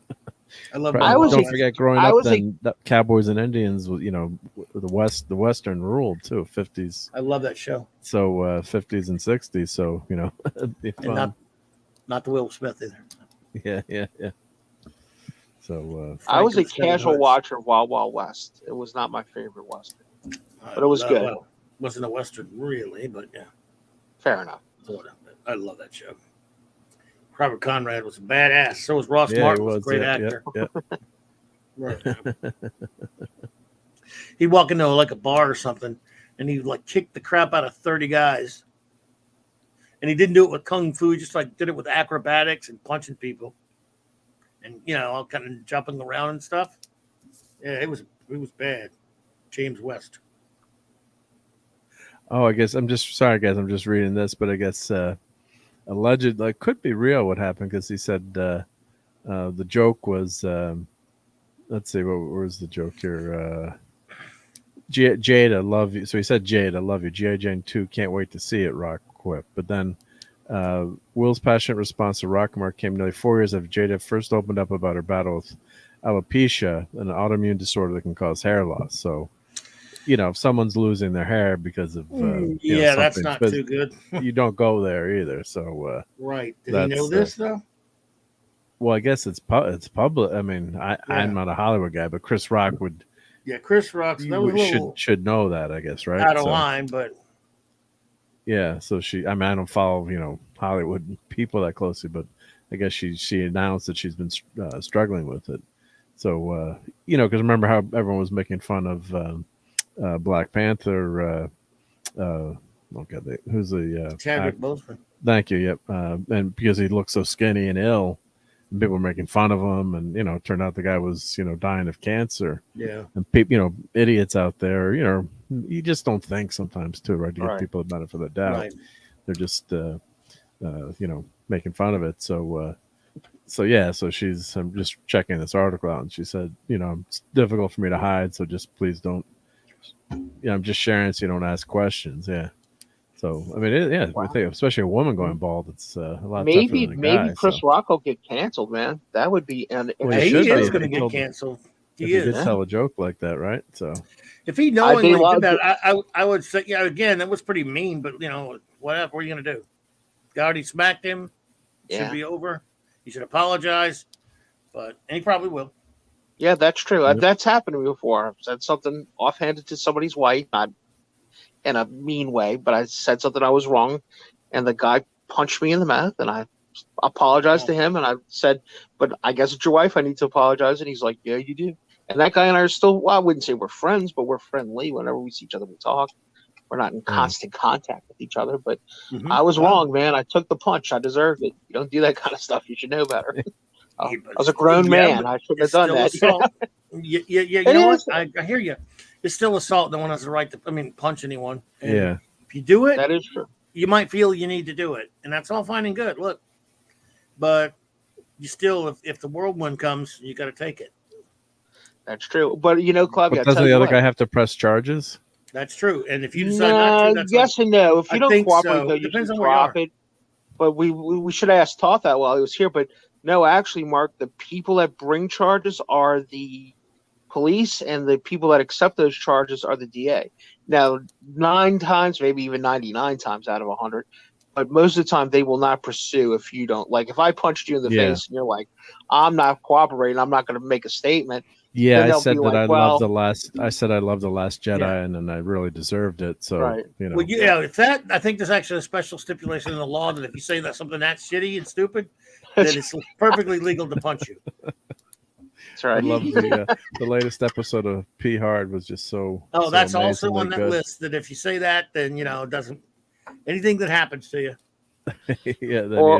I love. Don't forget, growing up, then Cowboys and Indians, the Western ruled too. 50s. I love that show. So 50s and 60s. So it'd be fun. And not the Will Smith either. Yeah. So I was a casual watcher of Wild Wild West. It was not my favorite Western, but it was good. Well, wasn't a Western really, but yeah. Fair enough. I love that show. Robert Conrad was a badass. So was Ross Martin. Was a great actor. Yeah. Right. He'd walk into like a bar or something, and he'd like kick the crap out of 30 guys. And he didn't do it with kung fu. He just like did it with acrobatics and punching people, and all kind of jumping around and stuff. Yeah, it was bad. James West. Oh, I guess I'm just sorry, guys. I'm just reading this, but I guess alleged, could be real. What happened? Because he said the joke was, let's see, what was the joke here? Jade, I love you. So he said, Jade, I love you. G.I. Jane 2, can't wait to see it. Rock quip. But then Will's passionate response to Rockmark came nearly 4 years after Jade had first opened up about her battle with alopecia, an autoimmune disorder that can cause hair loss. So. If someone's losing their hair because of that's not too good. You don't go there either. So right. Did he know this though? Well, I guess it's public. I mean, I'm not a Hollywood guy, but Chris Rock would. Yeah, Chris Rock should know that, I guess, right? Out of line, but. Yeah, so I don't follow Hollywood people that closely, but I guess she announced that she's been struggling with it. So because remember how everyone was making fun of. Black Panther. Who's the Chadwick Boseman? Thank you. Yep. And because he looked so skinny and ill, and people were making fun of him, and it turned out the guy was dying of cancer. Yeah. And people, idiots out there, you just don't think sometimes too, right? To give people the benefit of the doubt. Right. They're just making fun of it. So I'm just checking this article out, and she said, it's difficult for me to hide, so just please don't. I'm just sharing so you don't ask questions. Yeah. So I mean, Wow. I think especially a woman going bald, it's a lot tougher Maybe than a guy. Chris Rock will get canceled, man. That would be he he should is be. going to He get told- canceled. If He he is. did tell a joke like that, right? So If he knowingly did allowed that, I would say, again, that was pretty mean, but whatever. What are you going to do? He already smacked him. It should be over. He should apologize, and he probably will. Yeah, that's true. Yep. That's happened to me before. I've said something offhanded to somebody's wife, not in a mean way, but I said something I was wrong, and the guy punched me in the mouth, and I apologized to him, and I said, but I guess it's your wife, I need to apologize. And he's like, yeah, you do. And that guy and I are still, well, I wouldn't say we're friends, but we're friendly. Whenever we see each other, we talk. We're not in constant contact with each other, but I was wrong, man. I took the punch. I deserved it. You don't do that kind of stuff. You should know better. I was a grown man. I shouldn't have done that. You know what? I hear you. It's still assault. No one has the right to, punch anyone. And if you do it, that is true. You might feel you need to do it, and that's all fine and good. Look, but you still, if the whirlwind comes, you got to take it. That's true. But Club, but doesn't the other guy have to press charges? That's true. And if you decide not to, that's yes and no. If you don't cooperate, so. though, you can drop it. But we should have asked Toth that while he was here. But no, actually, Mark, the people that bring charges are the police, and the people that accept those charges are the DA. Now, 9 times, maybe even 99 times out of 100, but most of the time they will not pursue if you don't. Like, if I punched you in the face and you're like, I'm not cooperating, I'm not going to make a statement. Yeah, I said that I love the last. I said I love the Last Jedi, and then I really deserved it. So Well, if that, I think there's actually a special stipulation in the law that if you say that something that's shitty and stupid, that it's perfectly legal to punch you. That's right. I love the latest episode of P Hard was just so. Oh, that's also amazingly on that good. list. That if you say that, then it doesn't. Anything that happens to you.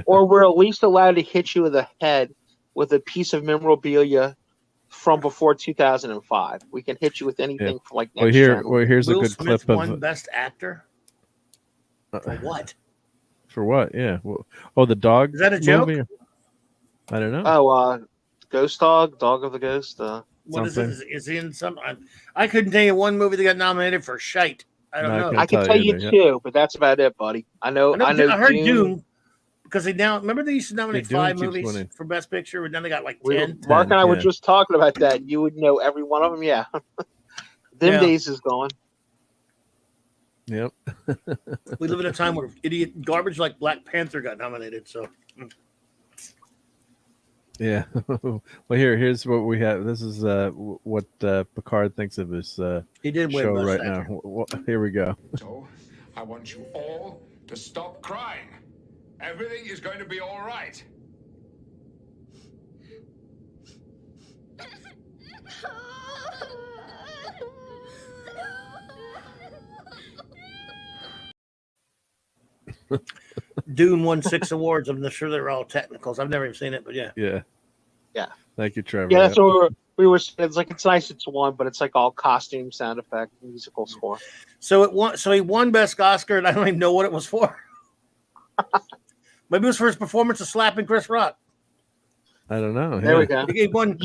Or we're at least allowed to hit you in the head with a piece of memorabilia from before 2005. We can hit you with anything from like next here's Will a good Smith clip won of Best Actor. For what? For what? Yeah. Well, the dog. Is that a joke? Movie? I don't know. Oh, Ghost Dog, Dog of the Ghost. What is it? Is he in some? I couldn't tell you one movie that got nominated for shite. I don't know. I can tell you two, but that's about it, buddy. I know. I heard Dune. Because remember they used to nominate 5 movies for Best Picture, but then they got like 10. Mark and I were just talking about that. You would know every one of them, yeah. Them days is gone. Yep. We live in a time where idiot garbage like Black Panther got nominated. So. Yeah. Well, here's what we have. This is what Picard thinks of his he did win show Best right Actor. now. Here we go. So, I want you all to stop crying. Everything is going to be all right. Dune won 6 awards. I'm not sure they're all technicals. I've never even seen it, but yeah. Yeah. Thank you, Trevor. Yeah, that's what we were. It's like it's nice. It's one, but it's like all costume, sound effect, musical score. So it won. So he won Best Oscar, and I don't even know what it was for. Maybe it was for his performance of slapping Chris Rock. I don't know. There we go. He won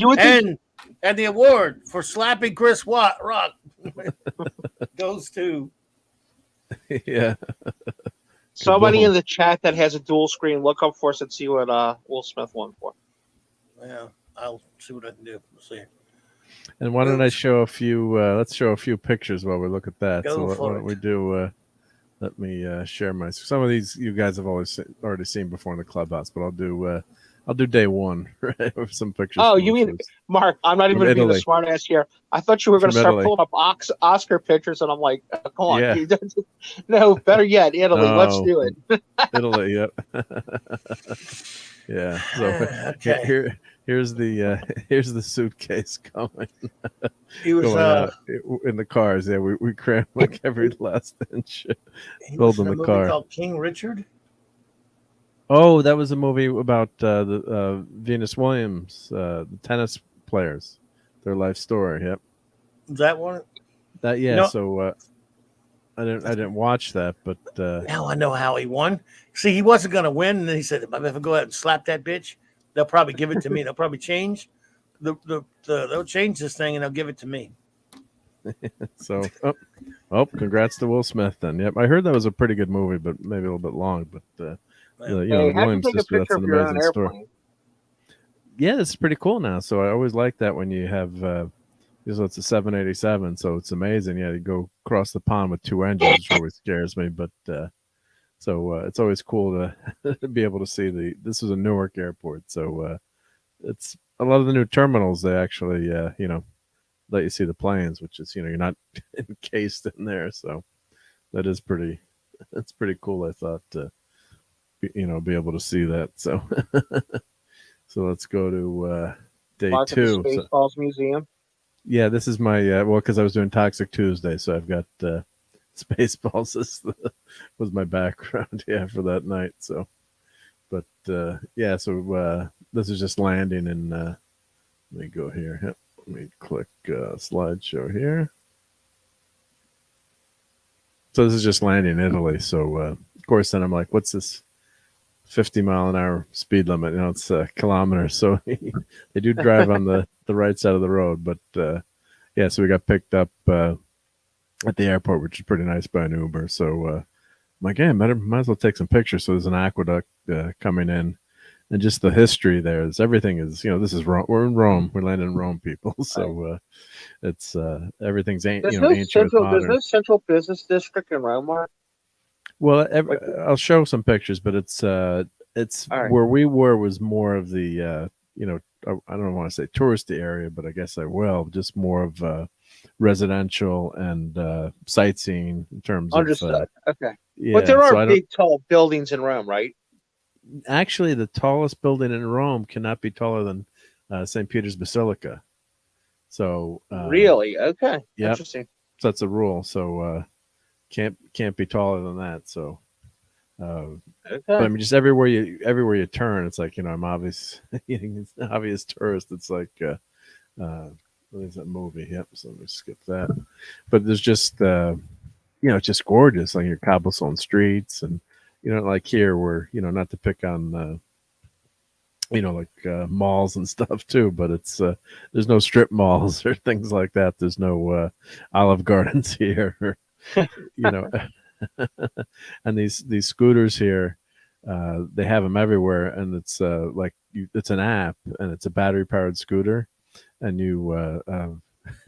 and the award for slapping Chris Rock goes to. Yeah. Somebody in the chat that has a dual screen, look up for us and see what Will Smith won for. Yeah, I'll see what I can do. We'll see. And why don't I show a few? Let's show a few pictures while we look at that. Go so for why don't we do? Let me share my. Some of these you guys have already seen before in the clubhouse, but I'll do day one right, with some pictures. Oh, you mean Mark? I'm not even going to be the smart ass here. I thought you were going to start pulling up Oscar pictures, and I'm like, come on. Yeah. No, better yet, Italy. No. Let's do it. Italy, yep. Yeah. So here's the suitcase going. He was in the cars. Yeah, we crammed like every last inch. He Built was in in a the movie car. called King Richard. Oh, that was a movie about the Venus Williams, the tennis players, their life story. Yep. Is that one? That yeah. No. So I didn't watch that, but now I know how he won. See, he wasn't going to win, and then he said, "If I go out and slap that bitch, they'll probably give it to me. They'll probably change they'll change this thing, and they'll give it to me." So, congrats to Will Smith then. Yep, I heard that was a pretty good movie, but maybe a little bit long. But the Williams sister, that's an amazing story. Yeah, it's pretty cool now. So I always like that when you have, it's a 787, so it's amazing. Yeah, you go across the pond with two engines, which always scares me. But so it's always cool to be able to see this is a Newark airport, so it's a lot of the new terminals. They actually, let you see the planes, which is, you're not encased in there. So that is that's pretty cool. I thought to, be able to see that. So, so let's go to day Mark 2. At the Spaceballs Museum. Yeah, this is my, because I was doing Toxic Tuesday. So I've got Spaceballs was my background. Yeah, for that night. So, but yeah, so this is just landing in, let me go here. Yep. Let me click slideshow here. So this is just landing in Italy. So of course, then I'm like, what's this 50-mile-an-hour speed limit? It's kilometers. So they do drive on the right side of the road. But yeah, so we got picked up at the airport, which is pretty nice, by an Uber. So I'm like, yeah, might as well take some pictures. So there's an aqueduct coming in. And just the history there is everything is, this is Rome. We're in Rome. We're landing in Rome, people. So it's everything's ancient. There's no central business district in Rome, Mark? Well, I'll show some pictures, but it's right. Where we were was more of the I don't want to say touristy area, but I guess I will. Just more of residential and sightseeing in terms Understood. of. Okay. Yeah, but there are big, tall buildings in Rome, right? Actually, the tallest building in Rome cannot be taller than St. Peter's Basilica. So really, okay, yep. Interesting. So that's a rule. So can't be taller than that. So, okay. But I mean, just everywhere you turn, it's like I'm obvious tourist. It's like what is that movie? Yep. So let me skip that. But there's just it's just gorgeous. Like your cobblestone streets and. Like here, where not to pick on, malls and stuff too, but it's there's no strip malls or things like that. There's no Olive Gardens here, or, and these scooters here, they have them everywhere, and it's it's an app, and it's a battery powered scooter, and you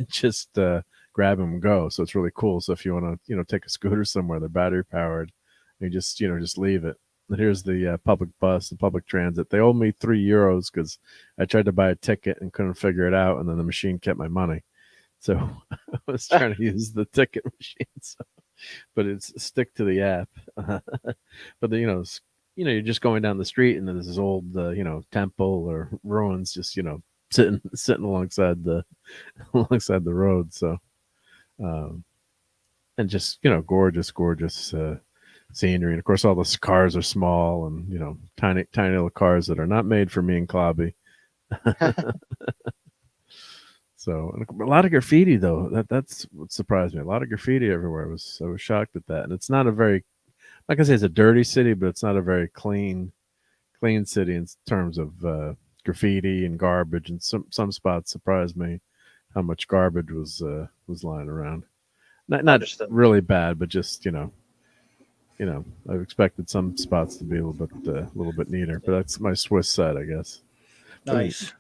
just grab them and go. So it's really cool. So if you want to take a scooter somewhere, they're battery powered. You just leave it. And here's the public bus, the public transit. They owed me €3 because I tried to buy a ticket and couldn't figure it out, and then the machine kept my money. So I was trying to use the ticket machine. So, but it's stick to the app. But you're just going down the street, and then there's this old temple or ruins just sitting alongside the road. So and just gorgeous scenery, and of course all the cars are small and tiny little cars that are not made for me and Clobby. So and a lot of graffiti though. That's what surprised me. A lot of graffiti everywhere. I was shocked at that. And it's not a very, like I say, it's a dirty city, but it's not a very clean city in terms of graffiti and garbage. And some spots surprised me how much garbage was lying around. Not really bad, but just I've expected some spots to be a little bit neater, but that's my Swiss side, I guess. Nice.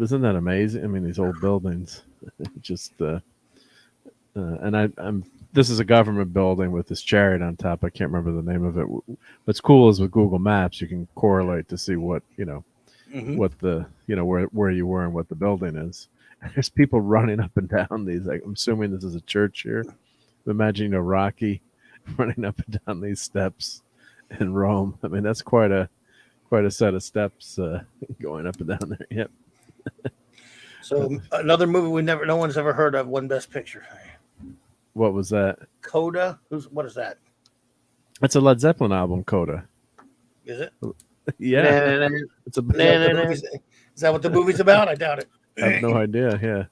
Isn't that amazing? I mean, these old buildings, just and I'm. This is a government building with this chariot on top. I can't remember the name of it. What's cool is with Google Maps, you can correlate to see what what the where you were and what the building is. And there's people running up and down these. I'm assuming this is a church here. Imagine Rocky running up and down these steps in Rome. I mean, that's quite a set of steps going up and down there. Yep. So another movie no one's ever heard of, won Best Picture. What was that? Coda. What is that? That's a Led Zeppelin album, Coda. Is it? Yeah. Is that what the movie's about? I doubt it. I have no idea. Yeah.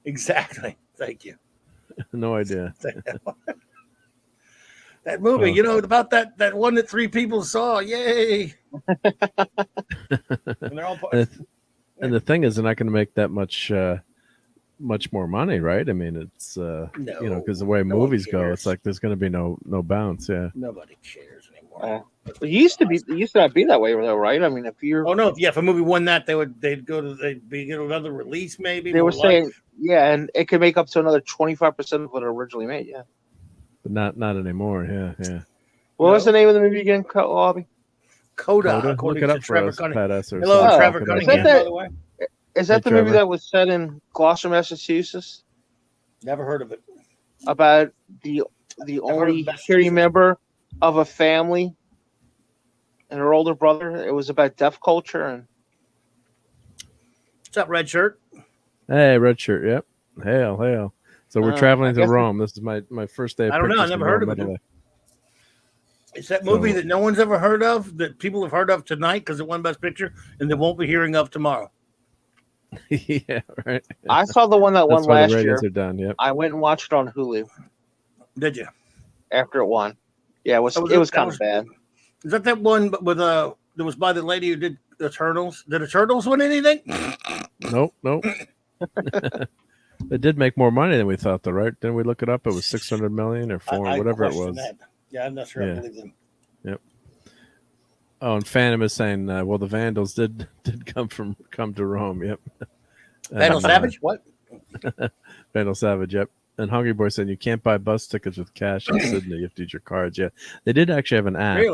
Exactly. Thank you. No idea. That movie, you know, about that one that 3 people saw. Yay! And they're all and the thing is, they're not going to make that much more money, right? I mean, it's no, you know, because the way movies go, it's like there's going to be no bounce. Yeah, nobody cares anymore. It used to not be that way though, right? I mean, if you're if a movie won that, they'd get another release maybe. They were saying and it could make up to another 25% of what it originally made. Yeah, but not anymore. Yeah. What was the name of the movie again, Lobby? Coda. Look it up for us, Pat S. Hello, Trevor Cunningham. By the way, is that the movie that was set in Gloucester, Massachusetts? Never heard of it. About the only hearing member of a family and her older brother. It was about deaf culture and. What's up, Red Shirt? Hey, Red Shirt. Yep. Hail. So we're traveling to Rome. This is my first day. I don't know. I never heard of it. It's that movie that no one's ever heard of, that people have heard of tonight because it won Best Picture, and they won't be hearing of tomorrow. Yeah, right. I saw the one that won last year. Are done. Yep. I went and watched it on Hulu. Did you? After it won, yeah, it was kind of bad. Is that one with that was by the lady who did Eternals? Did Eternals win anything? Nope. It did make more money than we thought, though, right? Didn't we look it up? It was 600 million or whatever it was. That. Yeah, I'm not sure. I believe them. Yep. Oh, and Phantom is saying, well, the Vandals did come to Rome. Yep. Vandal Savage? What? Vandal Savage. Yep. And Hungry Boy said you can't buy bus tickets with cash in Sydney. You have to use your cards. Yeah, they did actually have an app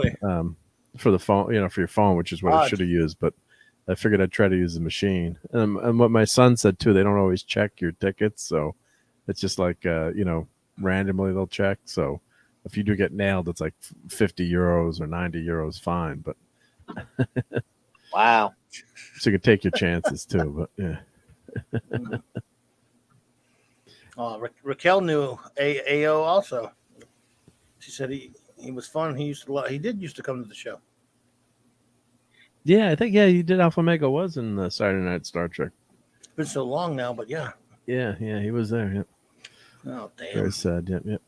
for the phone, for your phone, which is what I should have used. But I figured I'd try to use the machine. And what my son said too, they don't always check your tickets, so it's just like randomly they'll check. So if you do get nailed, it's like 50 euros or 90 euros fine. But wow, so you can take your chances too. But yeah. Raquel knew AO also. She said he was fun. He did used to come to the show. Yeah, I think he did. Alpha Omega was in the Saturday Night Star Trek. It's been so long now, but yeah. Yeah, he was there. Yep. Oh damn. Very sad. Yep.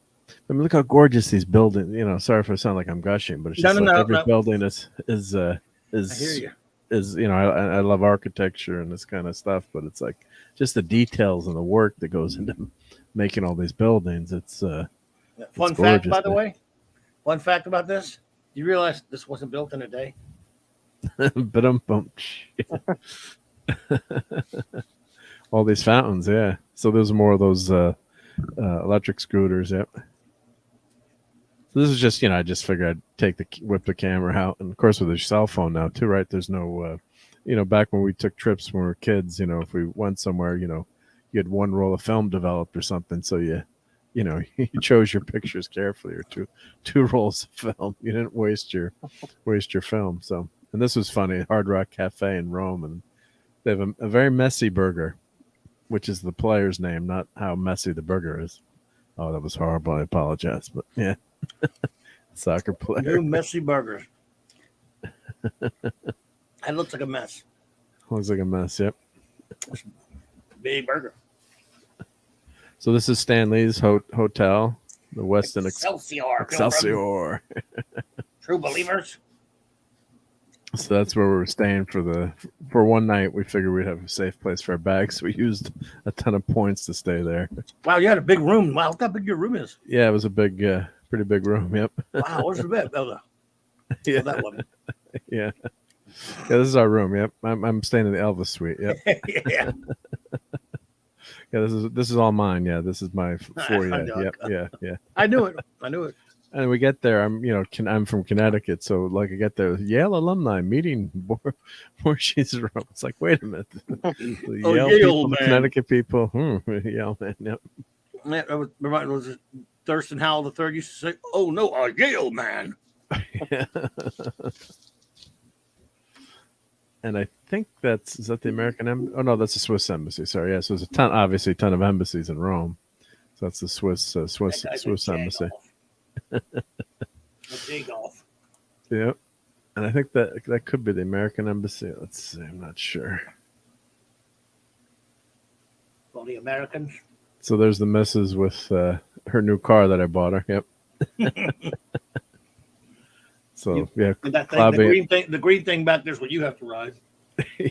I mean, look how gorgeous these buildings. Sorry if I sound like I'm gushing, but it's just every building is. I hear you. I love architecture and this kind of stuff, but it's like just the details and the work that goes into making all these buildings. It's fun fact, by the way. Fun fact about this: you realize this wasn't built in a day. All these fountains, yeah. So there's more of those electric scooters, yep. So this is just, I just figured I'd whip the camera out, and of course with your cell phone now too, right? There's no, back when we took trips when we were kids, if we went somewhere, you had one roll of film developed or something, so you chose your pictures carefully, or two rolls of film. You didn't waste your film. So, and this was funny, Hard Rock Cafe in Rome, and they have a very messy burger, which is the player's name, not how messy the burger is. Oh, that was horrible. I apologize, but yeah. Soccer player. New messy burgers. That looks like a mess. Looks like a mess, yep. Big burger. So this is Stan Lee's hotel, the Westin Excelsior. True believers. So that's where we were staying for one night. We figured we'd have a safe place for our bags. So we used a ton of points to stay there. Wow, you had a big room. Wow, look how big your room is. Yeah, it was a big, pretty big room. Yep. Wow, where's the bed? Yeah. That one. Yeah. Yeah, this is our room. Yep. I'm staying in the Elvis suite. Yep. Yeah. Yeah, this is all mine. Yeah, this is my foyer. Yep. Yeah. I knew it. And we get there. I'm from Connecticut, so like I get there, Yale alumni meeting Borges room. It's like, wait a minute, the Yale people, the Connecticut people, Yale man. Yep. Was it Thurston Howell III used to say, "Oh no, a Yale man." Yeah. And I think is that the American embassy? Oh no, that's the Swiss embassy. Sorry, yeah. So there's a ton of embassies in Rome. So that's the Swiss embassy. Yep. And I think that could be the American embassy. Let's see. I'm not sure. Well, the Americans. So there's the missus with her new car that I bought her. Yep. So yeah, that thing, Clobby, the green thing back there's what you have to ride.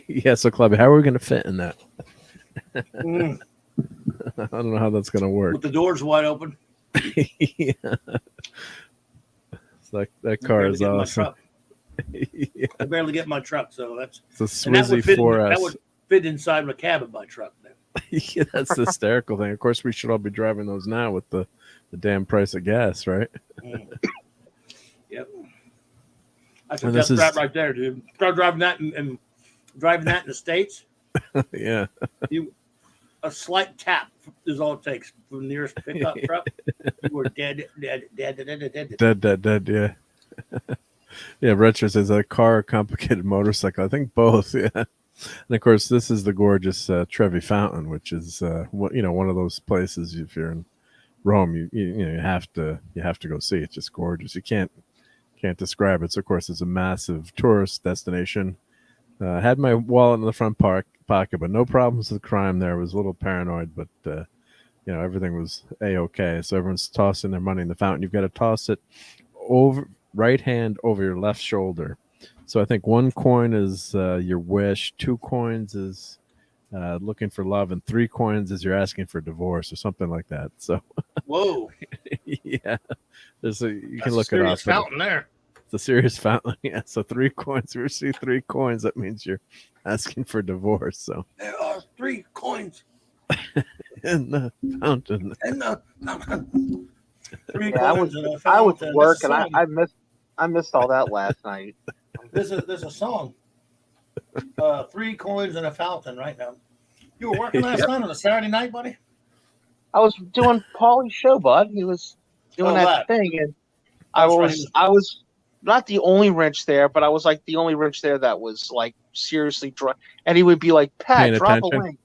yeah. So Clobby, how are we going to fit in that? Mm. I don't know how that's going to work. With the doors wide open. Yeah. It's like that car is awesome. Yeah. I barely get my truck, so that's it's a Swizzy 4S. That would fit inside the cab of my truck. Then. Yeah, that's the hysterical thing. Of course, we should all be driving those now with the damn price of gas, right? Yep. I think that's that right there, dude. Start driving that and driving that in the States. Yeah. A slight tap is all it takes from the nearest pickup truck. You were dead. Yeah. Yeah, Retro says a car, complicated motorcycle. I think both. Yeah, and of course this is the gorgeous Trevi Fountain, which is one of those places. If you're in Rome, you have to go see. It's just gorgeous. You can't describe it. So of course it's a massive tourist destination. I had my wallet in the front pocket, but no problems with crime there. I was a little paranoid, but everything was a-okay. So everyone's tossing their money in the fountain. You've got to toss it over right hand over your left shoulder. So I think 1 coin is your wish, 2 coins is looking for love, and 3 coins is you're asking for divorce or something like that. So whoa, yeah, you can look it up. Fountain there. It's a serious fountain. Yeah. So 3 coins. If you see 3 coins, that means you're asking for divorce. So there are 3 coins in the fountain. In the fountain. 3 Yeah, coins in a I fountain. was working. I missed all that last night. There's a song. 3 coins in a fountain right now. You were working last night on a Saturday night, buddy? I was doing Paulie's show, bud. He was doing that thing, and I was not the only wrench there, but I was like the only wrench there that was like seriously drunk. And he would be like, "Pat, drop a link."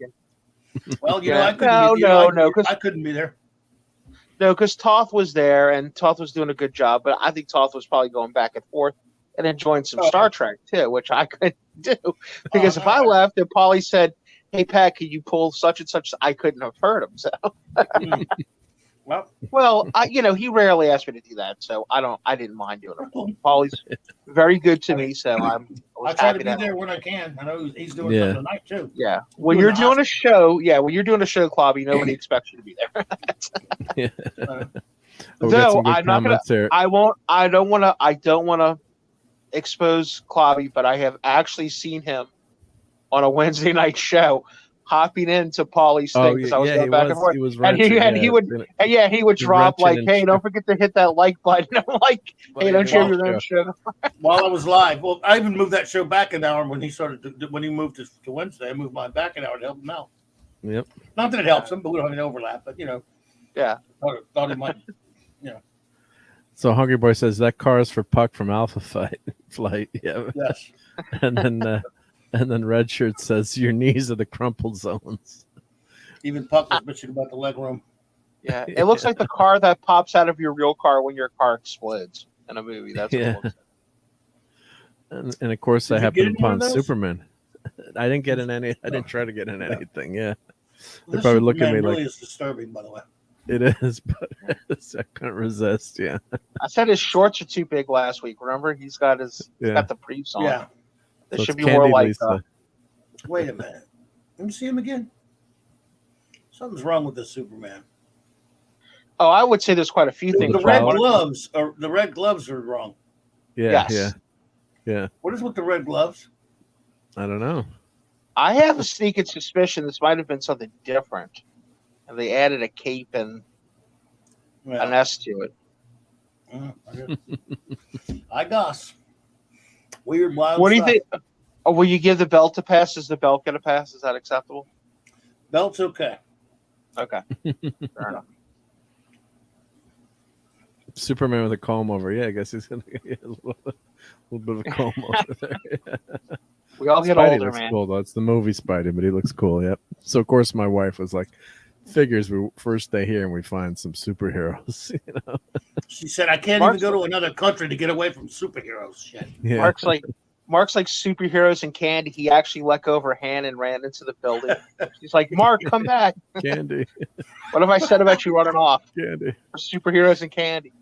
Well, I couldn't be there. No, because Toth was there, and Toth was doing a good job. But I think Toth was probably going back and forth and enjoying some Star Trek too, which I couldn't do because if I left and Paulie said, "Hey Pat, can you pull such and such?" I couldn't have heard him. So, well, he rarely asked me to do that, so I didn't mind doing it. Paulie's very good to me, so I try to be there when I can. I know he's doing something tonight too. Yeah, when you're doing a show, Clobby, nobody expects you to be there. No, I'm not gonna. I don't want to expose Clobby, but I have actually seen him on a Wednesday night show hopping into Paulie's thing because I was going back and forth. He would drop like, "Hey, don't forget to hit that like button." I'm like, "Hey, don't share your own show." While I was live, well, I even moved that show back an hour when he moved to Wednesday. I moved mine back an hour to help him out. Yep. Not that it helps him, but we don't have an overlap. But yeah, thought it might. So Hungry Boy says that car is for Puck from Alpha Flight. Yeah. Yes. And then Red Shirt says your knees are the crumpled zones. Even Puck was bitching about the leg room. Yeah, it looks like the car that pops out of your real car when your car explodes in a movie. That's what it looks like. And of course, I happened upon Superman. I didn't get in any. I didn't try to get in anything. Yeah, they're probably looking at me really like is disturbing. By the way, it is, but I couldn't resist. Yeah, I said his shorts are too big last week. Remember, he's got the briefs on. Yeah. There so should be more like wait a minute. Let me see him again. Something's wrong with this Superman. Oh, I would say there's quite a few things. The red gloves are wrong. Yeah, yes. yeah. What is with the red gloves? I don't know. I have a sneaking suspicion this might have been something different, and they added a cape and an S to it. I guess. Weird, wild. What do you think? Oh, will you give the belt a pass? Is the belt going to pass? Is that acceptable? Belt's okay. Okay. Fair enough. Superman with a comb over. Yeah, I guess he's going to get a little bit of a comb over there. We all get Spidey older, looks man. Cool, though. It's the movie Spidey, but he looks cool. Yep. So, of course, my wife was like, figures we first day here and we find some superheroes. She said, I can't even go to another country to get away from superheroes. Shit. Yeah. Mark's like superheroes and candy. He actually let go of her hand and ran into the building. She's like, "Mark, come back." Candy. What have I said about you running off? Candy. For superheroes and candy.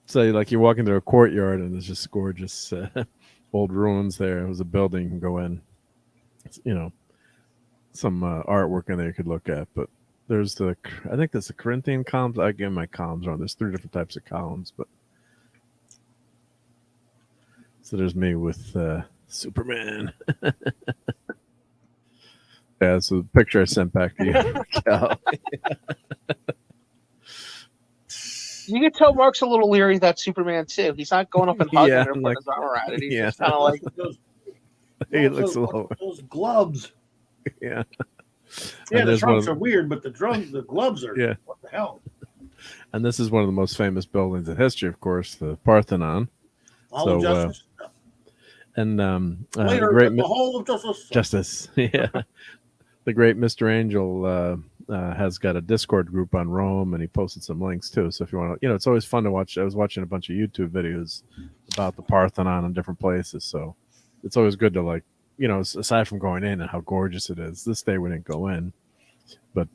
So like you walk into a courtyard and there's just gorgeous old ruins there. It was a building you can go in. You know, some artwork in there you could look at. But there's I think there's the Corinthian columns. I get my columns wrong. There's 3 different types of columns. But so there's me with Superman. Yeah, so the picture I sent back to you, Raquel. You can tell Mark's a little leery of that Superman too. He's not going up and hugging her, putting his arm around it. He's just kind of like He looks a little. Those gloves. Yeah. Yeah, the trunks are weird, but the gloves are. Yeah. What the hell? And this is one of the most famous buildings in history, of course, the Parthenon. Hall of Justice. And later, the great the Hall of Justice. Justice. Yeah. The great Mr. Angel has got a Discord group on Rome, and he posted some links too. So if you want to, it's always fun to watch. I was watching a bunch of YouTube videos about the Parthenon in different places. So it's always good to aside from going in and how gorgeous it is. This day we didn't go in, but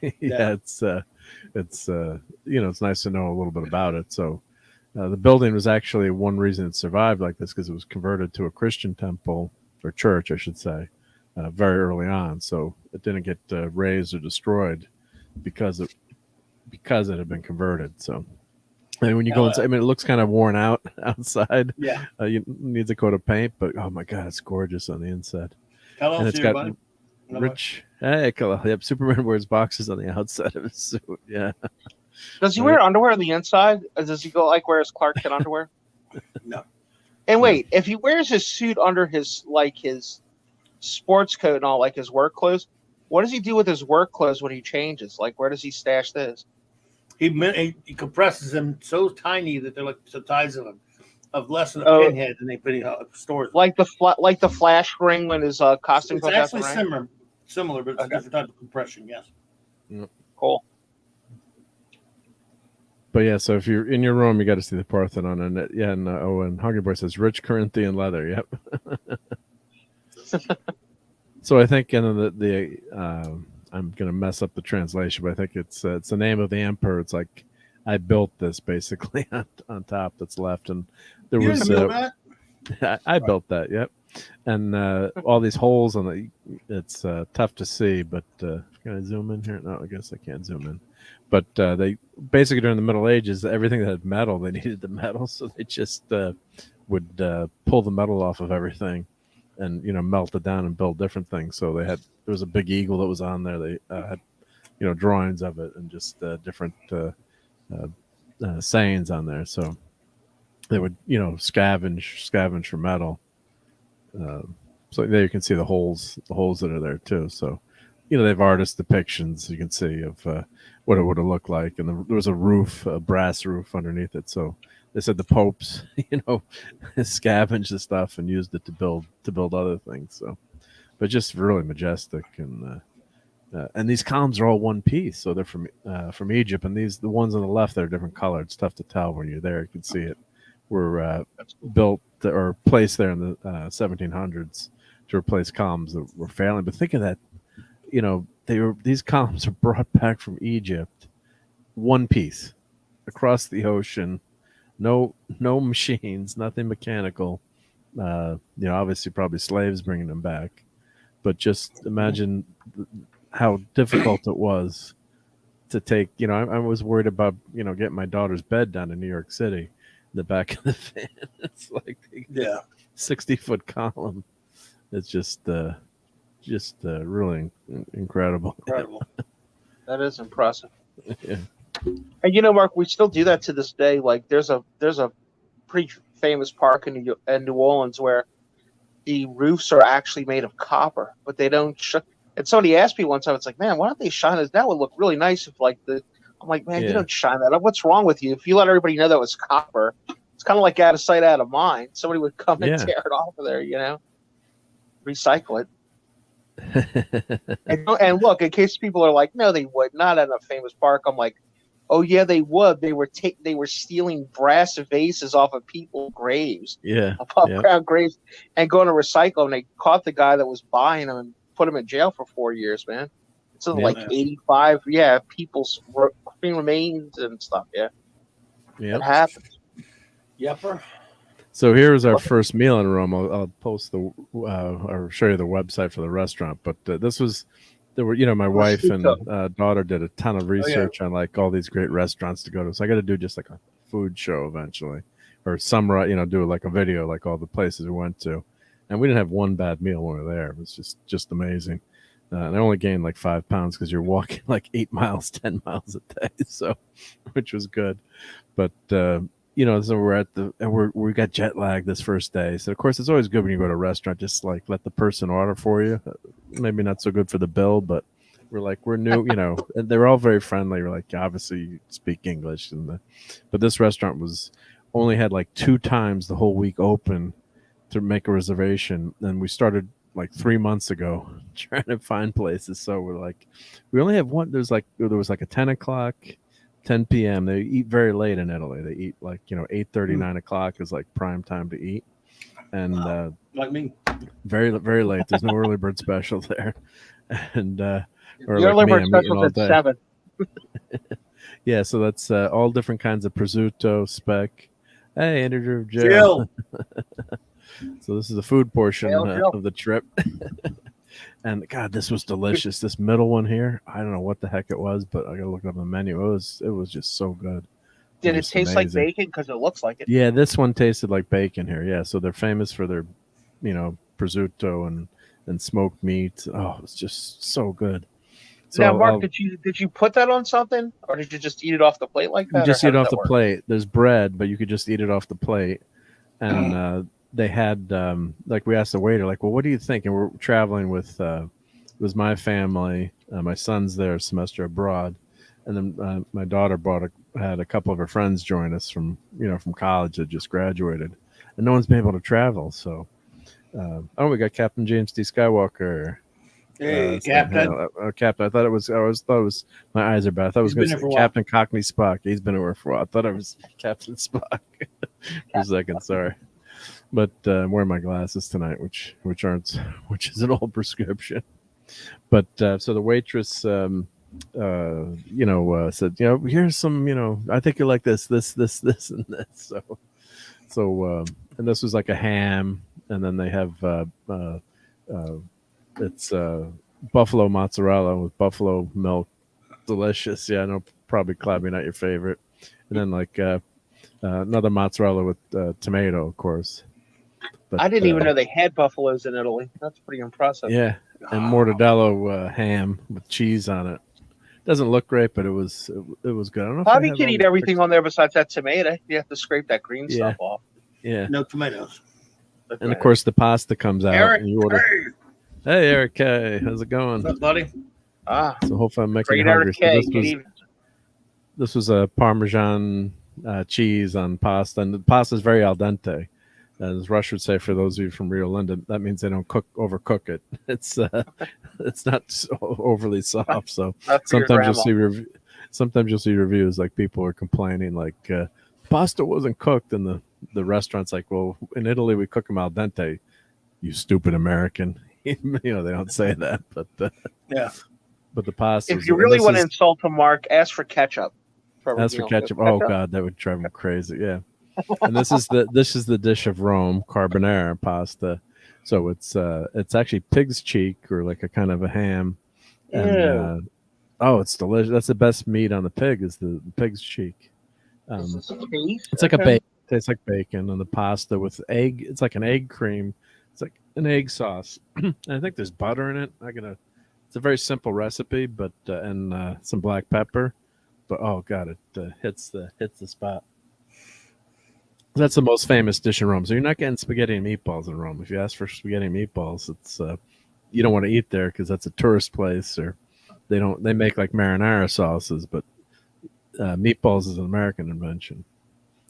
it's nice to know a little bit about it. So the building was actually one reason it survived like this, because it was converted to a Christian temple or church, I should say. Very early on, so it didn't get razed or destroyed because it had been converted. So, and when you go inside, I mean, it looks kind of worn out outside. Yeah, you need a coat of paint, but oh my god, it's gorgeous on the inside. And it's got rich. Hey, yep. Superman wears boxes on the outside of his suit. Yeah. Does he wear underwear on the inside? Or does he go like wear his Clark Kent underwear? No. And wait, if he wears his suit under his sports coat and all, like his work clothes, what does he do with his work clothes when he changes? Like, where does he stash this? He compresses them so tiny that they're like the size of less than a pinhead, and they put it stores. Like the Flash ring when his costume. It's actually similar, but it's a different type of compression. Yes. Yep. Cool. But yeah, so if you're in your room, you got to see the Parthenon, and and Hungry Boy says rich Corinthian leather. Yep. So I think I'm gonna mess up the translation, but I think it's the name of the emperor. It's like I built this basically on top that's left, and there was I built that. Yep, and all these holes on it's tough to see, but can I zoom in here? No, I guess I can't zoom in. But they basically during the Middle Ages, everything that had metal, they needed the metal, so they just would pull the metal off of everything. And melt it down and build different things. So there was a big eagle that was on there. They had drawings of it and just different sayings on there. So they would scavenge for metal. So there you can see the holes that are there too. So they have artist depictions you can see of what it would have looked like. And there was a roof, a brass roof underneath it. So they said the popes, scavenged the stuff and used it to build other things. So, but just really majestic, and these columns are all one piece. So they're from Egypt, and the ones on the left that are different color. It's tough to tell when you're there. You can see it. Were built or placed there in the 1700s to replace columns that were failing. But think of that, these columns are brought back from Egypt, one piece, across the ocean. No machines, nothing mechanical. Obviously probably slaves bringing them back, but just imagine how difficult it was to take. I was worried about getting my daughter's bed down in New York City, in the back of the van. It's like 60-foot column. It's just really incredible. That is impressive. Yeah. And Mark, we still do that to this day. Like there's a pretty famous park in New Orleans where the roofs are actually made of copper, but they don't. And somebody asked me one time, it's like, man, why don't they shine this? That would look really nice if I'm like, man, you don't shine that up. What's wrong with you? If you let everybody know that was copper, it's kind of like out of sight, out of mind. Somebody would come and tear it off of there, recycle it. and look, in case people are like, no, they would not at a famous park. I'm like, oh yeah, they would. They were stealing brass vases off of people's graves, above ground graves, and going to recycle. And they caught the guy that was buying them and put him in jail for 4 years, man. So like 85, people's clean remains and stuff. Yeah, Yeah. it happens. Yepper. So here was our first meal in Rome. I'll post the or show you the website for the restaurant. But there were, my wife and daughter did a ton of research on like all these great restaurants to go to. So I got to do just like a food show eventually, or do like a video like all the places we went to. And we didn't have one bad meal when we were there. It was just amazing. And I only gained like 5 pounds because you're walking like 8 miles, 10 miles a day, so which was good. But so we're at we got jet lag this first day. So of course it's always good when you go to a restaurant, just like let the person order for you. Maybe not so good for the bill, but we're new, and they're all very friendly. We're like, obviously you speak English, but this restaurant only had like 2 times the whole week open to make a reservation, and we started like 3 months ago trying to find places. So we're like, we only have one. There was like a 10 o'clock, 10 p.m. They eat very late in Italy. They eat like 8:30, 9 o'clock is like prime time to eat, and like me, very very late. There's no early bird special there, and Your like early me, bird I'm special eating at all day. 7. Yeah, so that's all different kinds of prosciutto, speck. Hey, Andrew Jill. So this is the food portion of the trip. And God, this was delicious. This middle one here, I don't know what the heck it was, but I gotta look up the menu. It was just so good. Did it taste like bacon? Because it looks like it. Yeah, this one tasted like bacon here. Yeah, so they're famous for their, prosciutto and smoked meat. Oh, it's just so good. So now, Mark, did you put that on something, or did you just eat it off the plate like that? You just eat it off the plate. There's bread, but you could just eat it off the plate. And they had like we asked the waiter, like, well, what do you think? And we're traveling with it was my family. My son's there a semester abroad, and then my daughter had a couple of her friends join us from college that just graduated, and no one's been able to travel. So we got Captain James D. Skywalker. Hey, Captain. Captain. I thought it was my eyes are bad. I thought it was going to say Captain Cockney Spock. He's been away for a while. I thought it was Captain Spock for a second. Sorry, but I'm wearing my glasses tonight, which is an old prescription. But so the waitress, said, here's some, I think you like this, and this. So and this was like a ham, and then they have it's buffalo mozzarella with buffalo milk. Delicious. Yeah, I know, probably Clabby not your favorite. And then like another mozzarella with tomato, of course. But, I didn't even know they had buffaloes in Italy. That's pretty impressive. Yeah, and mortadella ham with cheese on it. Doesn't look great, but it was good. I don't know Bobby can eat everything on there besides that tomato. You have to scrape that green stuff off. Yeah. No tomatoes. And of course the pasta comes out. Eric, and you order. Hey, Eric K. How's it going? What's up, buddy? So hopefully I'm making you hungry. So this was a Parmesan cheese on pasta, and the pasta is very al dente. As Rush would say, for those of you from Rio Linda, that means they don't overcook it. It's not so overly soft. So sometimes you'll see reviews like people are complaining like pasta wasn't cooked, and the restaurant's like, well, in Italy we cook them al dente. You stupid American. They don't say that, but yeah. But the pasta. If you really want to insult him, Mark, ask for ketchup. Ask for ketchup. Oh God, that would drive him crazy. Yeah. And this is the dish of Rome, carbonara pasta. So it's actually pig's cheek or like a kind of a ham. And it's delicious. That's the best meat on the pig is the pig's cheek. It's like a bacon. It tastes like bacon, and the pasta with egg. It's like an egg cream. It's like an egg sauce. And I think there's butter in it. It's a very simple recipe, but and some black pepper. But oh God, it hits the spot. That's the most famous dish in Rome. So you're not getting spaghetti and meatballs in Rome. If you ask for spaghetti and meatballs, it's you don't want to eat there because that's a tourist place, or they make like marinara sauces, but meatballs is an American invention.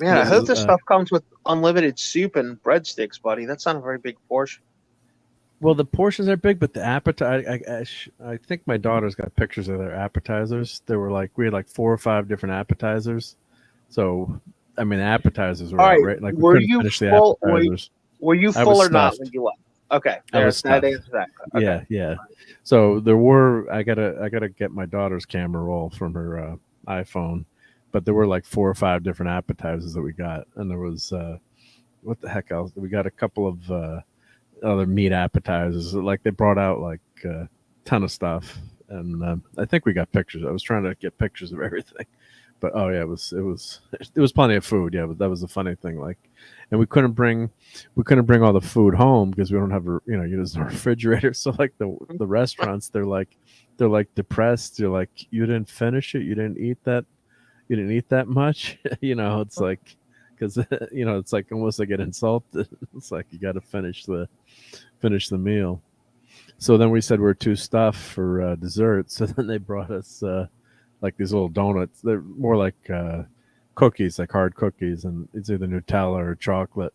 Yeah, I hope this stuff comes with unlimited soup and breadsticks, buddy. That's not a very big portion. Well, the portions are big, but the appetizer, I think my daughter's got pictures of their appetizers. We had like 4 or 5 different appetizers. So, I mean, the appetizers were outrageous. Like, were you full? Were you full or not when you left? Okay, there's that answer that. Okay. Yeah. So there were. I gotta get my daughter's camera roll from her iPhone, but there were like 4 or 5 different appetizers that we got, and there was what the heck else? We got a couple of other meat appetizers. Like they brought out like a ton of stuff, and I think we got pictures. I was trying to get pictures of everything, but oh yeah, it was plenty of food. Yeah, but that was the funny thing. Like, and we couldn't bring all the food home because we don't have a use a refrigerator. So like the restaurants, they're like depressed. You're like, you didn't finish it. You didn't eat that much. It's like, because it's like almost like get insulted. It's like you got to finish the meal. So then we said we're too stuffed for dessert. So then they brought us like these little donuts. They're more like cookies, like hard cookies, and it's either Nutella or chocolate.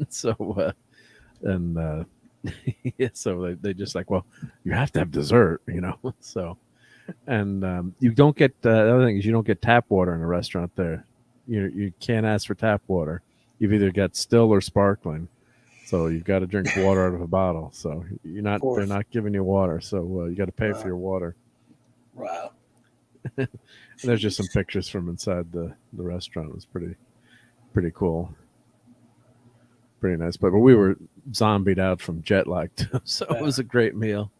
So yeah, so they just like, well, you have to have dessert, So, and you don't get the other thing is you don't get tap water in a restaurant there. You can't ask for tap water. You've either got still or sparkling. So you've got to drink water out of a bottle. So they're not giving you water. So you got to pay for your water. Wow. And there's just some pictures from inside the restaurant. It was pretty cool. Pretty nice. But we were zombied out from jet lag too. So it was a great meal.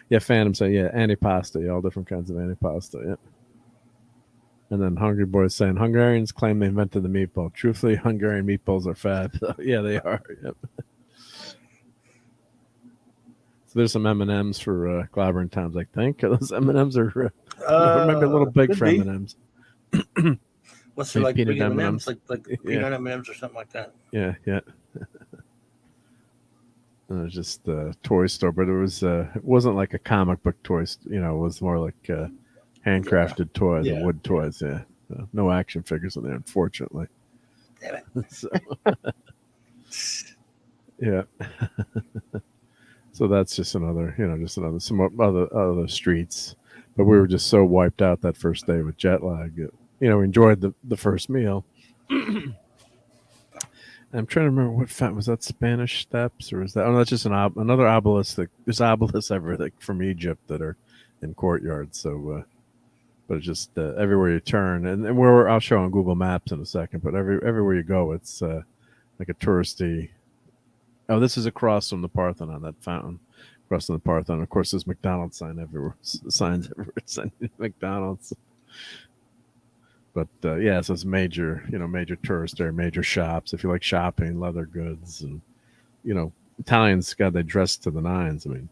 Yeah, Phantom said, yeah, antipasta. Yeah, all different kinds of antipasta. Yeah. And then Hungry Boy saying, Hungarians claim they invented the meatball. Truthfully, Hungarian meatballs are fab. Yeah, they are. Yep. So there's some M&Ms for Clobbering Times, I think. Those M&Ms are maybe a little big for M&Ms. What's it like? Peanut Big M&Ms? Like peanut M&Ms or something like that. Yeah. And it was just a toy store, but it wasn't like a comic book toy. It was more like handcrafted toys and wood toys. Yeah. No action figures in there, unfortunately. Damn it. So, yeah. So that's just another, some other streets. But we were just so wiped out that first day with jet lag. We enjoyed the first meal. I'm trying to remember was that Spanish Steps or is that? Oh, no, that's just another obelisk. There's obelisks everywhere from Egypt that are in courtyards. So, but it's just everywhere you turn, and where I'll show on Google Maps in a second. But everywhere you go, it's like a touristy. Oh, this is across from the Parthenon, that fountain across from the Parthenon. Of course, there's McDonald's signs everywhere. Signing McDonald's. But yeah, so it's major tourist area, major shops. If you like shopping, leather goods, and Italians, God, they dress to the nines. I mean,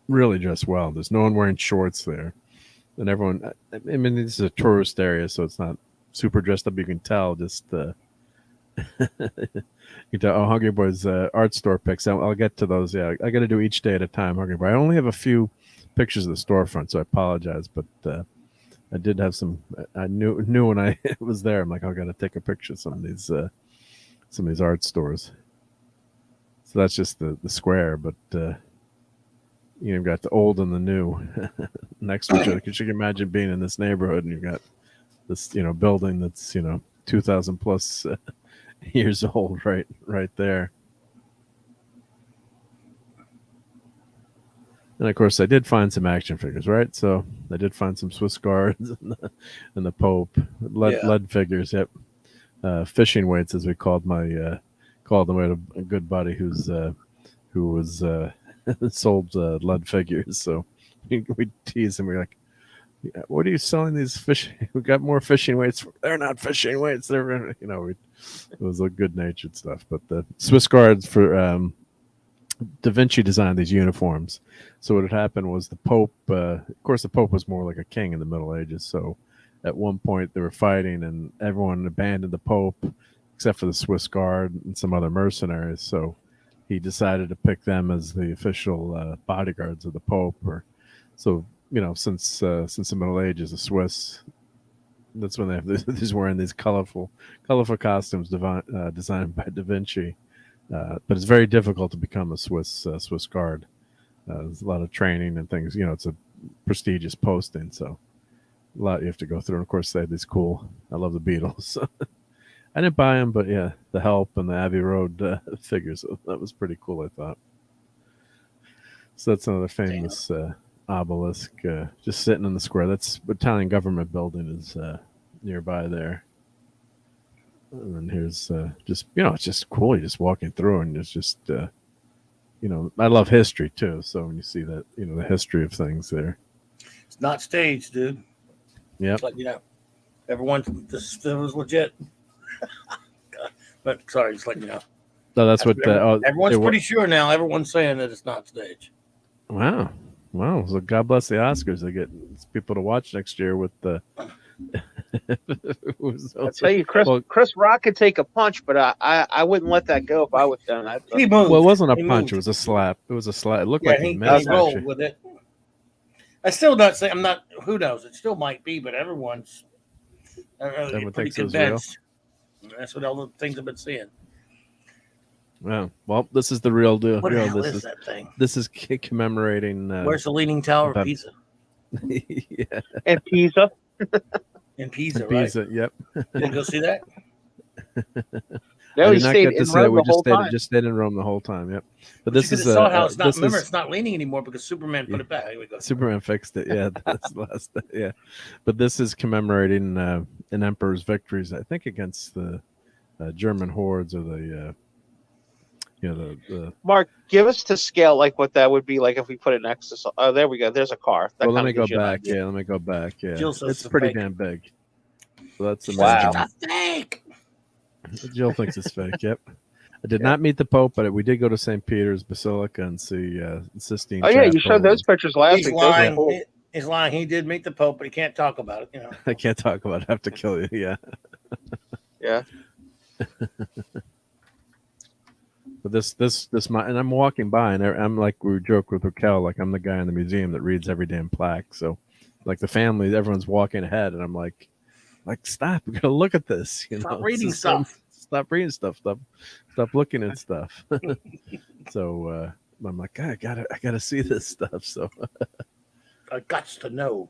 really dress well. There's no one wearing shorts there, and everyone. I mean, this is a tourist area, so it's not super dressed up. You can tell just. You can tell. Oh, Hungry Boy's art store pics. I'll get to those. Yeah, I got to do each day at a time, Hungry Boy. I only have a few pictures of the storefront, so I apologize, but. I did have some. I knew when I was there. I'm like, I got to take a picture of some of these art stores. So that's just the square, but you've got the old and the new next to each other. Because you can imagine being in this neighborhood and you've got this building that's 2,000 plus years old right there. And of course, I did find some action figures, right? So I did find some Swiss guards and the Pope, lead figures. Yep, fishing weights, as we called them. We had a good buddy who was sold lead figures. So we teased him. We're like, "What are you selling these fishing? We got more fishing weights. They're not fishing weights. They're it was a good natured stuff." But the Swiss guards for. Da Vinci designed these uniforms. So what had happened was the Pope, of course, the Pope was more like a king in the Middle Ages. So at one point they were fighting and everyone abandoned the Pope except for the Swiss Guard and some other mercenaries. So he decided to pick them as the official bodyguards of the Pope. Since the Middle Ages, the Swiss, that's when they have these wearing these colorful costumes designed by Da Vinci. But it's very difficult to become a Swiss guard. There's a lot of training and things. It's a prestigious posting, so a lot you have to go through. And of course, they had these cool. I love the Beatles. I didn't buy them, but yeah, the Help and the Abbey Road figures. That was pretty cool, I thought. So that's another famous obelisk just sitting in the square. That's Italian government building is nearby there. And then here's just, it's just cool. You're just walking through and it's just, I love history too. So when you see that, the history of things there. It's not staged, dude. Yeah. But, this was legit. But sorry, just letting you know. No, that's what everyone's pretty sure now. Everyone's saying that it's not staged. Wow. So God bless the Oscars. They get people to watch next year with the. I'll tell you, Chris Rock could take a punch, but I wouldn't let that go if I was done. He moved. Well, it wasn't a punch; it was a slap. It was a slap. It looked like he rolled with it. I still not say I'm not. Who knows? It still might be, but everyone's pretty convinced. That's what all the things I've been seeing. Wow. Well, this is the real deal. What the hell is that thing? This is commemorating. Where's the Leaning Tower of Pisa? Yeah. And Pisa. In Pisa, Pisa, right? Yep. Didn't go see that? No, he stayed in Rome the whole time. Just stayed in Rome the whole time. Yep. But this is saw how it's not. Remember, it's not leaning anymore because Superman put it back. Here we go. Superman fixed it. Yeah, that's the last. Yeah, but this is commemorating an emperor's victories. I think against the German hordes or the. Mark, give us to scale like what that would be like if we put it next to. Oh, there we go. There's a car. Let me go back. Yeah, let me go back. Yeah, it's pretty damn big. So that's amazing. Wow. It's fake. Jill thinks it's fake. Yep. I did not meet the Pope, but we did go to St. Peter's Basilica and see Sistine. Oh yeah, you showed those pictures last week. Lying. He's lying. He did meet the Pope, but he can't talk about it. I can't talk about it. I have to kill you. Yeah. Yeah. But this, and I'm walking by, and I'm like, we joke with Raquel, like I'm the guy in the museum that reads every damn plaque. So, like the family, everyone's walking ahead, and I'm like, stop! We gotta look at this. Stop reading stuff. Stop reading stuff. Stop looking at stuff. So I'm like, I gotta see this stuff. So I got to know.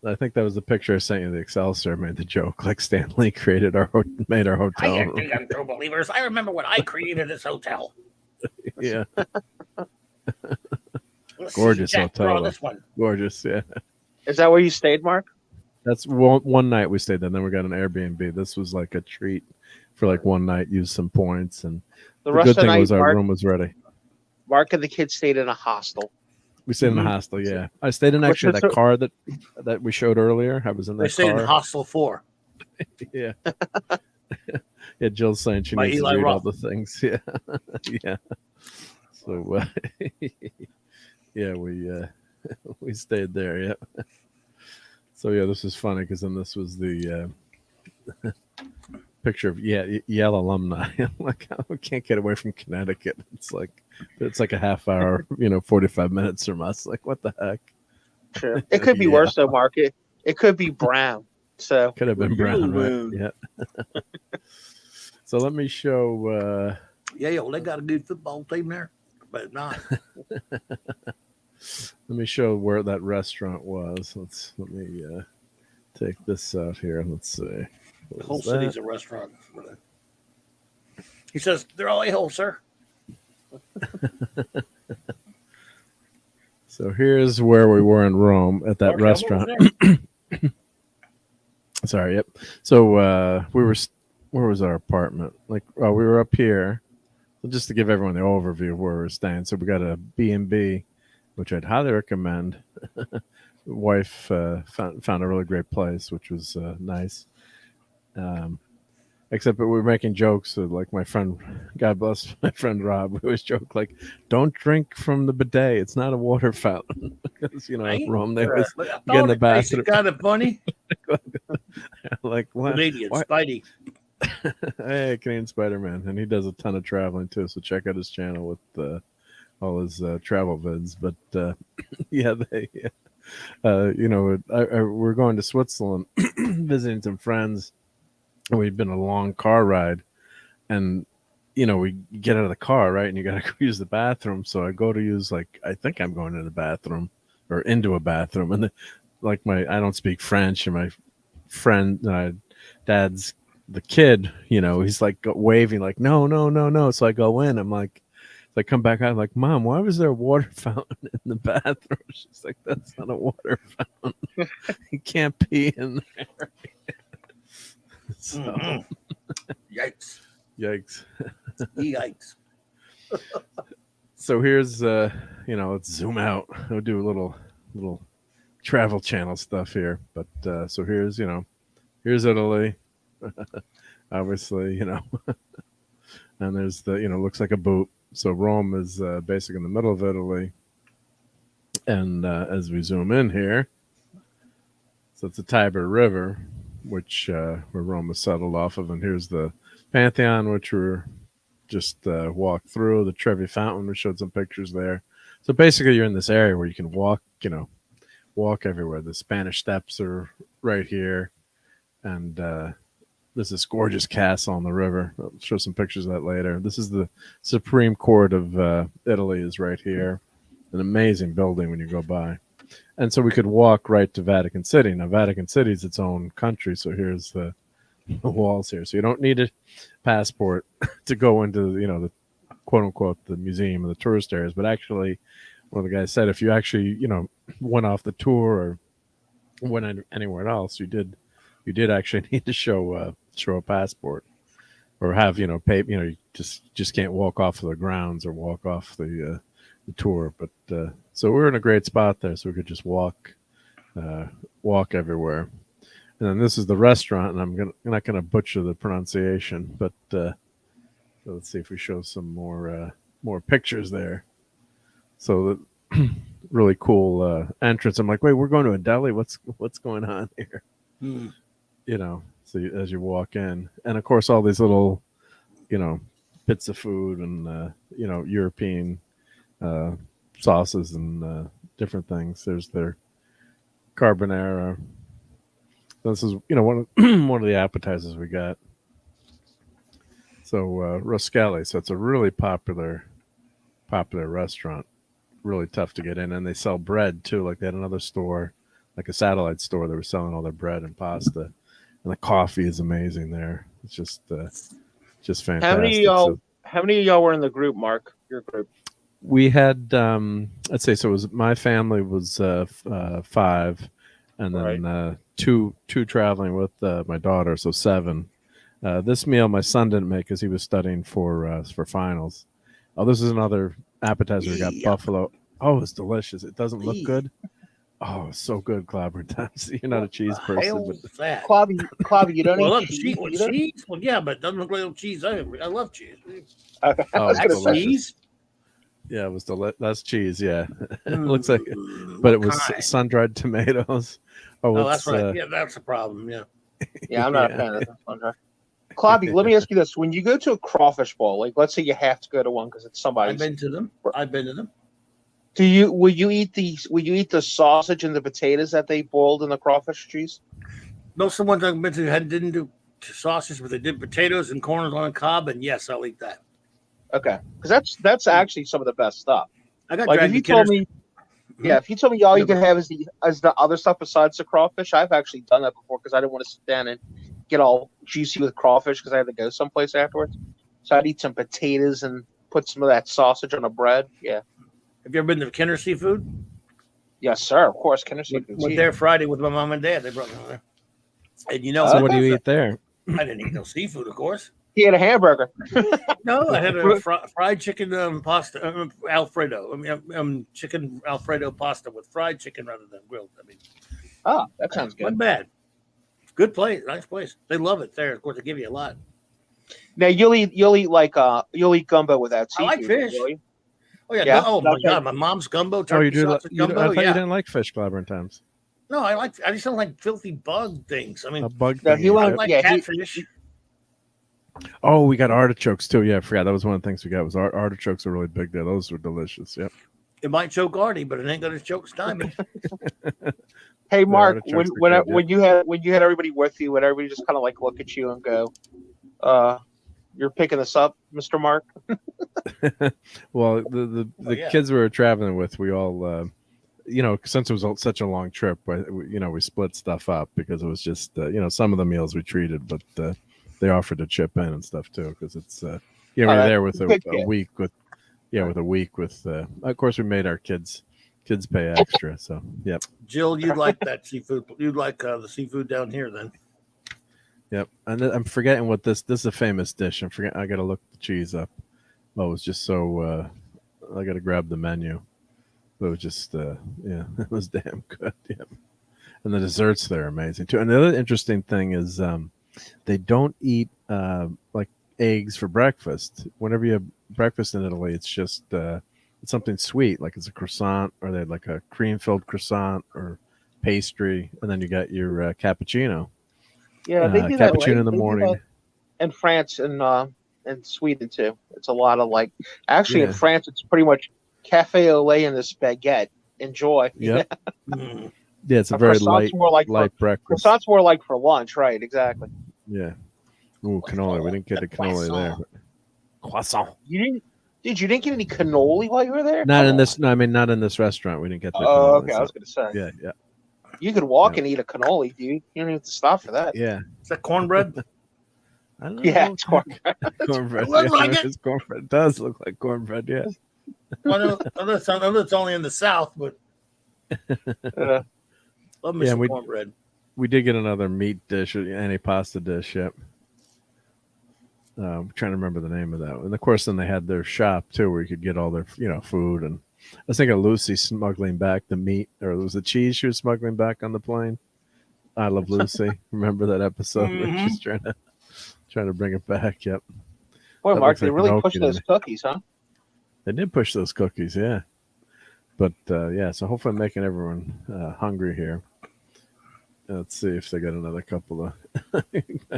I think that was the picture I sent you. The Excelsior made the joke, like Stan Lee made our hotel. I think I'm true believers. I remember when I created this hotel. Yeah. Gorgeous hotel. This one. Gorgeous, yeah. Is that where you stayed, Mark? That's one night we stayed there. Then we got an Airbnb. This was like a treat for like one night. Used some points, and the rest good of the thing night, was our room was ready. Mark and the kids stayed in a hostel. We stayed in a hostel, yeah. I stayed in actually that car that we showed earlier. I was in that car. They stayed in Hostel 4. Yeah. Yeah, Jill's saying she needs to read all the things. Yeah. Yeah. So, yeah, we stayed there, yeah. So, yeah, this is funny because then this was the picture of Yale alumni. I'm like, I can't get away from Connecticut. It's like a half hour, 45 minutes from us. Like, what the heck? Sure. It could be worse though, Mark. It could be Brown. So could have been Brown, right? Yeah. So let me show. They got a good football team there, but not. Let me show where that restaurant was. Let me take this out here. Let's see. The whole city's a restaurant. He says they're all a-hole, sir. So here's where we were in Rome at that restaurant. Sorry, yep. So we were. Where was our apartment? Like, we were up here. So just to give everyone the overview of where we're staying. So we got a B&B, which I'd highly recommend. Wife found a really great place, which was nice. Except that we were making jokes. Like my friend, God bless my friend Rob, we always joke like, "Don't drink from the bidet. It's not a water fountain." Because Rome, they was get in the bathroom. Kind of funny. Like what? Canadian Spidey. Hey, Canadian Spider-Man, and he does a ton of traveling too. So check out his channel with all his travel vids. But we're going to Switzerland, visiting some friends. And we'd been a long car ride, and we get out of the car, right, and you gotta go use the bathroom. So I go to use I think I'm going to the bathroom or into a bathroom, and I don't speak French, and my friend dad's the kid, he's like waving like no. So I go in. I'm like, I come back out, I'm like, Mom, why was there a water fountain in the bathroom? She's like, that's not a water fountain. You can't pee in there. So, Yikes. Yikes. Yikes. So here's let's zoom out. We'll do a little travel channel stuff here. But so here's Italy. Obviously, and there's the looks like a boot. So Rome is basically in the middle of Italy. And as we zoom in here, so it's the Tiber River, which where Rome was settled off of, and here's the Pantheon, which we're just walked through. The Trevi Fountain, we showed some pictures there. So basically, you're in this area where you can walk everywhere. The Spanish Steps are right here, and there's this gorgeous castle on the river. I'll show some pictures of that later. This is the Supreme Court of Italy is right here. An amazing building when you go by. And so we could walk right to Vatican City. Now, Vatican City is its own country, so here's the walls here. So you don't need a passport to go into, the quote-unquote the museum or the tourist areas. But actually, one of the guys said if you actually, went off the tour or went anywhere else, you did actually need to show a passport or have, pay, you just can't walk off of the grounds or walk off the tour. But so we're in a great spot there, so we could just walk everywhere. And then this is the restaurant, and I'm not gonna butcher the pronunciation, but so let's see if we show some more pictures there. So the really cool entrance. I'm like, wait, we're going to a deli? What's going on here? So as you walk in, and of course all these little bits of food and European sauces and different things. There's their carbonara. This is one of the appetizers we got. So Roscelli. So it's a really popular restaurant. Really tough to get in, and they sell bread too. Like they had another store, like a satellite store. They were selling all their bread and pasta, and the coffee is amazing there. It's just fantastic. How many of y'all were in the group, Mark? Your group? We had let's say so. It was my family was 5, and then two traveling with my daughter, so 7. This meal my son didn't make because he was studying for finals. Oh, this is another appetizer. We got buffalo. Oh, it's delicious. It doesn't look good. Oh, so good, Clobber. You're not a cheese person. But Clobby, you don't eat cheese. Cheese? Well, yeah, but it doesn't look like cheese. I love cheese. Okay. That's cheese? Yeah, it was that's cheese. Yeah, it looks like, but it was sun-dried tomatoes. Oh, that's right. Yeah, that's a problem. Yeah. Yeah, I'm not a fan of that sun-dried. Clobby, let me ask you this: when you go to a crawfish bowl, like let's say you have to go to one because it's somebody's. I've been to them. Will you eat the sausage and the potatoes that they boiled in the crawfish cheese? Most of the ones I've been to didn't do sausage, but they did potatoes and corn on a cob, and yes, I'll eat that. Okay, because that's actually some of the best stuff. I got like if you told me, if you told me all you can have is the other stuff besides the crawfish, I've actually done that before because I didn't want to sit down and get all juicy with crawfish because I had to go someplace afterwards. So I'd eat some potatoes and put some of that sausage on a bread. Yeah. Have you ever been to Kenner Seafood? Yes, sir. Of course, Kenner Seafood. Went there Friday with my mom and dad. They brought me there. And so what do you eat there? I didn't eat no seafood, of course. He had a hamburger. No, I had a fried chicken pasta, Alfredo. Chicken Alfredo pasta with fried chicken rather than grilled. That sounds good. Not bad. Good place, nice place. They love it there. Of course, they give you a lot. Now you'll eat gumbo with that. I like fish. Oh yeah. Yeah? Oh my God, my mom's gumbo. Turkey sausage gumbo. I thought you didn't like fish, Clobber and times. No, I just don't like filthy bug things. I mean, a bug no, thing. he I like catfish. Oh, we got artichokes too. Yeah, I forgot. That was one of the things we got. Was artichokes are really big there. Those were delicious. Yep. It might choke Artie, but it ain't gonna choke Stymie. Hey Mark, when you had everybody with you, when everybody just kind of like look at you and go, "You're picking this up, Mr. Mark." Well, the kids we were traveling with, we all, since it was such a long trip, we split stuff up because it was just, some of the meals we treated, but they offered to chip in and stuff too because it's, you're there with a week with with a week with. Of course, we made our kids pay extra. So yep. Jill, you'd like that seafood. You'd like the seafood down here then. Yep, and I'm forgetting what this is a famous dish. I'm forgetting. I got to look the cheese up. Oh, it was just so. I got to grab the menu. But it was just it was damn good. Yep. And the desserts there are amazing too. And the other interesting thing is they don't eat like eggs for breakfast. Whenever you have breakfast in Italy, it's just it's something sweet, like it's a croissant, or they have like a cream-filled croissant or pastry, and then you got your cappuccino. Yeah, they do that, cappuccino right? in the morning. In France and Sweden too. It's a lot of like. Actually, in France, it's pretty much cafe au lait and this baguette. Enjoy. Yeah. Yeah, it's a very light breakfast. Croissant's more like for lunch, right? Exactly. Yeah. Ooh, cannoli. We didn't get the cannoli there. Croissant. You didn't get any cannoli while you were there? Not in this. No, I mean not in this restaurant. We didn't get the cannoli. Oh, okay. I was going to say. Yeah, yeah. You could walk and eat a cannoli, dude. You don't even have to stop for that. Yeah. Is that cornbread? I don't know. Yeah, it's cornbread. Cornbread. Looks like it. It's cornbread. It does look like cornbread. Yeah. I know it's only in the South, but love me some cornbread. We did get another meat dish, any pasta dish. Yep. I'm trying to remember the name of that. And of course, then they had their shop too, where you could get all their food. And I was thinking of Lucy smuggling back the meat, or it was the cheese she was smuggling back on the plane. I Love Lucy. Remember that episode where she's trying to bring it back? Yep. Boy, That Mark, looks they like really gnocchi pushed to those me. cookies, huh? They did push those cookies, yeah. But so hopefully I'm making everyone hungry here. Let's see if they got another couple of.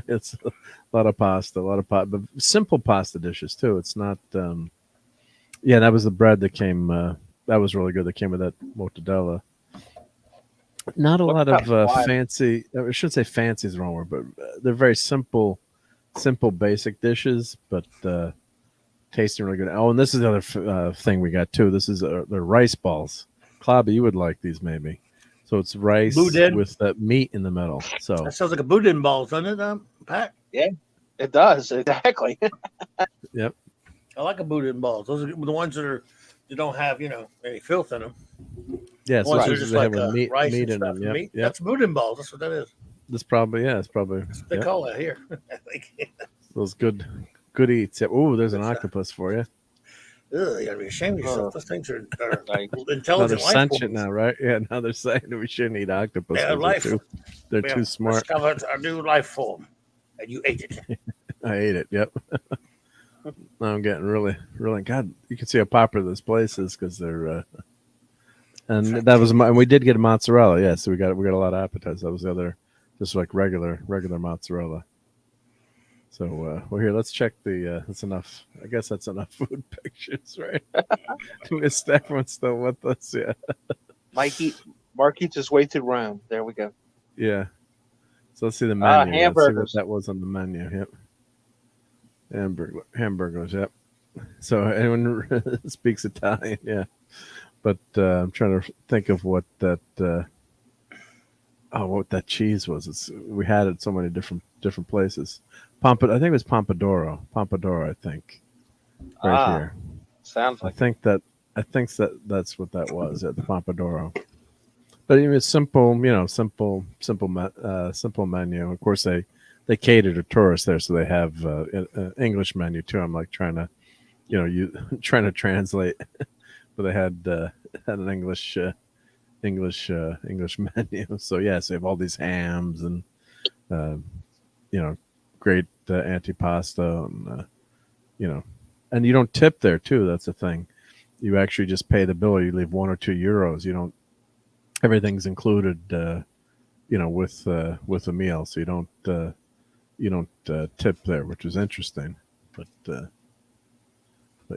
It's a lot of pasta, but simple pasta dishes too. It's not. That was the bread that came. That was really good. That came with that mortadella. Not a lot of fancy. I shouldn't say fancy is the wrong word, but they're very simple, basic dishes, but tasting really good. Oh, and this is the other thing we got too. This is the rice balls. Klobby, you would like these maybe. So it's rice Boudin with that meat in the middle. So that sounds like a boudin balls, doesn't it, Pat? Yeah, it does exactly. Yep. I like a boudin balls. Those are the ones that don't have any filth in them. Yeah, so ones they just have like meat rice in them. Yep. Meat. Yep. That's boudin balls. That's what that is. It's probably. That's what they call that here. I think. Those good eats. Yep. Oh, there's an octopus for you. Ugh, you gotta be ashamed of yourself. Those things are intelligent. Now they're life sentient forms. now, right? Yeah. Now they're saying that we shouldn't eat octopus. They're too smart. Discovered a new life form, and you ate it. I ate it. Yep. Now I'm getting really. God, you can see how popular this place is because they're. And that was and we did get a mozzarella. Yeah, so we got a lot of appetizers. That was the other, just like regular mozzarella. So well, here, let's check the. That's enough. I guess that's enough food pictures, right? Everyone's still with us. Yeah. Mark eats his way to Rome. There we go. Yeah. So let's see the menu. Hamburgers. Let's see what that was on the menu. Yep. Hamburgers. Yep. So anyone speaks Italian, yeah. But I'm trying to think of what that. What that cheese was. We had it so many different places. I think it was Pompadour, I think. Right here. Sounds like. I think that's what that was at the Pompadour. But even simple menu. Of course, they cater to tourists there, so they have an English menu too. I'm like trying to, trying to translate, but they had an English menu. So yes, they have all these hams and great antipasta and and you don't tip there too. That's the thing. You actually just pay the bill. You leave 1 or 2 euros. You don't. Everything's included. With a meal, so you don't tip there, which was interesting. But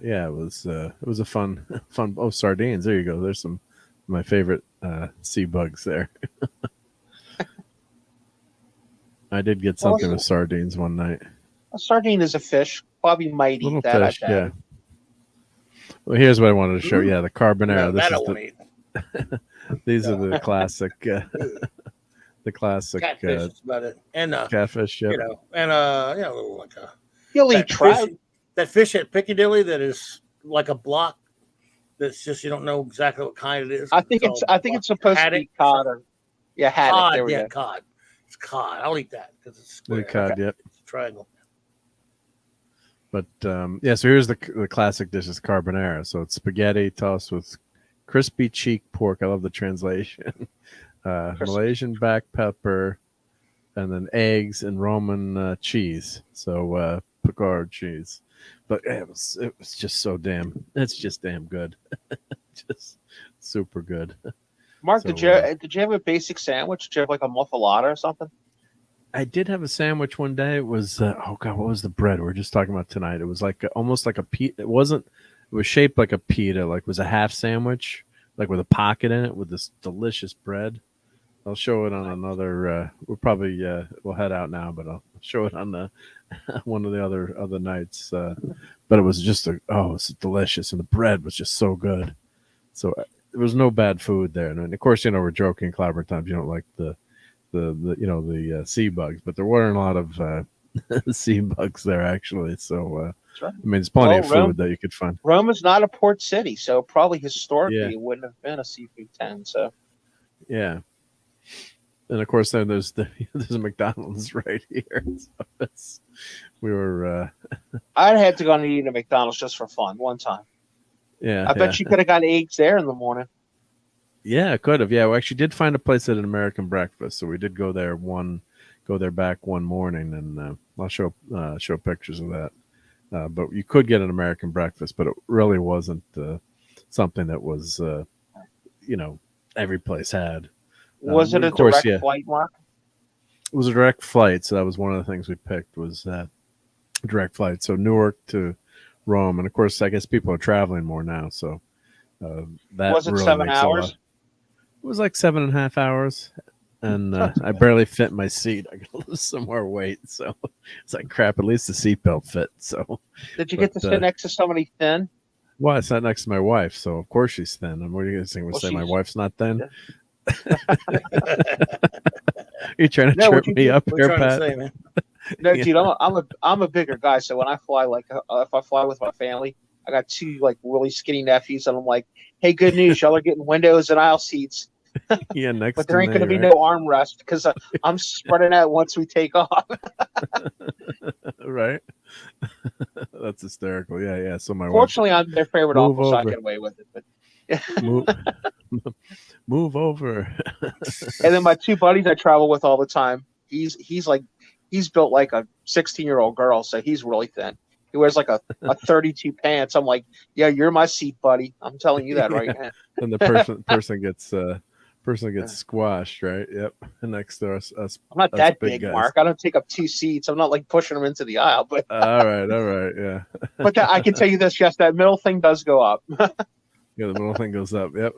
yeah, it was a fun. Oh, sardines! There you go. There's some of my favorite sea bugs there. I did get something with sardines one night. A sardine is a fish. Bobby might eat that. Fish, yeah. Well, here's what I wanted to show. Yeah, the carbonara. These are the classic. The classic catfish. That's about it. And catfish. Yeah. and like a. You'll eat trout. That fish at Piccadilly that is like a block that's just you don't know exactly what kind it is. I think it's supposed to be cod or haddock. Cod, there we go. cod. It's cod. I'll eat that because it's square. Cod, yep. It's a triangle. But so here's the classic dishes: carbonara. So it's spaghetti tossed with crispy cheek pork. I love the translation. Malaysian black pepper, and then eggs and Roman cheese. So Picard cheese. But it was just so damn. It's just damn good. Just super good. Mark, So, did you have a basic sandwich? Did you have like a muffalata or something? I did have a sandwich one day. It was what was the bread we were just talking about tonight? It was like almost like a pita. It wasn't. It was shaped like a pita. Like it was a half sandwich, like with a pocket in it, with this delicious bread. I'll show it on another. We'll probably we'll head out now, but I'll show it on the one of the other nights. But it was just it was delicious, and the bread was just so good. So there was no bad food there, and of course, we're joking. Clobber times, you don't like the sea bugs, but there weren't a lot of sea bugs there actually. So Right. I mean, there's plenty of food that you could find. Rome is not a port city, so probably historically it wouldn't have been a seafood town. So yeah. And of course, then there's a McDonald's right here. So we were. I had to go and eat at McDonald's just for fun one time. Yeah, I bet you could have got eggs there in the morning. Yeah, it could have. Yeah, we actually did find a place at an American breakfast, so we did go there back one morning, and I'll show pictures of that. But you could get an American breakfast, but it really wasn't something that was every place had. Was it a direct flight, Mark? It was a direct flight, so that was one of the things we picked was direct flight. So Newark to Rome, and of course, I guess people are traveling more now. So that was it really 7 hours? It was like 7.5 hours, and I barely fit in my seat. I got to lose some more weight, so it's like crap. At least the seatbelt fit. So did you get to sit next to somebody thin? Well, I sat next to my wife, so of course she's thin. And what are you going to say? Say my wife's not thin? You trying to trip me up here, Pat? Say, man? No, dude, I'm a bigger guy, so when I fly, like if I fly with my family, I got two like really skinny nephews, and I'm like, hey, good news, y'all are getting windows and aisle seats. Yeah, next. But there ain't going to be no armrest because I'm spreading out once we take off. Right. That's hysterical. Yeah. So fortunately, I'm their favorite uncle, so I get away with it. But move over. And then my two buddies I travel with all the time. He's built like a 16-year-old girl, so he's really thin. He wears like a 32 pants. I'm like, yeah, you're my seat, buddy. I'm telling you that right now. And the person gets squashed, right? Yep. Next to us. I'm not that big, guys. Mark. I don't take up two seats. I'm not like pushing them into the aisle. But all right, yeah. But I can tell you this: yes, that middle thing does go up. Yeah, the middle thing goes up. Yep.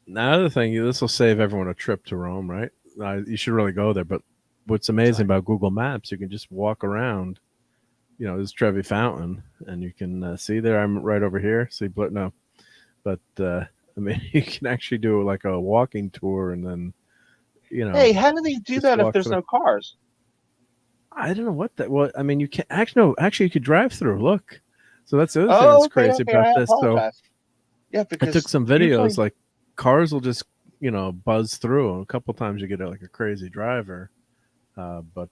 Now, the other thing, this will save everyone a trip to Rome, right? You should really go there. But what's amazing about Google Maps, you can just walk around. This Trevi Fountain, and you can see there. I'm right over here. See, but no, but I mean, you can actually do like a walking tour, and then Hey, how do they do that if there's no cars? I don't know what that. Well, I mean, you can actually no. Actually, you could drive through. Look, so that's the other thing that's crazy about this. So, yeah, because I took some videos. Like cars will just buzz through, and a couple times you get like a crazy driver. But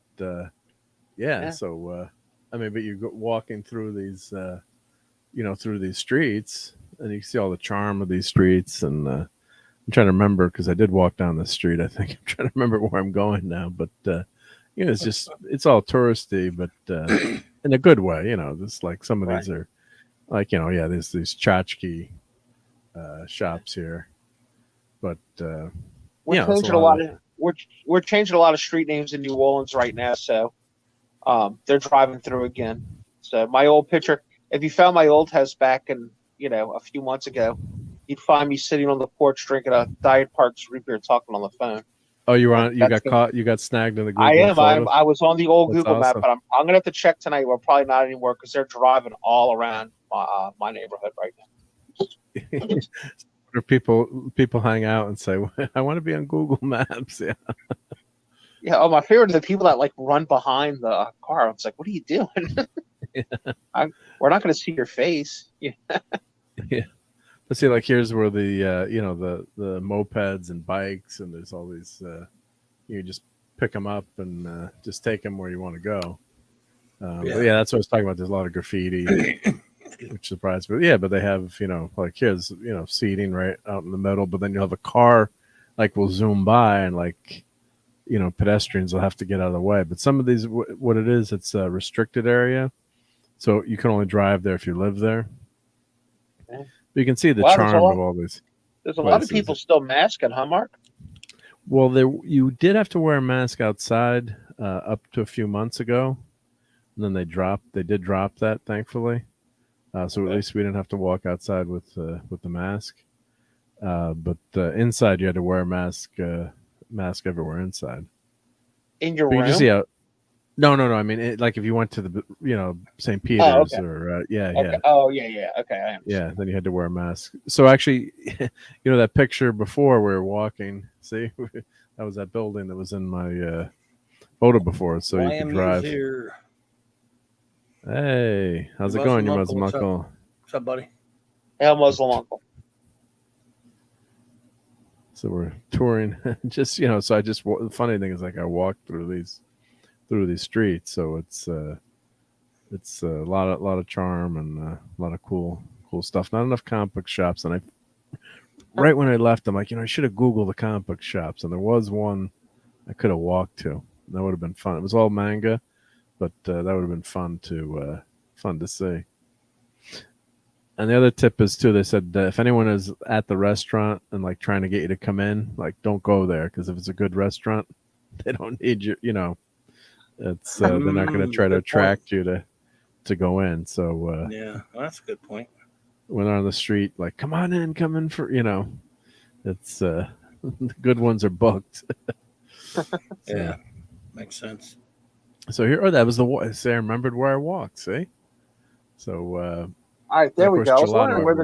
yeah. So. I mean, but you go walking through these, through these streets, and you see all the charm of these streets. And I'm trying to remember because I did walk down the street. I think I'm trying to remember where I'm going now. But it's all touristy, but in a good way. This like some of these are like there's these tchotchke shops here, but we're changing a lot of we're changing a lot of street names in New Orleans right now. So. They're driving through again. So my old picture, if you found my old house back in, a few months ago, you'd find me sitting on the porch drinking a Diet Parks root beer talking on the phone. Oh, you got caught? You got snagged in the Google I was on the old Google map, but I'm going to have to check tonight. Well, probably not anymore because they're driving all around my neighborhood right now. Where people hang out and say, I want to be on Google Maps. Yeah. Yeah. Oh, my favorite is the people that like run behind the car. It's like, what are you doing? We're not going to see your face. Yeah. Yeah. Let's see, like here's where the the mopeds and bikes, and there's all these you just pick them up and just take them where you want to go. But yeah, that's what I was talking about. There's a lot of graffiti, which surprised me. Yeah, but they have, like here's, seating right out in the middle, but then you'll have a car like will zoom by and like, pedestrians will have to get out of the way. But some of these, what it is, it's a restricted area. So you can only drive there if you live there. Okay. But you can see the charm of all these. There's a lot of people still masking, huh, Mark? Well, you did have to wear a mask outside up to a few months ago. And then they did drop that, thankfully. So at least we didn't have to walk outside with the mask. But inside you had to wear a mask everywhere inside. In your room? No. I mean, like if you went to the St. Peter's or Okay. Oh yeah. Okay. Yeah, then you had to wear a mask. So actually, that picture before we were walking. See, that was that building that was in my photo before. So you could drive. Here. Hey, how's it going, your Muslim uncle? What's up, buddy? Hey, Muslim uncle. So we're touring, just So I just the funny thing is, like, I walked through these streets, so it's a lot of charm and a lot of cool stuff. Not enough comic book shops, and right when I left, I'm like, I should have Googled the comic book shops, and there was one I could have walked to. That would have been fun. It was all manga. But that would have been fun to see. And the other tip is too. They said if anyone is at the restaurant and like trying to get you to come in, like don't go there, because if it's a good restaurant, they don't need you. It's they're not going to try to attract you to go in. So yeah, well, that's a good point. When they're on the street, like come in for it's the good ones are booked. Yeah, makes sense. So here, that was I remembered where I walked. See, so all right, there we go. I was wondering where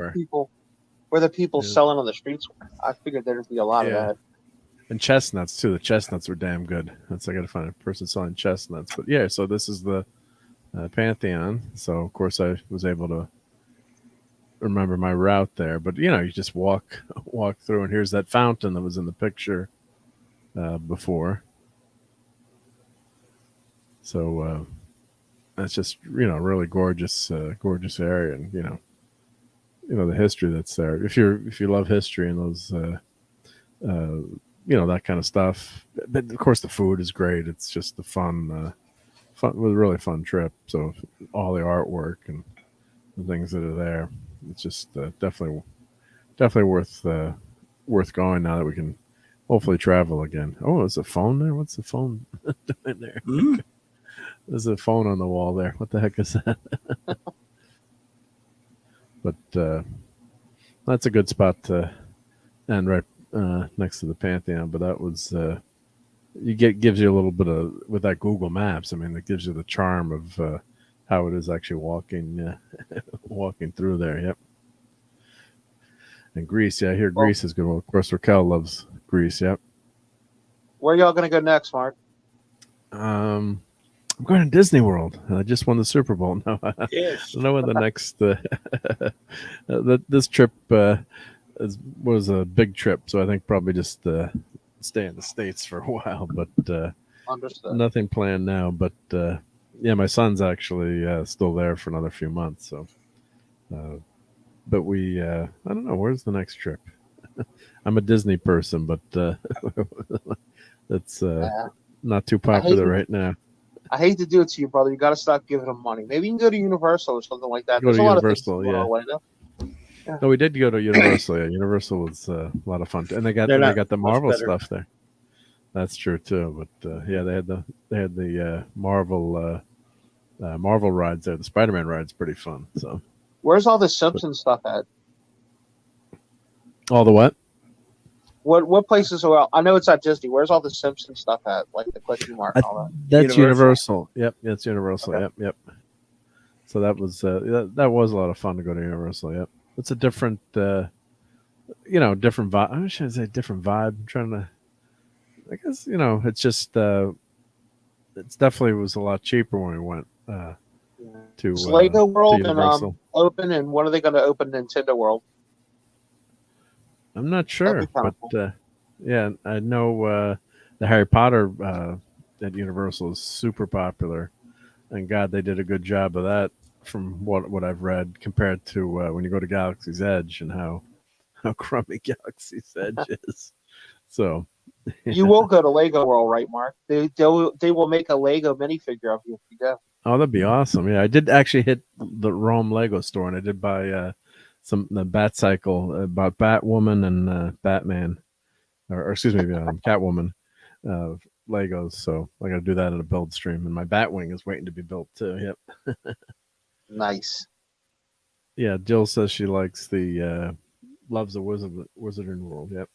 the people selling on the streets were. I figured there'd be a lot of that. And chestnuts too. The chestnuts were damn good. I got to find a person selling chestnuts. But yeah, so this is the Pantheon. So of course I was able to remember my route there. But you just walk through, and here's that fountain that was in the picture before. So that's just really gorgeous area, and the history that's there. If you love history and those that kind of stuff, but of course the food is great. It's just a fun, a really fun trip. So all the artwork and the things that are there, it's just definitely worth going now that we can hopefully travel again. Oh, there's a phone there. What's the phone doing there? There's a phone on the wall there. What the heck is that? But that's a good spot to end right next to the Pantheon. But that was gives you a little bit of, with that Google Maps. I mean, it gives you the charm of how it is actually walking through there. Yep. And Greece, yeah, I hear Greece is good. Well, of course, Raquel loves Greece. Yep. Where are y'all going to go next, Mark? I'm going to Disney World. I just won the Super Bowl. No, yes. I don't know when the next. This trip was a big trip, so I think probably just stay in the States for a while. But nothing planned now. But yeah, my son's actually still there for another few months. So, but we I don't know, where's the next trip. I'm a Disney person, but it's not too popular right now. I hate to do it to you, brother. You got to stop giving them money. Maybe you can go to Universal or something like that. Go to Universal, yeah. No, we did go to Universal. Yeah, Universal was a lot of fun, and they got the Marvel stuff there. That's true too. But yeah, they had the Marvel rides there. The Spider-Man ride's pretty fun. So where's all the Simpsons stuff at? All the what? What places are? I know it's at Disney. Where's all the Simpsons stuff at? Like the question mark and all that. That's Universal. Yep, that's Universal. Okay. Yep. So that was that was a lot of fun to go to Universal. Yep, it's a different, different vibe. I should say different vibe. I'm trying to, I guess it's just it's definitely was a lot cheaper when we went. to Is Lego World and Universal. open, and when are they going to open Nintendo World? I'm not sure, but yeah, I know the Harry Potter at Universal is super popular, and God, they did a good job of that from what I've read compared to when you go to Galaxy's Edge and how crummy Galaxy's Edge is. So you will go to Lego World, right, Mark? They will make a Lego minifigure of you if you go. Oh, that'd be awesome! Yeah, I did actually hit the Rome Lego store, and I did buy the Bat Cycle about Batwoman and Batman, or excuse me, Catwoman Legos. So I got to do that in a build stream, and my Batwing is waiting to be built too. Yep. Nice. Yeah, Jill says she likes the loves the Wizarding World. Yep.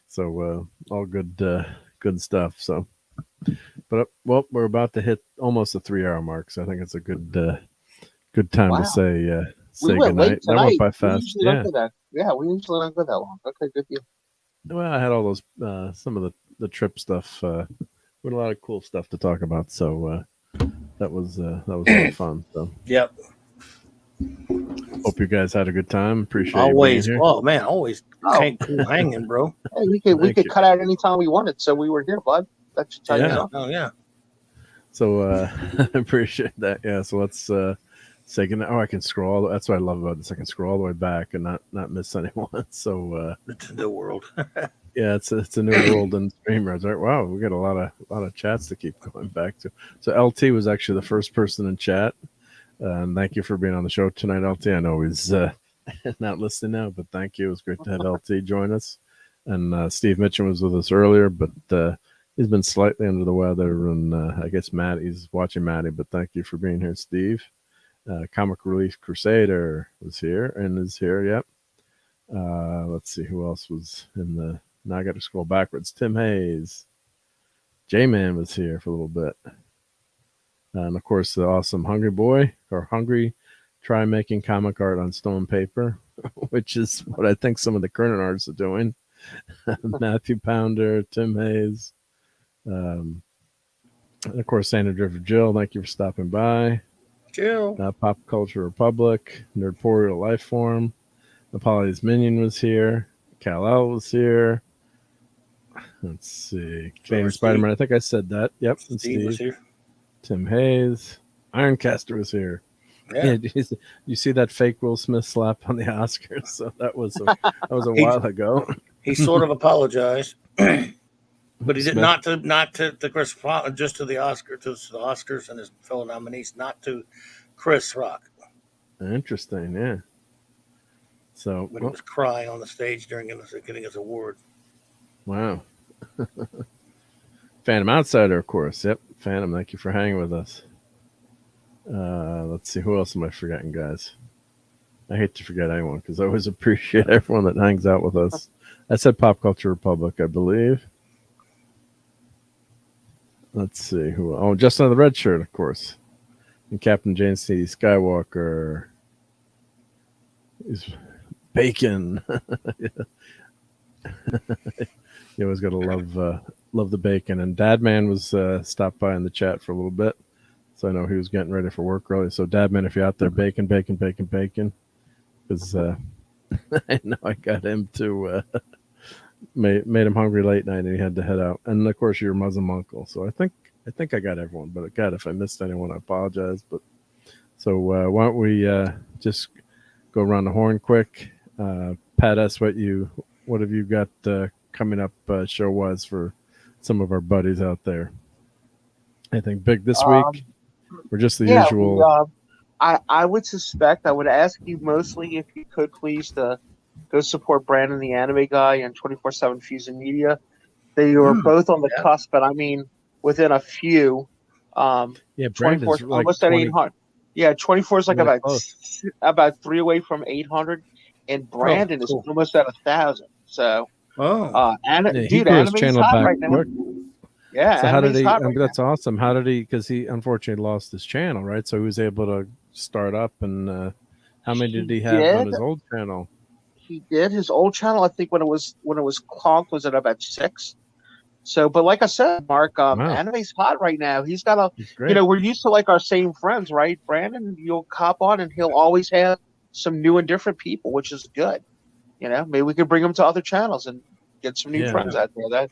So all good stuff. So, but well, we're about to hit almost the 3-hour mark, so I think it's a good time to say goodnight. That went by fast. We usually don't go that long. Okay, good deal. Well, I had all those some of the trip stuff. We had a lot of cool stuff to talk about, so that was a lot of fun. So Yep. Hope you guys had a good time. Appreciate always. You being here. Oh man, always cool hanging, bro. Hey, we could cut out anytime we wanted, so we were here, bud. That should tell you something. Oh yeah. So I appreciate that. Yeah. So let's say goodnight. Oh, I can scroll. That's what I love about this. I can scroll all the way back and not miss anyone. So it's a new world. Yeah, it's a new world in streamers. Right? Wow, we got a lot of chats to keep going back to. So LT was actually the first person in chat. And thank you for being on the show tonight, LT. I know he's not listening now, but thank you. It was great to have LT join us. And Steve Mitchell was with us earlier, but he's been slightly under the weather. And I guess he's watching Maddie, but thank you for being here, Steve. Comic Relief Crusader was here and is here. Yep. Let's see who else was in the. Now I got to scroll backwards. Tim Hayes. J-Man was here for a little bit. And of course, the awesome Hungry Try Making Comic Art on Stone Paper, which is what I think some of the current artists are doing. Matthew Pounder, Tim Hayes. And of course, Sandra Driver Jill, thank you for stopping by. Jill. Pop Culture Republic, Nerdporial Lifeform. Apollo's Minion was here. Kal-El was here. Let's see. Canadian Spider-Man, I think I said that. Yep. Steve was here. Tim Hayes. Ironcaster was here. Yeah. You see that fake Will Smith slap on the Oscars? So that was a while ago. He sort of apologized, but he did not to Chris, just to the Oscars and his fellow nominees, not to Chris Rock. Interesting, yeah. So he was crying on the stage during getting his award. Wow. Phantom Outsider, of course. Yep. Phantom, thank you for hanging with us. Let's see. Who else am I forgetting, guys? I hate to forget anyone because I always appreciate everyone that hangs out with us. I said Pop Culture Republic, I believe. Let's see. Just on the red shirt, of course. And Captain James C. Skywalker. He's Bacon. You always got to love the bacon. And Dadman was stopped by in the chat for a little bit, so I know he was getting ready for work early. So Dadman, if you're out there, bacon, because I know I got him to made him hungry late night, and he had to head out. And of course, your Muslim uncle. So I think I got everyone. But God, if I missed anyone, I apologize. But so why don't we just go around the horn quick? Pat us what have you got coming up show wise for some of our buddies out there? Anything big this week? Or just the usual? I would suspect, I would ask you mostly if you could please to go support Brandon the Anime Guy and 24/7 Fusion Media. They are both on the cusp, but I mean within a few. Brandon's like almost at 800. Yeah, 24 is like about 3 away from 800, and Brandon is almost at 1,000. So, he grew his channel back right now. Yeah, so how did he? That's awesome. How did he? Because he unfortunately lost his channel, right? So he was able to start up. And how many did he have on his old channel? He did his old channel. I think when it was clonked was at about 6. So, but like I said, Mark, Wow. anime's hot right now. He's got Great. we're used to like our same friends, right? Brandon, you'll cop on and he'll always have some new and different people, which is good. Maybe we could bring him to other channels and get some new friends out there.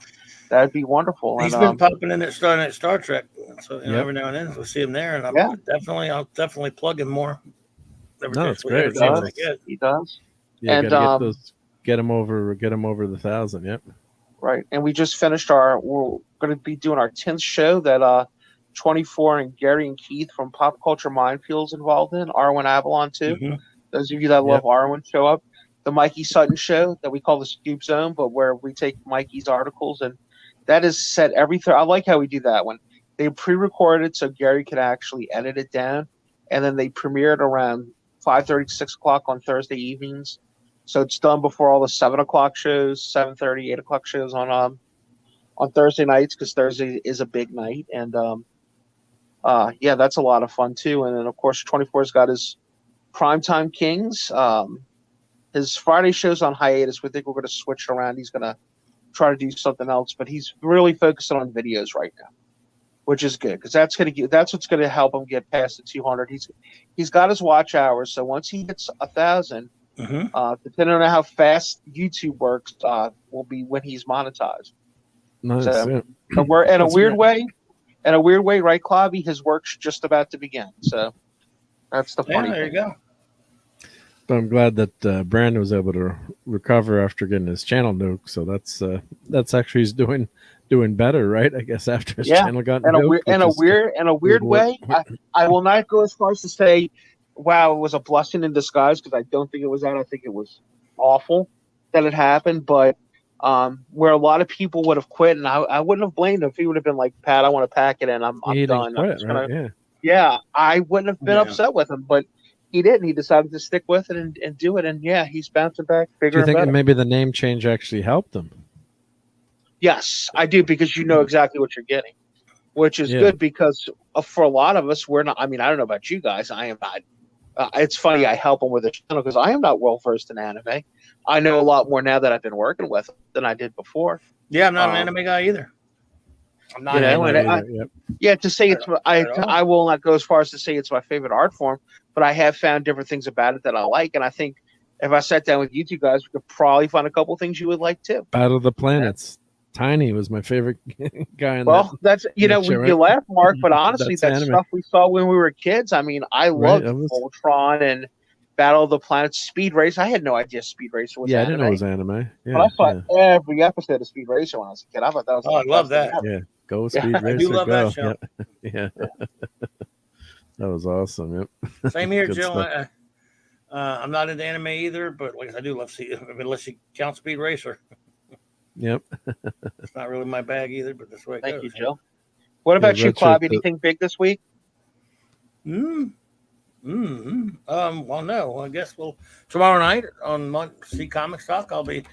That'd be wonderful. He's and, been popping in at Star Trek, so every now and then we'll see him there, and I'll definitely plug him more. That's great. He does. Yeah, and get him over the 1,000. Yep. Right, and we just finished we're going to be doing our 10th show that 24 and Gary and Keith from Pop Culture Minefield's involved in. Arwen Avalon too. Mm-hmm. Those of you that love Arwen, show up. The Mikey Sutton show that we call the Scoop Zone, but where we take Mikey's articles, and that is set everything. I like how we do that one. They pre-recorded so Gary could actually edit it down, and then they premiere it around 5:30, 6 o'clock on Thursday evenings. So it's done before all the 7 o'clock shows, 7:30, 8 o'clock shows on Thursday nights, because Thursday is a big night. And that's a lot of fun too. And then of course 24's got his Primetime Kings. His Friday show's on hiatus. We think we're going to switch around. He's going to try to do something else, but he's really focusing on videos right now, which is good, because that's what's going to help him get past the 200. He's got his watch hours, so once he hits 1,000, depending on how fast YouTube works, will be when he's monetized. Nice. So, we're in a weird way, right, Clobby? His work's just about to begin. So that's the funny thing. There you go. But I'm glad that Brandon was able to recover after getting his channel nuked. So that's actually he's doing better, right? I guess after his channel got nuked. In a weird way. I will not go as far as to say, wow, it was a blessing in disguise, because I don't think it was that. I think it was awful that it happened. But where a lot of people would have quit, and I wouldn't have blamed him if he would have been like, Pat, I want to pack it in. I'm done. Quit, right? I wouldn't have been upset with him, but he didn't. He decided to stick with it and do it. And he's bouncing back bigger. Do you think and that maybe the name change actually helped him? Yes, I do, because you know exactly what you're getting, which is good, because for a lot of us, we're not. I mean, I don't know about you guys. I am not. It's funny. I help him with the channel because I am not well versed in anime. I know a lot more now that I've been working with than I did before. Yeah, I'm not an anime guy either. I'm not. To say it's, I will not go as far as to say it's my favorite art form, but I have found different things about it that I like, and I think if I sat down with you two guys, we could probably find a couple things you would like too. Battle of the Planets. Tiny was my favorite guy. That's you laugh, Mark, but honestly, that's stuff we saw when we were kids. I mean, I loved Voltron and Battle of the Planets, Speed Racer. I had no idea Speed Racer was anime. I didn't know it was anime. Yeah, but I saw every episode of Speed Racer when I was a kid. I thought that was I love that. Yeah, go Speed Racer. I do love that show. Yeah. That was awesome. Yep. Same here, Joe. I'm not into anime either, but I do love unless you count Speed Racer. Yep. It's not really my bag either, but that's the way it goes. Thank you, Joe. What about you, Clive? Anything big this week? Well, no. I guess tomorrow night on C Comics Talk, I'll be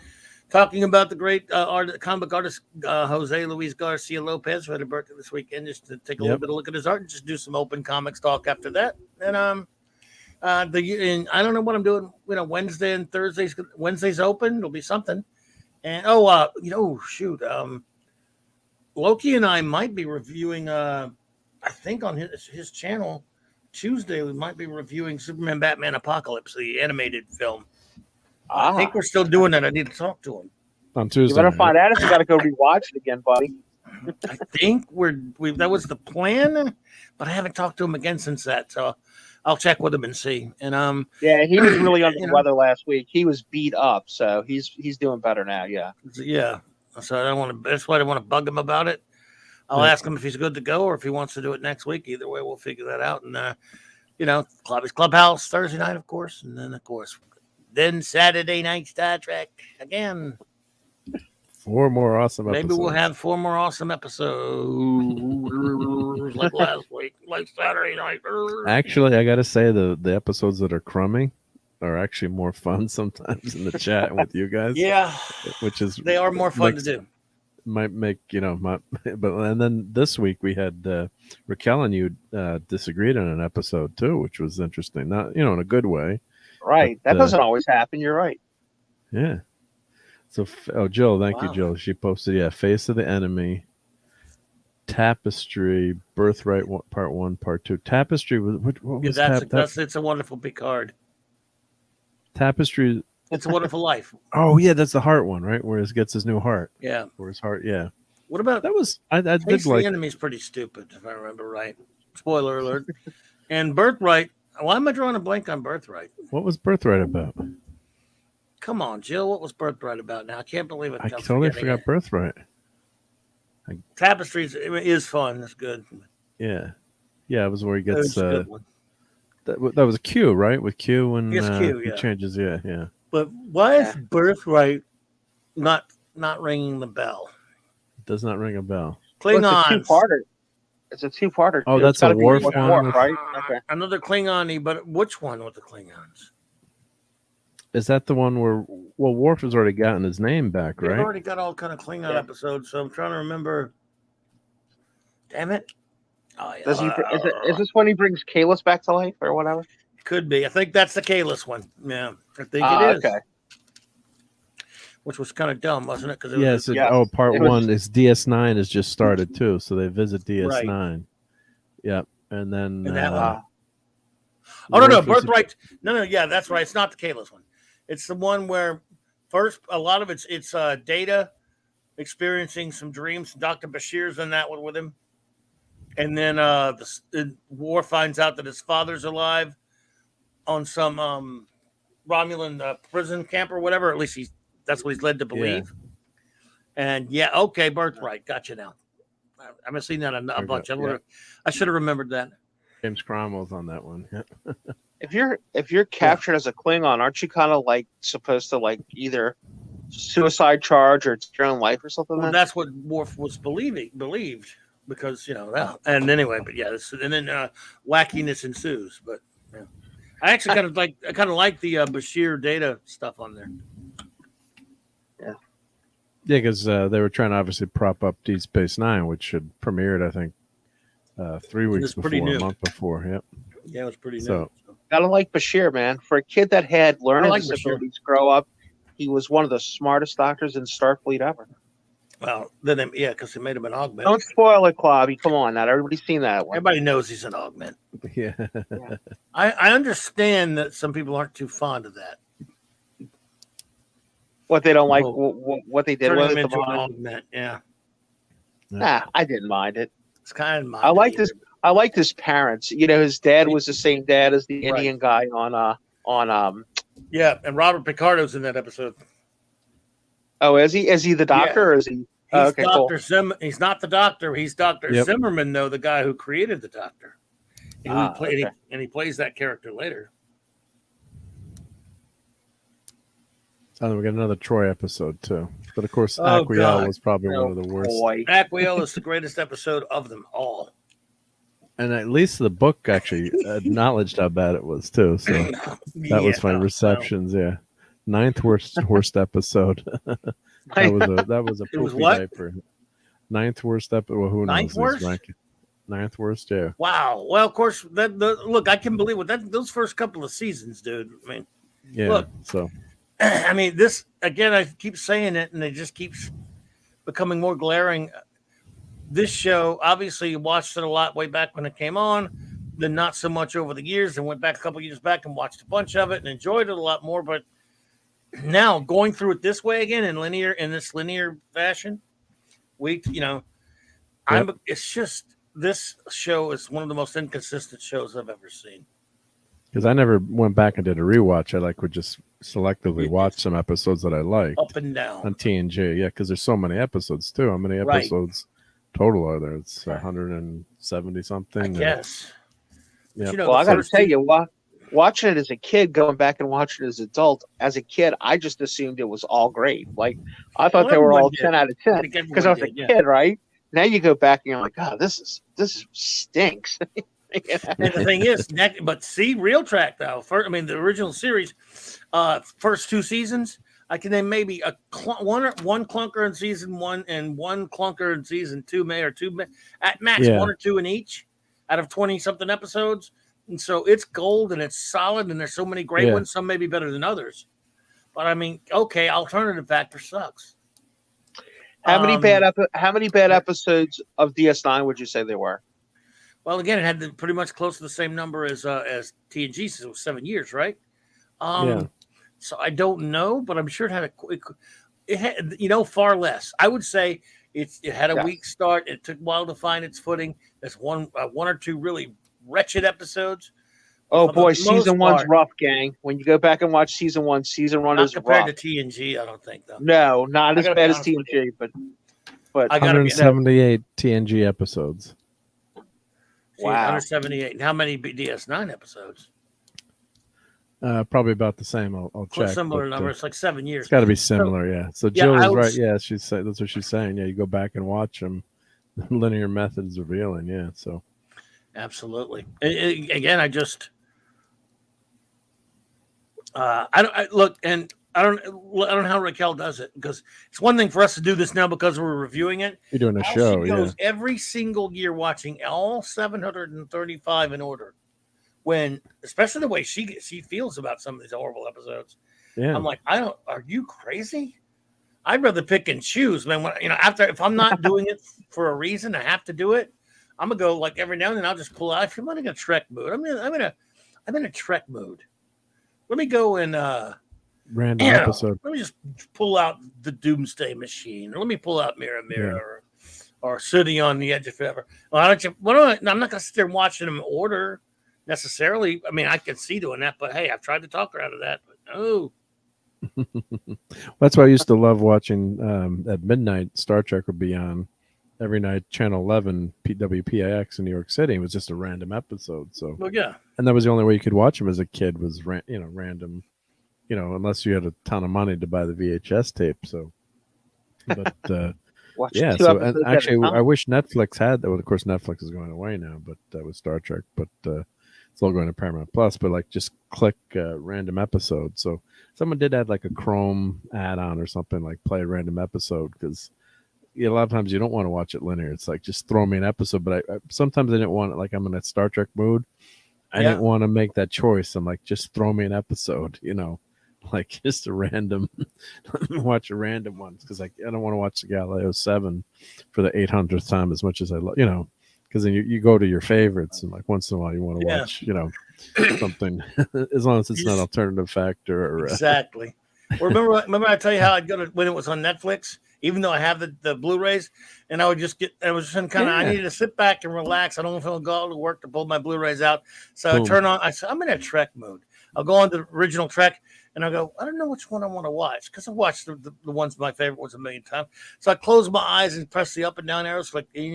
talking about the great comic artist Jose Luis Garcia Lopez, who had a birthday this weekend, just to take a little bit of a look at his art and just do some open comics talk after that. And I don't know what I'm doing. Wednesday and Thursdays. Wednesday's open. It'll be something. And Loki and I might be reviewing. I think on his channel Tuesday we might be reviewing Superman Batman Apocalypse, the animated film. I think we're still doing that. I need to talk to him on Tuesday. You better find out if you got to go rewatch it again, buddy. I think that was the plan, but I haven't talked to him again since that. So I'll check with him and see. And he was really under the weather last week. He was beat up, so he's doing better now. Yeah. So I don't want to. That's why I don't want to bug him about it. I'll ask him if he's good to go or if he wants to do it next week. Either way, we'll figure that out. And Clubhouse Thursday night, of course, and then Saturday night Star Trek again. 4 more awesome episodes. Maybe we'll have 4 more awesome episodes like last week, like Saturday night. Actually, I got to say the episodes that are crummy are actually more fun sometimes in the chat with you guys. Yeah, they are more fun to do. Might make and then this week we had Raquel and you disagreed on an episode too, which was interesting. Not in a good way. Right, that doesn't always happen. You're right. Yeah. So, Jill, thank you, Wow. Jill. She posted, Face of the Enemy, Tapestry, Birthright Part 1, Part 2. Tapestry, what was It's a Wonderful Picard. Tapestry? It's a Wonderful Life. Oh, yeah, that's the heart one, right? Where he gets his new heart. Yeah. Or his heart, yeah. What about that? Was I did Face like. The Enemy's pretty stupid, if I remember right. Spoiler alert. And Birthright. Why am I drawing a blank on Birthright? What was Birthright about? Come on, Jill. What was Birthright about? Now I can't believe it. I totally forgot Birthright. Tapestries is fun. That's good. Yeah, it was where he gets. That was a Q, right? With Q and Q, he changes. Yeah. But why is Birthright not ringing the bell? It does not ring a bell. Klingons. It's a two-parter. Oh, that's a Worf one, right? Okay. Another Klingon-y, but which one with the Klingons? Is that the one where Worf has already gotten his name back, right? We've already got all kind of Klingon episodes, so I'm trying to remember. Damn it! Oh, yeah. Is this when he brings Kalis back to life or whatever? Could be. I think that's the Kalis one. Yeah, I think it is. Okay. Which was kind of dumb, wasn't it? Because Part 1 is DS9 has just started too, so they visit DS9. Right. Yep, and then. No, Birthright. No, yeah, that's right. It's not the Kalis one. It's the one where first a lot of it's Data experiencing some dreams. Dr. Bashir's in that one with him, and then the War finds out that his father's alive on some Romulan prison camp or whatever. At least that's what he's led to believe. Yeah. And Birthright. Gotcha now. I haven't seen that a bunch. I should have remembered that. James Cromwell's on that one. Yeah. If you're captured as a Klingon, aren't you kind of like supposed to like either suicide charge or take your own life or something? Well, that's what Worf was believed because and anyway, but and then wackiness ensues. But I actually kind of like the Bashir Data stuff on there. Yeah, because they were trying to obviously prop up Deep Space Nine, which had premiered, I think, 3 weeks before, a month before. Yep. Yeah, it was pretty new. So, gotta like Bashir, man. For a kid that had learning disabilities grow up, he was one of the smartest doctors in Starfleet ever. Well, then because he made him an augment. Don't spoil it, Clobby. Come on, now everybody's seen that one. Everybody knows he's an augment. Yeah. I understand that some people aren't too fond of that. What they don't like, what they did with him into an augment. Yeah. Nah, I didn't mind it. It's kind of. I liked his parents. His dad was the same dad as the Indian guy on. Yeah, and Robert Picardo's in that episode. Oh, is he? Is he the doctor, or is he? He's Dr. Zimmerman. He's not the doctor. He's Dr. Zimmerman, though, the guy who created the doctor. And he plays that character later. Oh, we got another Troy episode too, but of course, Aquiel was probably one of the worst. Aquiel is the greatest episode of them all. And at least the book actually acknowledged how bad it was too. So that was my receptions. Yeah, 9th worst episode. that was a poopy diaper. 9th worst episode. Well, who knows? 9th worst. 9th worst. Yeah. Wow. Well, of course. Look, I can believe those first couple of seasons, dude. I mean, look. So. I mean, this again. I keep saying it, and it just keeps becoming more glaring. This show, obviously, you watched it a lot way back when it came on, then not so much over the years, and went back a couple years back and watched a bunch of it and enjoyed it a lot more. But now going through it this way again in this linear fashion, it's just this show is one of the most inconsistent shows I've ever seen. Because I never went back and did a rewatch. I would just selectively watch some episodes that I liked. Up and down. On TNG, because there's so many episodes, too. How many episodes total are there? It's 170 something. I guess. Yeah. Well, I got to tell you, watching it as a kid, going back and watching it as an adult, as a kid, I just assumed it was all great. Like, I thought they were all 10 out of 10 because I was a kid, right? Now you go back and you're like, oh, this stinks. And the thing is, but see, Real Track though. The original series, first 2 seasons, I can name maybe one clunker in season 1 and one clunker in season 2, at max 1 or 2 in each out of 20 something episodes. And so it's gold and it's solid, and there's so many great ones. Some may be better than others. But I mean, okay, alternative factor sucks. How many bad episodes of DS9 would you say there were? Well, again, it had pretty much close to the same number as TNG, since it was 7 years, right? So I don't know, but I'm sure it had it had, far less. I would say it had a weak start. It took a while to find its footing. There's one or two really wretched episodes. Oh boy, season one's rough, gang. When you go back and watch season one is rough. Compared to TNG, I don't think though. No, not as bad as TNG, but I gotta 178 TNG episodes. Wow, 178. And how many DS9 episodes? Probably about the same. I'll check. Similar number. It's like 7 years. It's got to be similar, yeah. So Jill is right. Yeah, that's what she's saying. Yeah, you go back and watch them. The linear method is revealing. Yeah, so absolutely. Again, I just I don't know how Raquel does it, because it's one thing for us to do this now because we're reviewing it. You're doing a show. She goes every single year watching all 735 in order. When, especially the way she feels about some of these horrible episodes, I'm like, are you crazy? I'd rather pick and choose, man. When, if I'm not doing it for a reason, I have to do it. I'm gonna go like every now and then. I'll just pull out. If I'm in a Trek mood, I'm in a Trek mood. Let me go and random episode. Let me just pull out the Doomsday Machine, or let me pull out Mirror, or City on the Edge of Forever. Well, I'm not gonna sit there watching them in order necessarily. I mean, I can see doing that, but hey, I've tried to talk her out of that, but no. That's why I used to love watching at midnight. Star Trek would be on every night, Channel 11, WPIX in New York City. It was just a random episode. So, and that was the only way you could watch them as a kid, was random. Unless you had a ton of money to buy the VHS tape. So, but So, and actually, I wish Netflix had that. Well, of course, Netflix is going away now, but with Star Trek, but it's all going to Paramount Plus. But like, just click random episode. So someone did add like a Chrome add-on or something, like play a random episode, because a lot of times you don't want to watch it linear. It's like, just throw me an episode. But sometimes I didn't want it. Like, I'm in that Star Trek mood. I didn't want to make that choice. I'm like, just throw me an episode, like just a random. Let me watch a random one, because I don't want to watch the Galileo 7 for the 800th time as much as I love, because then you go to your favorites, and like once in a while you want to watch, something, as long as it's not alternative factor or exactly. Well, remember I tell you how I'd go to when it was on Netflix, even though I have the Blu-rays, and I would just I needed to sit back and relax. I don't feel go to work to pull my Blu-rays out, so I turn on. I said, I'm in a Trek mood. I'll go on to the original Trek, and I go, I don't know which one I want to watch, because I've watched the ones my favorite ones a million times. So I close my eyes and press the up and down arrows, like I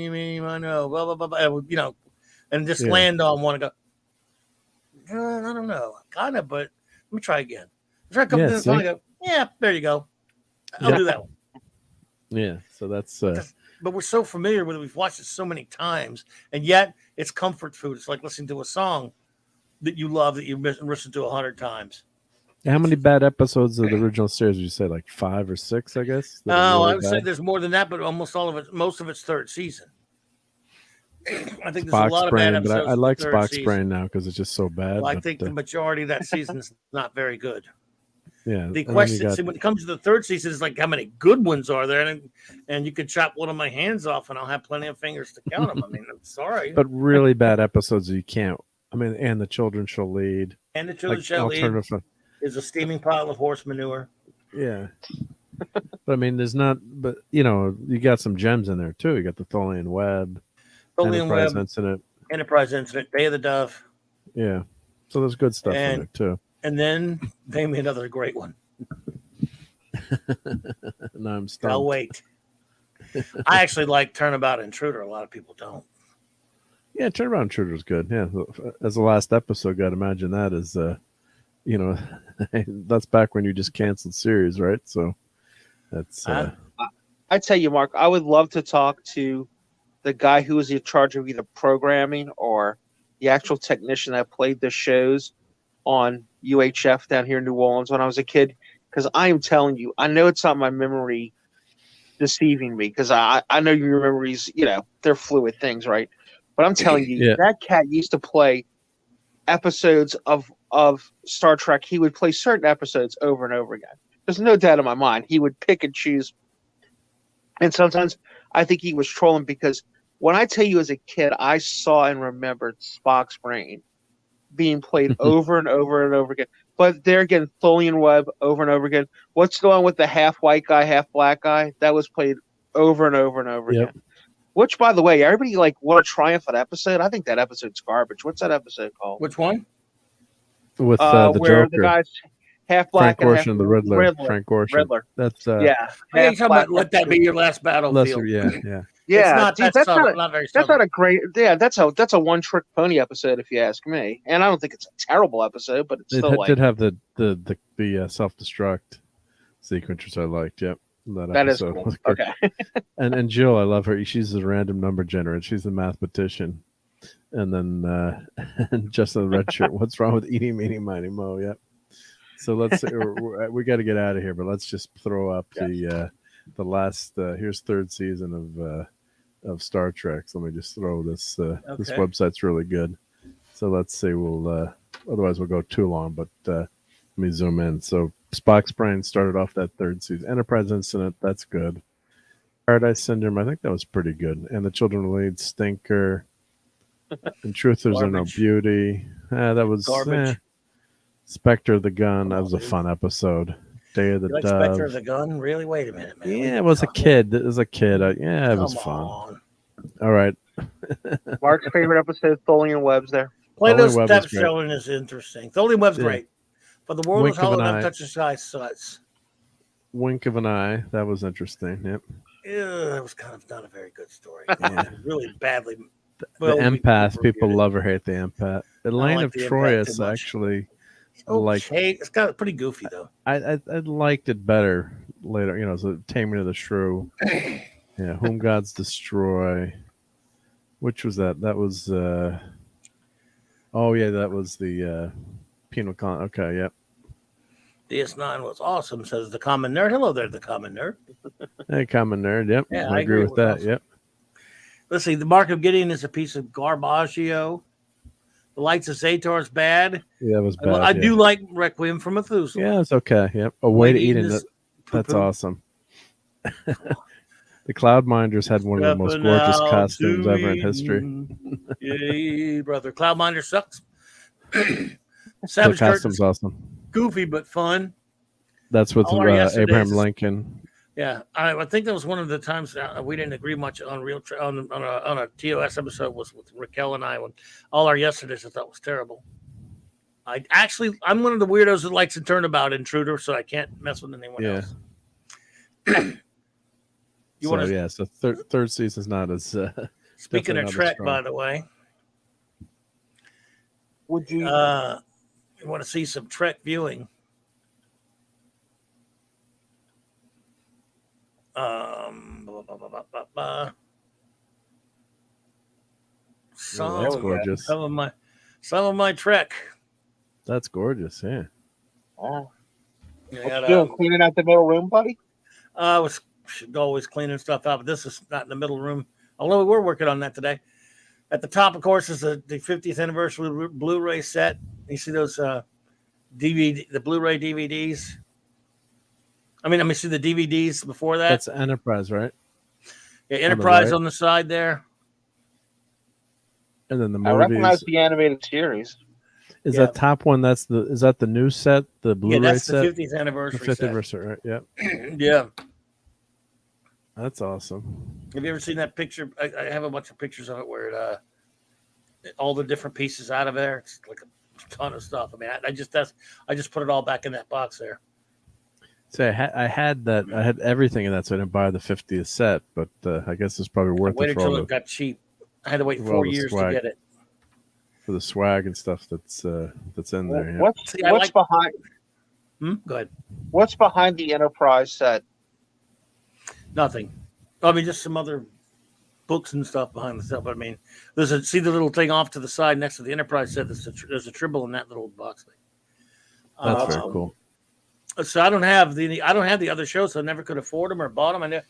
know, blah blah blah, blah, and just land on one and go. I don't know, kind of, but let me try again. Try a couple minutes, and I go, there you go. I'll do that one. Yeah, so that's. But we're so familiar with it. We've watched it so many times, and yet it's comfort food. It's like listening to a song that you love that you've listened to 100 times. How many bad episodes of the original series would you say? Like 5 or 6, I guess? No, I would say there's more than that, but most of it's third season. I think there's a lot of bad episodes. But I like Spock's brain now because it's just so bad. Well, I think the majority of that season is not very good. Yeah. The question, when it comes to the third season, is like, how many good ones are there? And you could chop one of my hands off, and I'll have plenty of fingers to count them. I mean, I'm sorry. But really bad episodes you can't. I mean, and The Children Shall Lead. And The Children Shall Lead is a steaming pile of horse manure. Yeah. But I mean, there's not. But you got some gems in there too. You got the Tholian Web, Enterprise Incident, Day of the Dove. Yeah. So there's good stuff in there too. And then name me another great one. No, I'm stumped. I'll wait. I actually like Turnabout Intruder. A lot of people don't. Yeah, Turnabout Intruder is good. Yeah, as the last episode, got to imagine that is, that's back when you just canceled series, right? So that's. I tell you, Mark, I would love to talk to the guy who was in charge of either programming or the actual technician that played the shows on UHF down here in New Orleans when I was a kid, because I am telling you, I know it's not my memory deceiving me, because I know your memories, they're fluid things, right? But I'm telling you, that cat used to play episodes of Star Trek. He would play certain episodes over and over again. There's no doubt in my mind he would pick and choose. And sometimes I think he was trolling because when I tell you as a kid, I saw and remembered Spock's brain being played over and over and over again. But there again, Tholian Web over and over again. What's going on with the half white guy, half black guy? That was played over and over and over again. Which, by the way, everybody like what a triumphant episode. I think that episode's garbage. What's that episode called? Which one? With the where Joker. the guy's half black Frank Gorshin, the Riddler. Frank Gorshin. Riddler. That's yeah. I think about let that be your last battlefield. yeah. Yeah, it's that's not very that's not a great. Yeah, that's a one trick pony episode if you ask me. And I don't think it's a terrible episode, but it's still did have the self destruct sequence, which I liked. Yep, that is cool. Okay. and Jill, I love her. She's a random number generator. She's a mathematician. And then and just the red shirt. What's wrong with eating, meeny, miny, mo? Yep. So let's we got to get out of here, but let's just throw up the last. Here's third season of Star Trek. So let me just throw this. This website's really good. So let's see. We'll otherwise we'll go too long. But let me zoom in. So Spock's brain started off that third season. Enterprise Incident. That's good. Paradise Syndrome. I think that was pretty good. And the Children Lead Stinker. In truth, there's no beauty. That was garbage. Spectre of the Gun. That was a fun episode. Day of the Dove. Spectre of the Gun? Really? Wait a minute, man. Yeah, it was a kid. It was a kid. It was fun. All right. Mark's favorite episode, Tholian Web's there. Plato's Step Showing is interesting. Tholian Web's great. But the world is hollow enough to touch the sky sucks. Wink of an Eye. That was interesting. Yep. Yeah, that was kind of not a very good story. Yeah. Really badly. The empath, people love or hate the empath. Elaine of Troyes actually it's got pretty goofy though. I liked it better later, so Taming of the Shrew. Yeah, Whom Gods Destroy. Which was that? That was that was the Penal Con. Okay, yep. DS9 was awesome, says the Common Nerd. Hello there, the Common Nerd. Hey, Common Nerd. Yep, yeah, I agree with that. Awesome. Yep. Let's see. The Mark of Gideon is a piece of garbaggio. The Lights of Zator is bad. Yeah, it was bad. I do like Requiem for Methuselah. Yeah, it's okay. Yep. A Way to Eat It. That's awesome. The Cloudminders had one of the most gorgeous costumes ever in history. Yay, brother. Cloudminder sucks. Savage the costume's awesome. Goofy but fun. That's with Abraham Lincoln. Yeah, I think that was one of the times we didn't agree much on on a TOS episode was with Raquel and I when all our yesterdays I thought was terrible. I'm one of the weirdos that likes a turnabout intruder, so I can't mess with anyone else. So third season's not as. Speaking of Trek, by the way, would you want to see some Trek viewing? That's gorgeous. Some of my Trek. That's gorgeous. Yeah. Oh. What you doing? Cleaning out the middle room, buddy? I was always cleaning stuff out, but this is not in the middle room. Although we're working on that today. At the top, of course, is the 50th anniversary Blu-ray set. You see those the Blu-ray DVDs. I see the DVDs before that. That's Enterprise, right? Yeah, Enterprise on the side there. And then the movies. I recognize the animated series. Is that top one? Is that the new set? The Blu-ray that's set? The 50th anniversary. The 50th anniversary, right? Yep. Yeah. That's awesome. Have you ever seen that picture? I have a bunch of pictures of it where all the different pieces out of there. It's like a ton of stuff. I just put it all back in that box there. So I had that. I had everything in that, so I didn't buy the 50th set. But I guess it's probably worth it. Waited until it got cheap. I had to wait 4 years to get it. For the swag and stuff that's in there. Yeah. What's behind? Go ahead. What's behind the Enterprise set? Nothing. Just some other books and stuff behind the stuff. But see the little thing off to the side next to the Enterprise set. There's a Tribble in that little box thing. That's very cool. So I don't have the other shows, so I never could afford them or bought them. I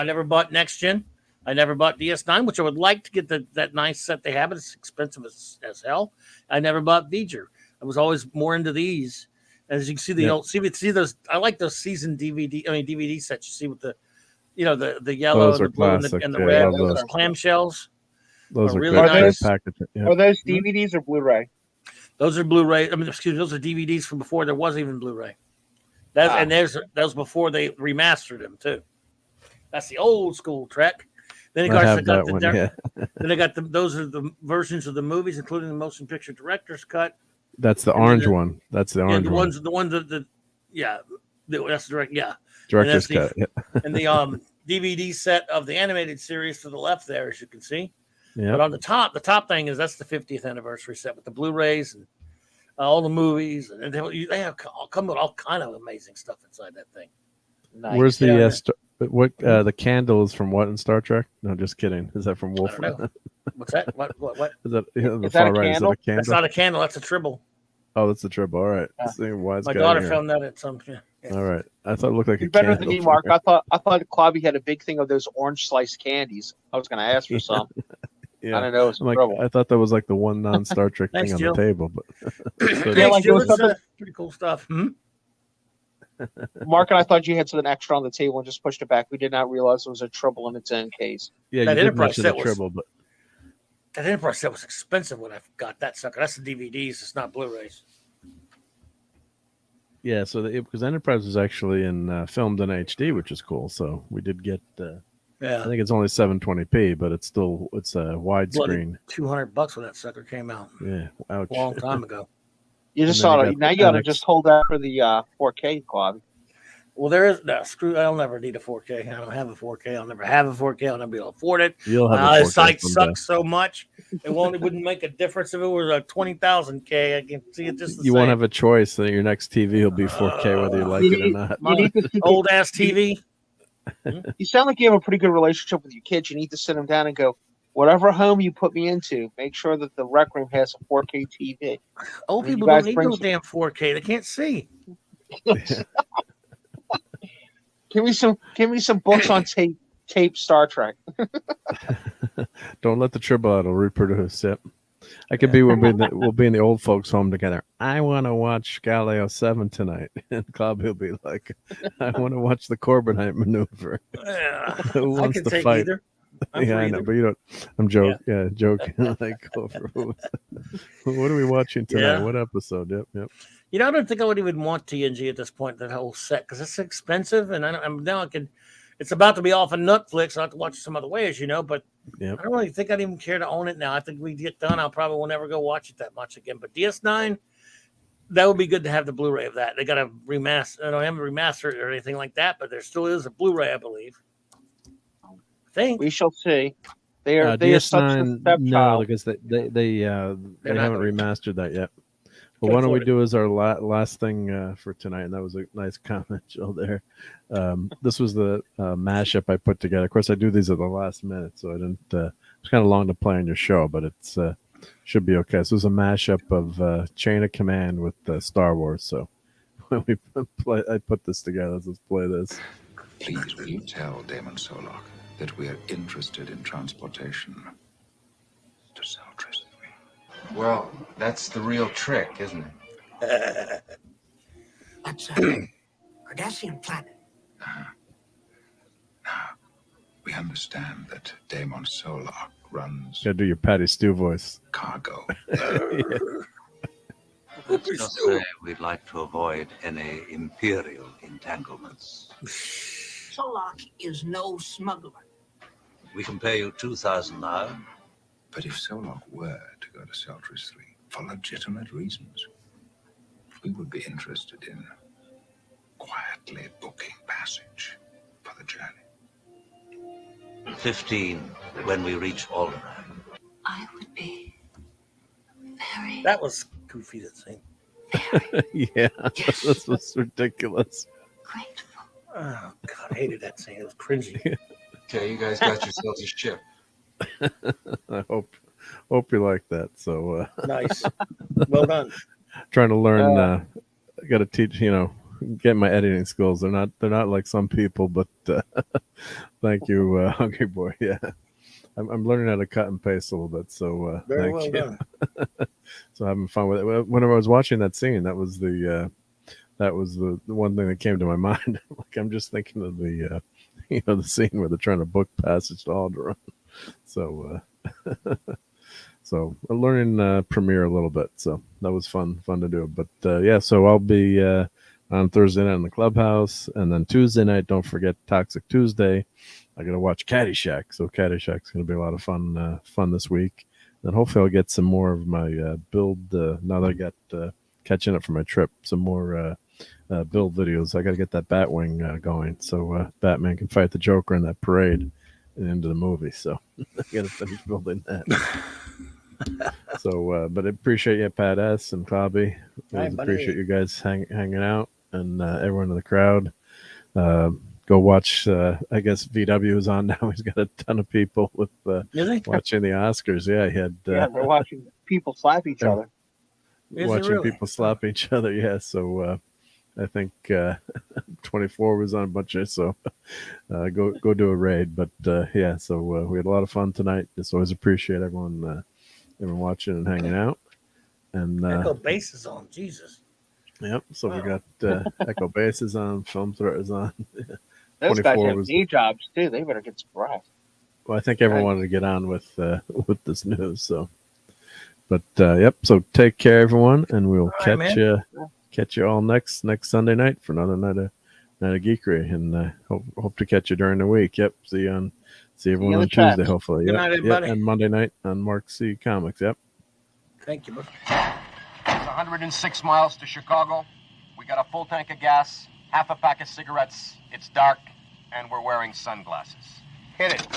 never bought Next Gen. I never bought DS9, which I would like to get that nice set they have, but it's expensive as hell. I never bought V'ger. I was always more into these. As you can see, the old see those. I like those season DVD sets. You see with the, the yellow Those and are the blue classic. and the Yeah, I red. love Those those. clamshells. Those are really great. nice. Packaging. Yeah. Are those DVDs or Blu-ray? Those are Blu-ray. Excuse me. Those are DVDs from before there was even Blu-ray. And that was before they remastered them too. That's the old school Trek. Then I have that one. Yeah. Then they got those are the versions of the movies, including the motion picture director's cut. That's the orange one. That's the orange one. The ones that's the direct. Yeah, director's cut. Yeah. And the DVD set of the animated series to the left there, as you can see. Yeah. But on the top thing that's the 50th anniversary set with the Blu-rays and all the movies, and they have come with all kind of amazing stuff inside that thing. Nice. Where's the the candle is from what in Star Trek? No, just kidding. Is that from Wolf? What's that? What? Is that the Is far that a right? candle? Is that a candle? That's not a candle. That's a tribble. Oh, that's a tribble. All right. Yeah. My daughter found that at some. Yeah. All right. I thought it looked like You're a better candle. than me, Mark. I thought Clobby had a big thing of those orange sliced candies. I was going to ask for some. Yeah. I don't know. It's trouble. I thought that was like the one non-Star Trek thing on Jill. the table, but Thanks, Jill. It's pretty cool stuff. Mark and I thought you had something extra on the table and just pushed it back. We did not realize it was a trouble in its own case. Yeah, that you did Enterprise mention set the tribble, but that Enterprise set was expensive when I got that sucker. That's the DVDs. It's not Blu-rays. yeah. So because Enterprise was actually filmed in HD, which is cool. So we did get. I think it's only 720p, but it's a widescreen. $200 when that sucker came out. Yeah, ouch. A long time ago. You just saw it. Now you got to just hold out for the 4K, Clobby. Well, there is no screw. I'll never need a 4K. I don't have a 4K. I'll never have a 4K. I'll never be able to afford it. You'll have a 4K the site someday. sucks so much. It wouldn't make a difference if it was a 20,000K. I can see it just the You same. won't have a choice. So your next TV will be 4K, whether you like it or not. My old ass TV. You sound like you have a pretty good relationship with your kids. You need to sit them down and go, whatever home you put me into, make sure that the rec room has a 4K TV. Old And you people guys don't need bring no damn 4K. They can't see. Give me some books on tape Star Trek. Don't let the tribble out. It'll reproduce. Yep. I could be we'll be in the old folks' home together. I want to watch Galileo 7 tonight, and Club will be like, I want to watch the Corbinite maneuver. Who I wants can to take fight? either. Yeah, I know, but you don't. I'm joking. Yeah, joking. Like, over. What are we watching tonight? Yeah. What episode? Yep. I don't think I would even want TNG at this point, that whole set, because it's expensive, and it's about to be off of Netflix. I'll have to watch it some other way, as you know, but Yep. I don't really think I'd even care to own it now. I think we get done, I'll probably will never go watch it that much again. But DS9, that would be good to have the Blu-ray of that. They got to remaster. I don't have a remaster or anything like that, but there still is a Blu-ray, I believe. I think We shall see. They are such a DS9, stepchild. no, because they haven't remastered that yet. But why don't we do as our last thing for tonight? And that was a nice comment, Jill, there. This was the mashup I put together. Of course, I do these at the last minute, so I didn't. It's kind of long to play on your show, but it's should be okay. So this is a mashup of Chain of Command with Star Wars. So when I put this together. Let's play this. Please, will you tell Damon Solok that we are interested in transportation to Saltris? Well, that's the real trick, isn't it? That's Cardassian planet. Now, we understand that Damon Solok runs Gotta do your Patty Stew voice. cargo. Let's just say we'd like to avoid any imperial entanglements. Solok is no smuggler. We can pay you 2,000 now. But if Solok were to go to Saltris 3 for legitimate reasons, we would be interested in quietly booking passage for the journey. 15 when we reach Alderaan. I would be very. that was goofy to think. Yeah, this was ridiculous. Grateful. Oh God, I hated that scene. It was cringy. Okay, you guys got yourselves a ship. I hope you like that. So Nice, well done. trying to learn. I got to teach. Get my editing skills. They're not like some people, but thank you, Hungry Boy. Yeah, I'm learning how to cut and paste a little bit. So Very thank well you. done. So having fun with it. Whenever I was watching that scene, that was the that was the one thing that came to my mind. Like I'm just thinking of the the scene where they're trying to book passage to Alderaan. So so I'm learning Premiere a little bit. So that was fun to do. But yeah, so I'll be on Thursday night in the clubhouse, and then Tuesday night, don't forget Toxic Tuesday. I got to watch Caddyshack. So Caddyshack's going to be a lot of fun this week. Then hopefully I'll get some more of my build. Now that I got catching up for my trip, some more build videos. I got to get that Batwing going, so Batman can fight the Joker in that parade at the end of the movie. So I got to finish building that. So, but I appreciate you, Pat S. and Clobby. I appreciate you guys hanging out, and everyone in the crowd. Go watch. I guess VW is on now. He's got a ton of people with watching the Oscars. Yeah, he had. They're watching people slap each other. Watching people slap each other. Yeah, so I think 24 was on a bunch of. So go do a raid. But yeah, so we had a lot of fun tonight. Just always appreciate everyone watching and hanging out. And Echo Base is on. Jesus. Yep. So we got Echo Base is on. Film Threat is on. Those guys have day jobs too. They better get surprised. Well, I think everyone wanted to get on with this news. So, but yep. So take care, everyone, and we'll catch you all next Sunday night for another night of geekery, and hope to catch you during the week. Yep. See everyone on Tuesday, hopefully. Good night, everybody. And Monday night on Mark C Comics. Yep. Thank you, bud. It's 106 miles to Chicago. We got a full tank of gas, half a pack of cigarettes. It's dark, and we're wearing sunglasses. Hit it.